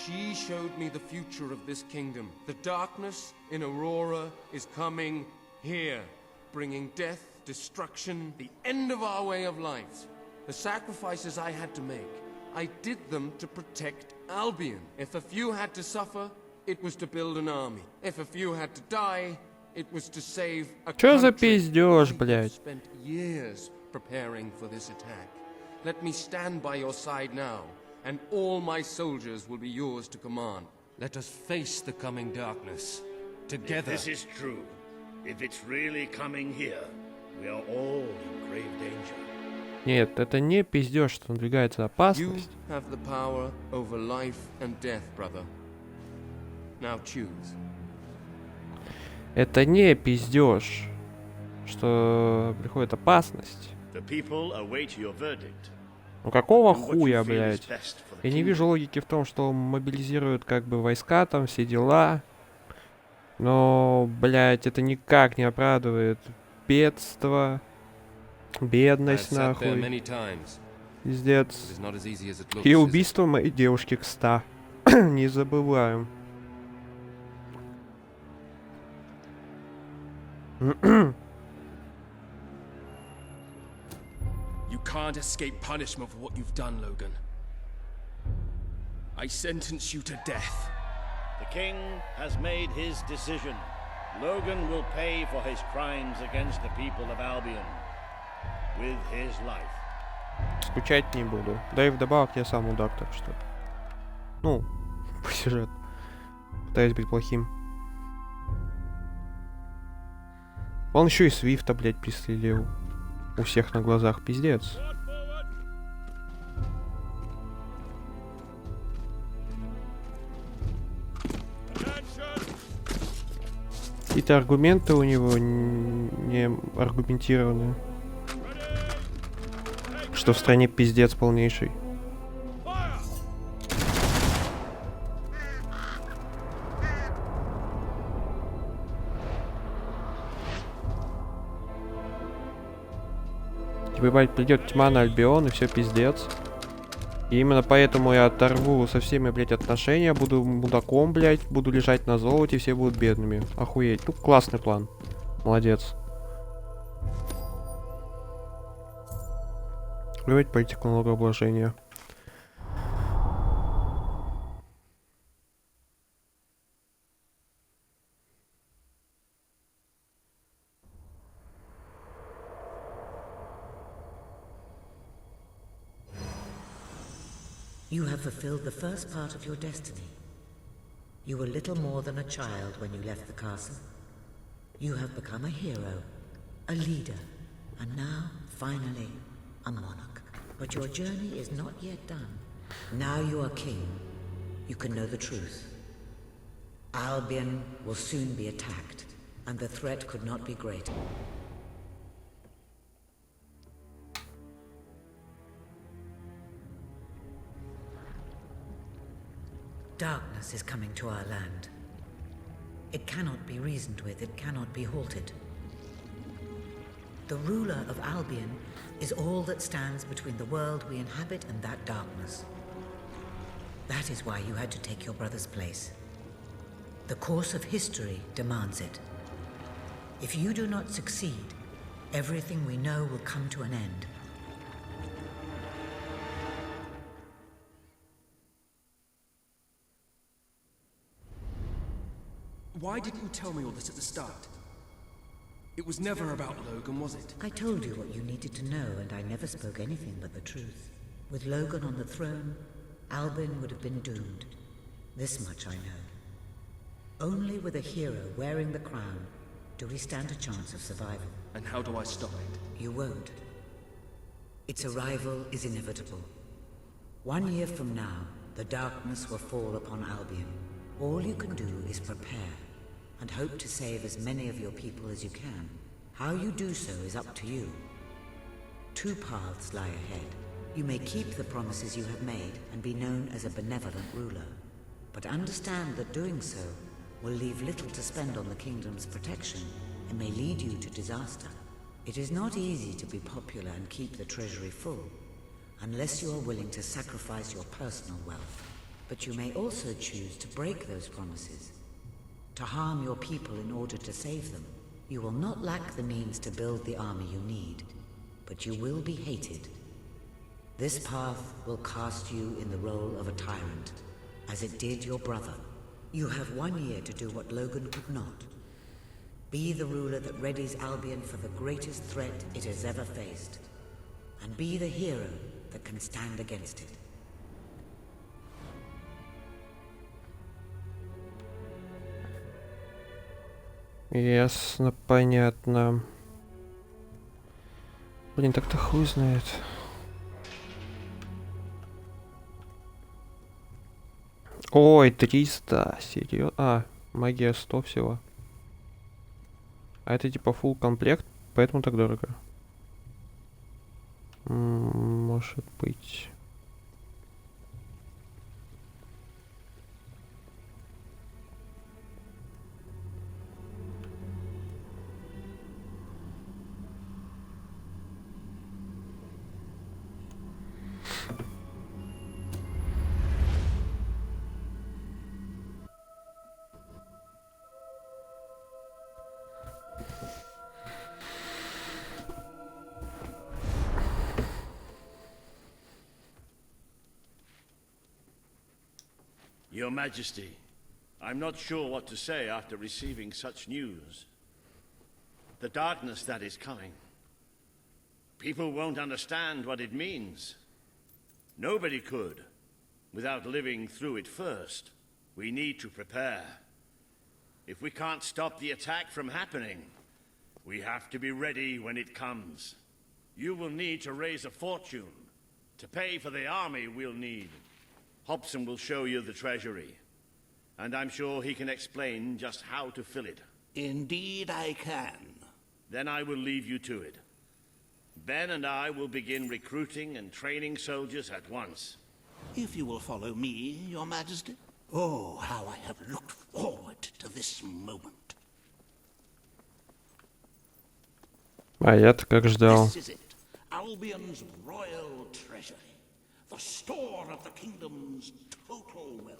She showed me the future of this kingdom. The darkness in Aurora is coming here, bringing death, destruction, the end of our way of life. The sacrifices I had to make, I did them to protect Albion. If a few had to suffer, it was to build an army. If a few had to die, it was to save a Чё за country. пиздёж, I have блядь? spent years preparing for this attack. Let me stand by your side now, and all my soldiers will be yours to command. Let us face the coming darkness together. If this is true, if it's really coming here, we are all in grave danger. Нет, это не пиздёж, что надвигается You опасность. have the power over life and death, brother. Now choose. Это не пиздёж, что приходит опасность. The people await your verdict. Ну какого Do what you хуя, feel is блядь? best for the Я не kingdom. вижу логики в том, что мобилизируют как бы войска, там все дела. Но, блядь, это никак не оправдывает бедство, бедность, нахуй. Пиздец. И убийство моей девушки к 100. Не забываем. You can't escape punishment for what you've done, Logan. I sentence you to death. The king has made his decision. Logan will pay for his crimes against the people of Albion with his life. Скучать не буду. Да и вдобавок я сам мудак, так что. Ну, по сюжету. Пытаюсь быть плохим. Он еще и Свифта, блядь, пристрелил. У всех на глазах, пиздец. Какие-то аргументы у него не аргументированные. Что в стране пиздец полнейший. Типа, ебать, придет тьма на Альбион и все пиздец. И именно поэтому я оторву со всеми, блядь, отношения, буду мудаком, блядь, буду лежать на золоте, все будут бедными. Охуеть. Ну, классный план. Молодец. Плевать политику налогообложения. You have fulfilled the first part of your destiny. You were little more than a child when you left the castle. You have become a hero, a leader, and now, finally, a monarch. But your journey is not yet done. Now you are king. You can know the truth. Albion will soon be attacked, and the threat could not be greater. Darkness is coming to our land. It cannot be reasoned with, it cannot be halted. The ruler of Albion is all that stands between the world we inhabit and that darkness. That is why you had to take your brother's place. The course of history demands it. If you do not succeed, everything we know will come to an end. Why didn't you tell me all this at the start? It was never about Logan, was it? I told you what you needed to know, and I never spoke anything but the truth. With Logan on the throne, Albion would have been doomed. This much I know. Only with a hero wearing the crown do we stand a chance of survival. And how do I stop it? You won't. Its arrival is inevitable. 1 year from now, the darkness will fall upon Albion. All you can do is prepare, and hope to save as many of your people as you can. How you do so is up to you. 2 paths lie ahead. You may keep the promises you have made and be known as a benevolent ruler. But understand that doing so will leave little to spend on the kingdom's protection and may lead you to disaster. It is not easy to be popular and keep the treasury full, unless you are willing to sacrifice your personal wealth. But you may also choose to break those promises, to harm your people in order to save them. You will not lack the means to build the army you need, but you will be hated. This path will cast you in the role of a tyrant, as it did your brother. You have 1 year to do what Logan could not. Be the ruler that readies Albion for the greatest threat it has ever faced. And be the hero that can stand against it. Ясно, понятно. Блин, так-то хуй знает. Ой, 300. Серьезно? А, магия 100 всего. А это типа full комплект, поэтому так дорого. Может быть. Your Majesty, I'm not sure what to say after receiving such news. The darkness that is coming. People won't understand what it means. Nobody could, without living through it first. We need to prepare. If we can't stop the attack from happening, we have to be ready when it comes. You will need to raise a fortune to pay for the army we'll need. Hobson will show you the treasury, and I'm sure he can explain just how to fill it. Indeed I can. Then I will leave you to it. Ben and I will begin recruiting and training soldiers at once. If you will follow me, Your Majesty. Oh, how I have looked forward to this moment. А я-то как ждал. This is it. Albion's royal treasury. The store of the kingdom's total wealth.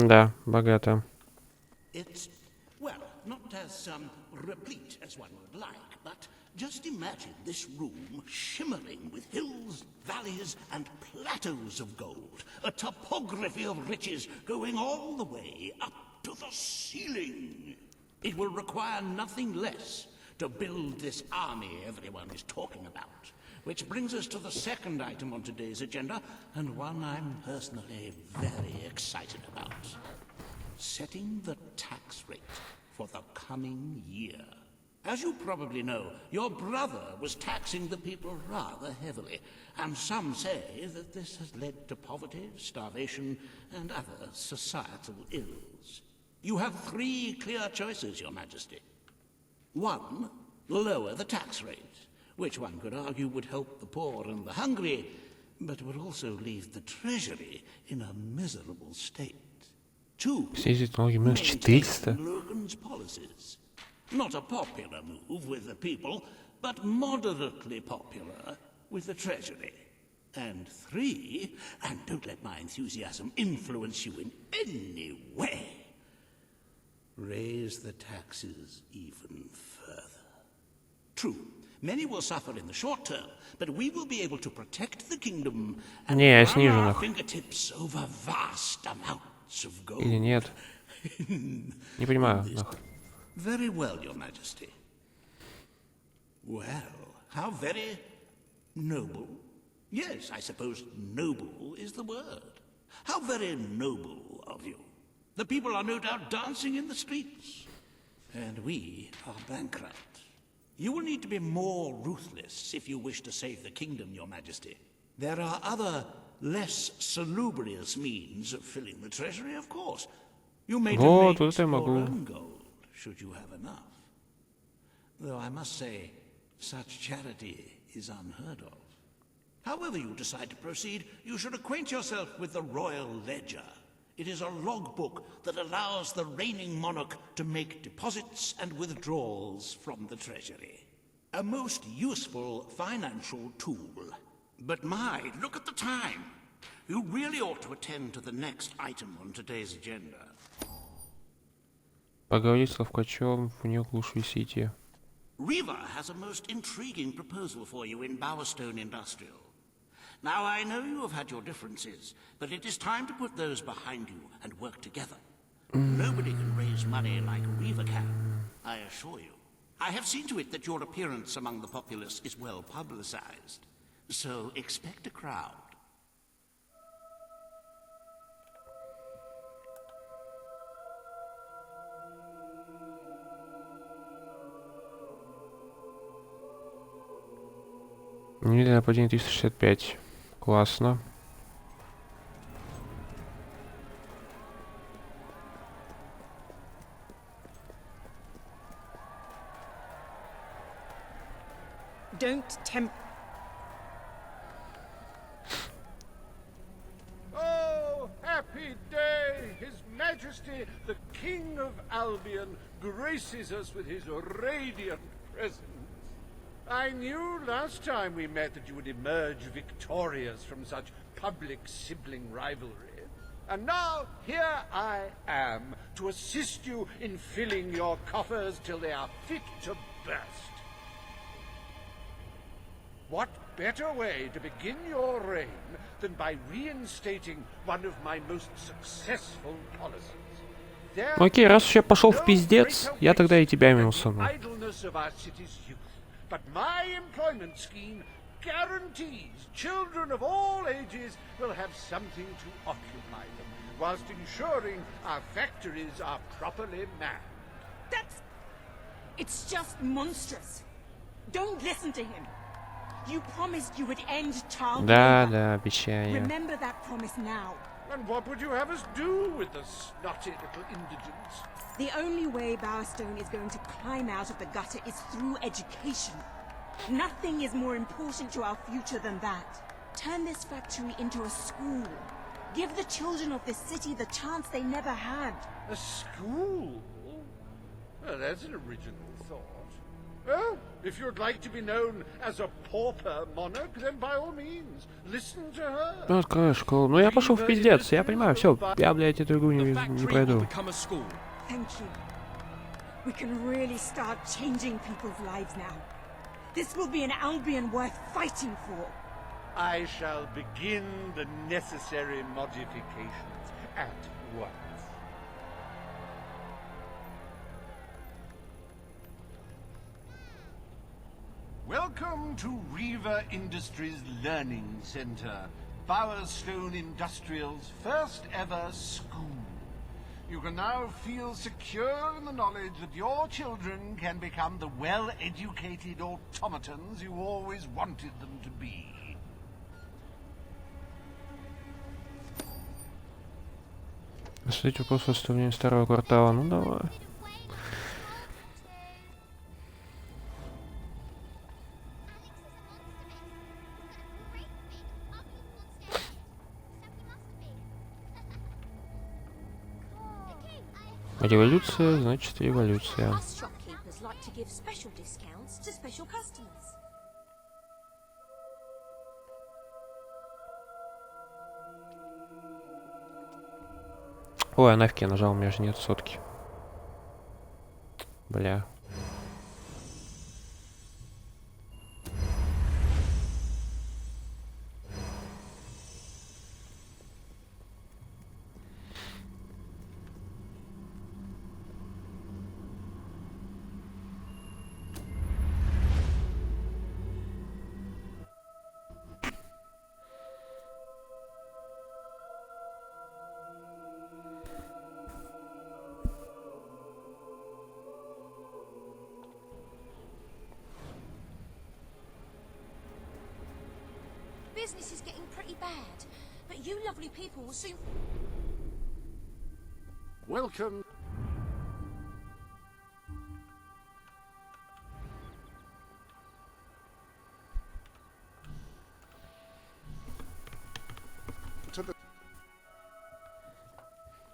Да, богато. It's, well, not as replete as one would like, but just imagine this room shimmering with hills, valleys, and plateaus of gold. A topography of riches going all the way up to the ceiling. It will require nothing less to build this army everyone is talking about. Which brings us to the second item on today's agenda, and one I'm personally very excited about. Setting the tax rate for the coming year. As you probably know, your brother was taxing the people rather heavily, and some say that this has led to poverty, starvation, and other societal ills. You have 3 clear choices, Your Majesty. 1, lower the tax rate, which one could argue would help the poor and the hungry, but would also leave the treasury in a miserable state. 2, maintain Logan's policies. Not a popular move with the people, but moderately popular with the treasury. And 3, and don't let my enthusiasm influence you in any way, raise the taxes even further. True, many will suffer in the short term, but we will be able to protect the kingdom and run our fingertips over vast amounts of gold. Или нет? Не понимаю. Very well, Your Majesty. Well, how very noble. Yes, I suppose noble is the word. How very noble of you. The people are no doubt dancing in the streets. And we are bankrupt. You will need to be more ruthless if you wish to save the kingdom, Your Majesty. There are other, less salubrious means of filling the treasury, of course. You may donate your own gold, should you have enough. Though I must say, such charity is unheard of. However you decide to proceed, you should acquaint yourself with the Royal Ledger. It is a logbook that allows the reigning monarch to make deposits and withdrawals from the treasury. A most useful financial tool. But my, look at the time! You really ought to attend to the next item on today's agenda. Поговорить с Ловкачем, в нее глуши сети. Riva has a most intriguing proposal for you in Bowerstone Industrial. Now, I know you have had your differences, but it is time to put those behind you and work together. Nobody can raise money like Riva can, I assure you. I have seen to it that your appearance among the populace is well publicized. So expect a crowd. Немедленное нападение 365. Классно. Don't tempt. Oh, happy day! His Majesty, the King of Albion, graces us with his radiant presence. I knew last time we met that you would emerge victorious from such public sibling rivalry. And now, here I am, to assist you in filling your coffers till they are fit to burst. What better way to begin your reign than by reinstating one of my most successful policies? Окей, раз уж я пошел в пиздец, я тогда и тебя минусану. But my employment scheme guarantees children of all ages will have something to occupy them, whilst ensuring our factories are properly manned. It's just monstrous. Don't listen to him. You promised you would end child Да, labor. да, обещаю. Remember that promise now. And what would you have us do with the snotty little indigents? The only way Bowerstone is going to climb out of the gutter is through education. Nothing is more important to our future than that. Turn this factory into a school. Give the children of this city the chance they never had. A school? Well, that's an original thought. Well, if you'd like to be known as a pauper monarch, then by all means, listen to her. Ну, открою школу. Ну, я пошел в пиздец, я понимаю, все, я, блядь, эту игру не пройду. Thank you. We can really start changing people's lives now. This will be an Albion worth fighting for. I shall begin the necessary modifications at once. Welcome to Riva Industries Learning Center, Bowerstone Industrial's first ever school. You can now feel secure in the knowledge that your children can become the well-educated automatons you always wanted them to be. Осветить вопрос восстановления старого квартала. Ну, давай. Революция, значит революция. Ой, а нафиг я нажал, у меня же нет сотки. Бля. Business is getting pretty bad, but you lovely people will soon... Welcome.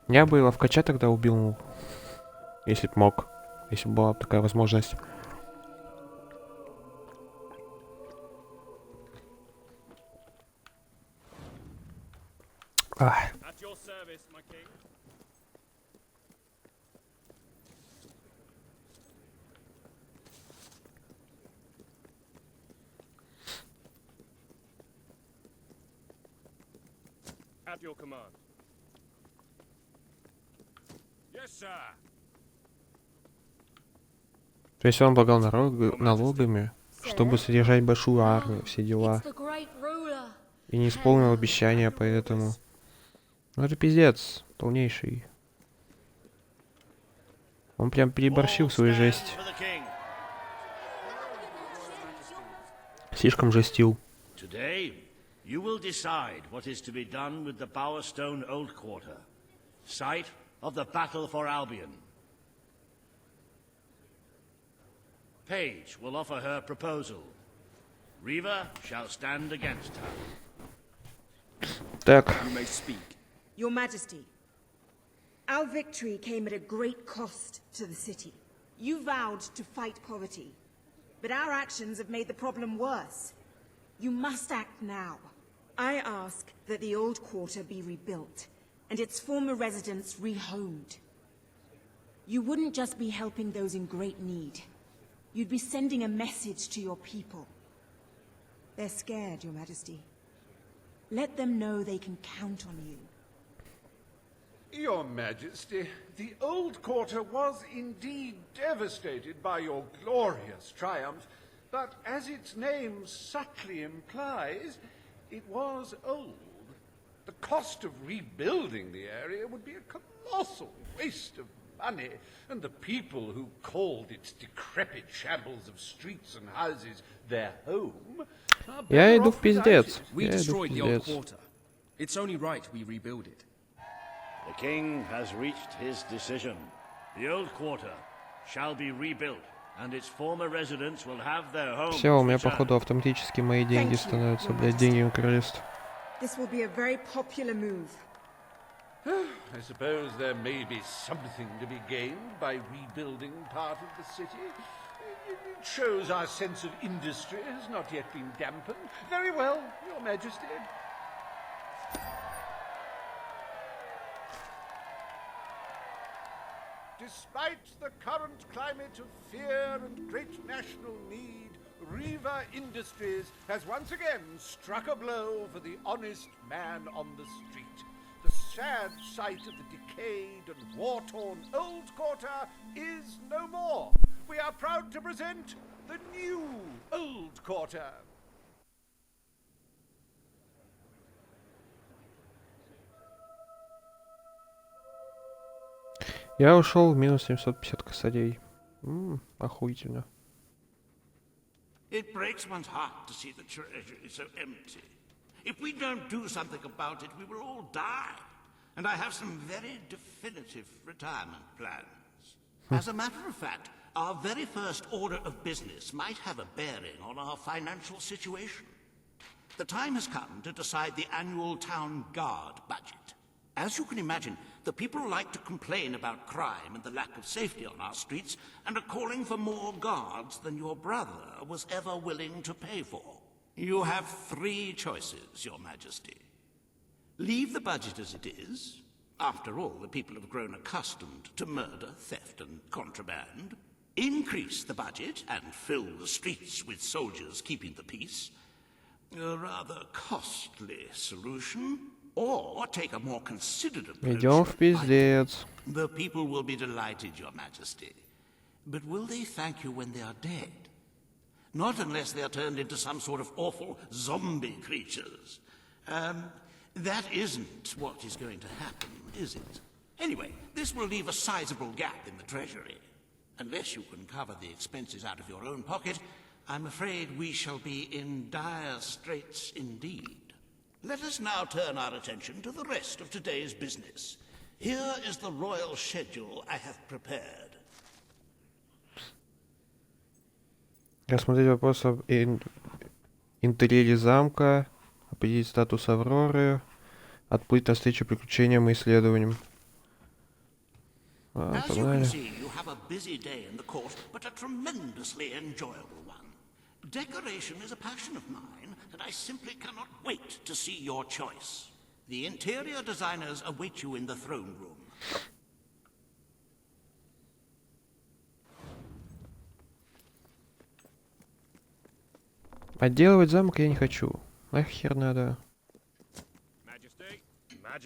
Я бы Ловкача тогда убил, если б мог, если бы была такая возможность. have your command. Yes, sir. То есть он облагал налогами, чтобы содержать большую армию, все дела. И не исполнил обещания, поэтому... Ну это пиздец, полнейший. Он прям переборщил свою жесть. Слишком жестил. Today, you will decide what is to be done with the Bowerstone Old Quarter, site of the Battle for Albion. Paige will offer her proposal. Reva shall stand against her. Так. You may speak. Your Majesty, our victory came at a great cost to the city. You vowed to fight poverty, but our actions have made the problem worse. You must act now. I ask that the old quarter be rebuilt, and its former residents rehomed. You wouldn't just be helping those in great need. You'd be sending a message to your people. They're scared, Your Majesty. Let them know they can count on you. Your Majesty, the old quarter was indeed devastated by your glorious triumph, but as its name subtly implies, it was old. The cost of rebuilding the area would be a colossal waste of money, and the people who called its decrepit shambles of streets and houses their home are Я better иду off в without пиздец. it. We Я иду в destroyed the old пиздец. quarter. It's only right we rebuild it. The king has reached his decision. The old quarter shall be rebuilt, and its former residents will have their homes Все, у меня returned. походу автоматически мои деньги становятся, блядь, деньги королевства. This will be a very popular move. I suppose there may be something to be gained by rebuilding part of the city. It shows our sense of industry has not yet been dampened. Very well, Your Majesty. Despite the current climate of fear and great national need, Reva Industries has once again struck a blow for the honest man on the street. The sad sight of the decayed and war-torn old quarter is no more. We are proud to present the new old quarter. Я ушел в минус 750 косарей. Охуительно. It breaks one's heart to see the treasury so empty. If we don't do something about it, we will all die. And I have some very definitive retirement plans. As a matter of fact, our very first order of business might have a bearing on our financial situation. The time has come to decide the annual town guard budget. As you can imagine, the people like to complain about crime and the lack of safety on our streets and are calling for more guards than your brother was ever willing to pay for. You have 3 choices, Your Majesty. Leave the budget as it is. After all, the people have grown accustomed to murder, theft, and contraband. Increase the budget and fill the streets with soldiers keeping the peace. A rather costly solution. Or take a more considered approach. Идем в пиздец. The people will be delighted, Your Majesty. But will they thank you when they are dead? Not unless they are turned into some sort of awful zombie creatures. That isn't what is going to happen, is it? Anyway, this will leave a sizable gap in the treasury. Unless you can cover the expenses out of your own pocket, I'm afraid we shall be in dire straits indeed. Let us now turn our attention to the rest of today's business. Here is the royal schedule I have prepared. Рассмотреть вопрос об интерьере замка, определить статус Авроры, отплыть навстречу приключениям и исследованиям. As you Погнали. can see, you have a busy day in the court, but a tremendously enjoyable one. Decoration is a passion of mine, and I simply cannot wait to see your choice. The interior designers await you in the throne room. Отделывать замок я не хочу. Нахер надо.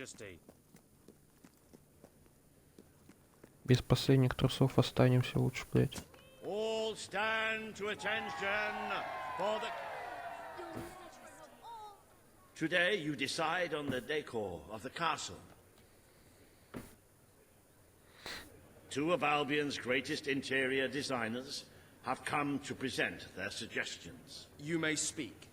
Majesty. Без последних трусов останемся лучше, блядь. All stand to attention for the... Today you decide on the decor of the castle. Two of Albion's greatest interior designers have come to present their suggestions. You may speak.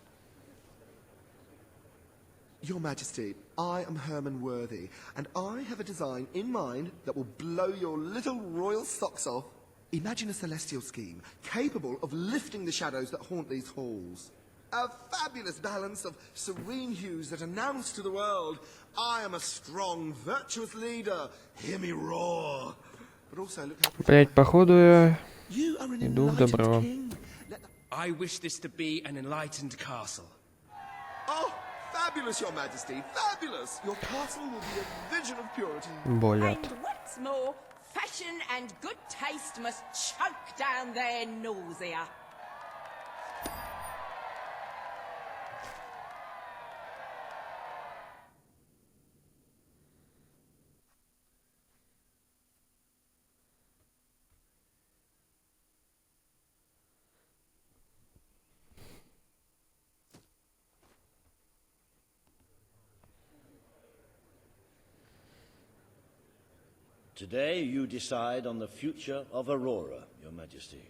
Your Majesty, I am Herman Worthy, and I have a design in mind that will blow your little royal socks off. Imagine a celestial scheme capable of lifting the shadows that haunt these halls. A fabulous balance of serene hues that announce to the world, I am a strong, virtuous leader. Hear me roar. But also look how Блять, походу я you are an иду в enlightened добро. king. I wish this to be an enlightened castle. Oh, fabulous, Your Majesty, fabulous! Your castle will be a vision of purity. Болят. And what's more, fashion and good taste must choke down their nausea. Today you decide on the future of Aurora, Your Majesty.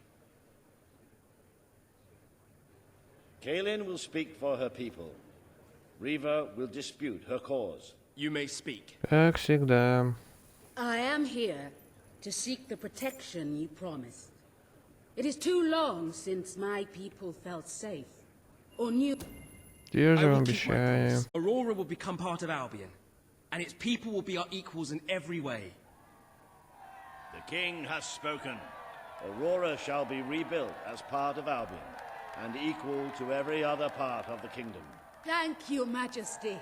Kaelin will speak for her people. Riva will dispute her cause. You may speak. Как всегда. I am here to seek the protection you promised. It is too long since my people felt safe or knew. Я же I вам will keep my обещаю. promise. Aurora will become part of Albion, and its people will be our equals in every way. The king has spoken. Aurora shall be rebuilt as part of Albion, and equal to every other part of the kingdom. Thank you, Majesty.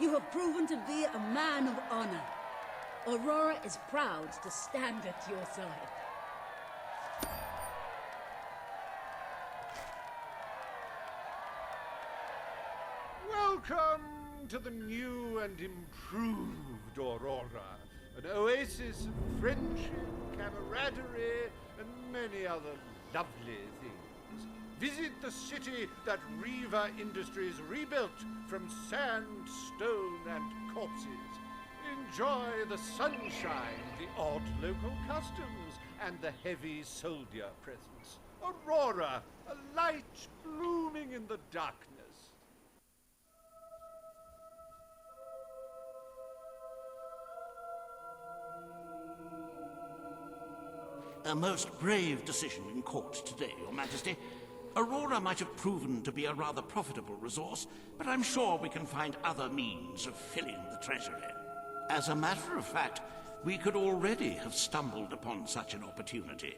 You have proven to be a man of honor. Aurora is proud to stand at your side. Welcome to the new and improved Aurora. An oasis of friendship, camaraderie, and many other lovely things. Visit the city that Riva Industries rebuilt from sand, stone, and corpses. Enjoy the sunshine, the odd local customs, and the heavy soldier presence. Aurora, a light blooming in the darkness. A most brave decision in court today, Your Majesty. Aurora might have proven to be a rather profitable resource, but I'm sure we can find other means of filling the treasury. As a matter of fact, we could already have stumbled upon such an opportunity.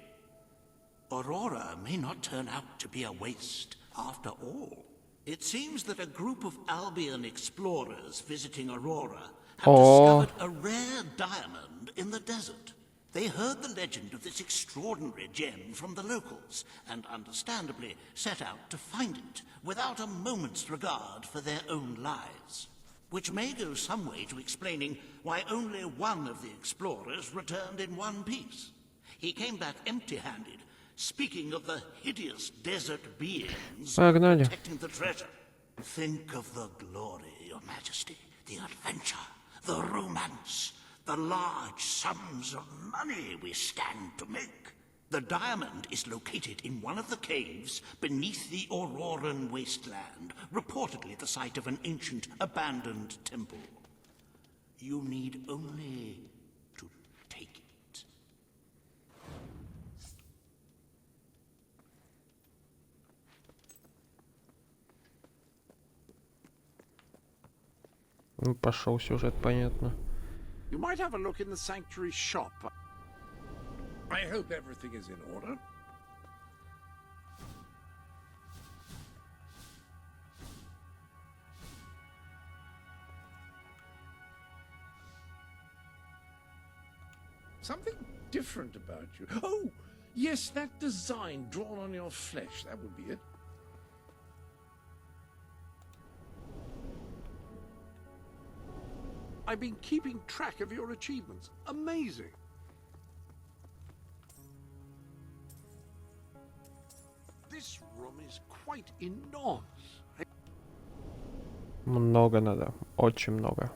Aurora may not turn out to be a waste after all. It seems that a group of Albion explorers visiting Aurora have discovered a rare diamond in the desert. They heard the legend of this extraordinary gem from the locals, and understandably set out to find it, without a moment's regard for their own lives. Which may go some way to explaining why only one of the explorers returned in one piece. He came back empty-handed, speaking of the hideous desert beings protecting the treasure. Think of the glory, Your Majesty, the adventure, the romance, the large sums of money we stand to make. The diamond is located in one of the caves beneath the Auroran wasteland, reportedly the site of an ancient, abandoned temple. You need only to take it. Ну, пошел сюжет, понятно. You might have a look in the sanctuary shop. I hope everything is in order. Something different about you. Oh, yes, that design drawn on your flesh. That would be it. I've been keeping track of your achievements. Amazing. This room is quite enormous. Много надо, очень много.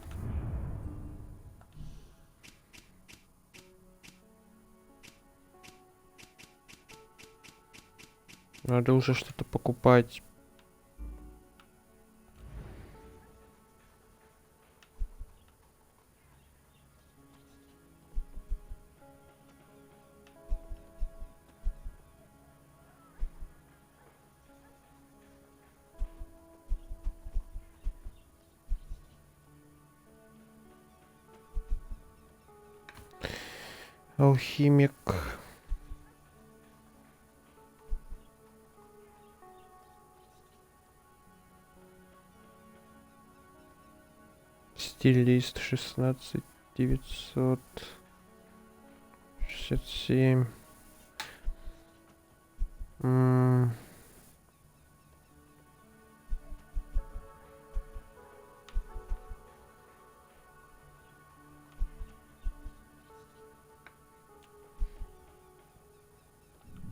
Надо уже что-то покупать. Алхимик. Стилист 16967.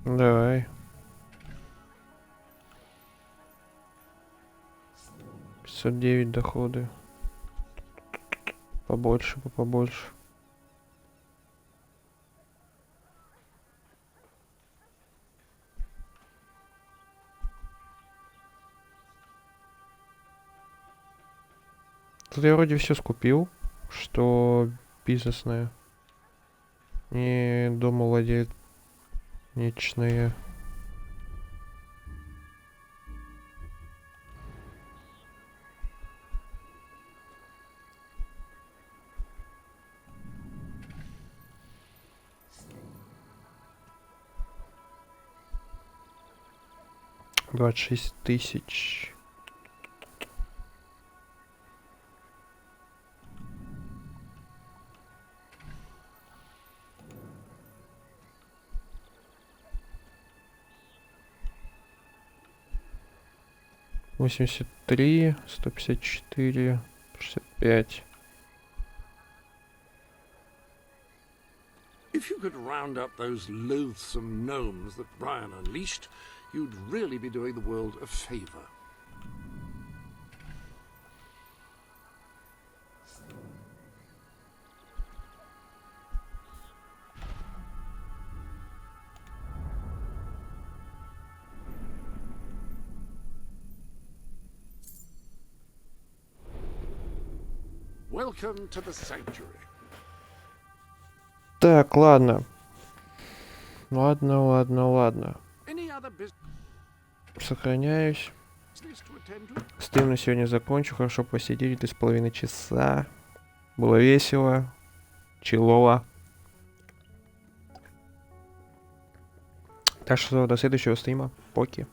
Давай. 509 доходы. Побольше, побольше. Тут я вроде все скупил, что бизнесное. И домовладельчное. $26 000. $83 154 65. If you could round up those loathsome gnomes that Brian unleashed, you'd really be doing the world a favor. Welcome to the sanctuary. Так, ладно. Ладно. Any other business Сохраняюсь. to attend to? Стрим на сегодня закончу. Хорошо посидели 3,5 часа. Было весело. Чилово. Так что до следующего стрима. Поки.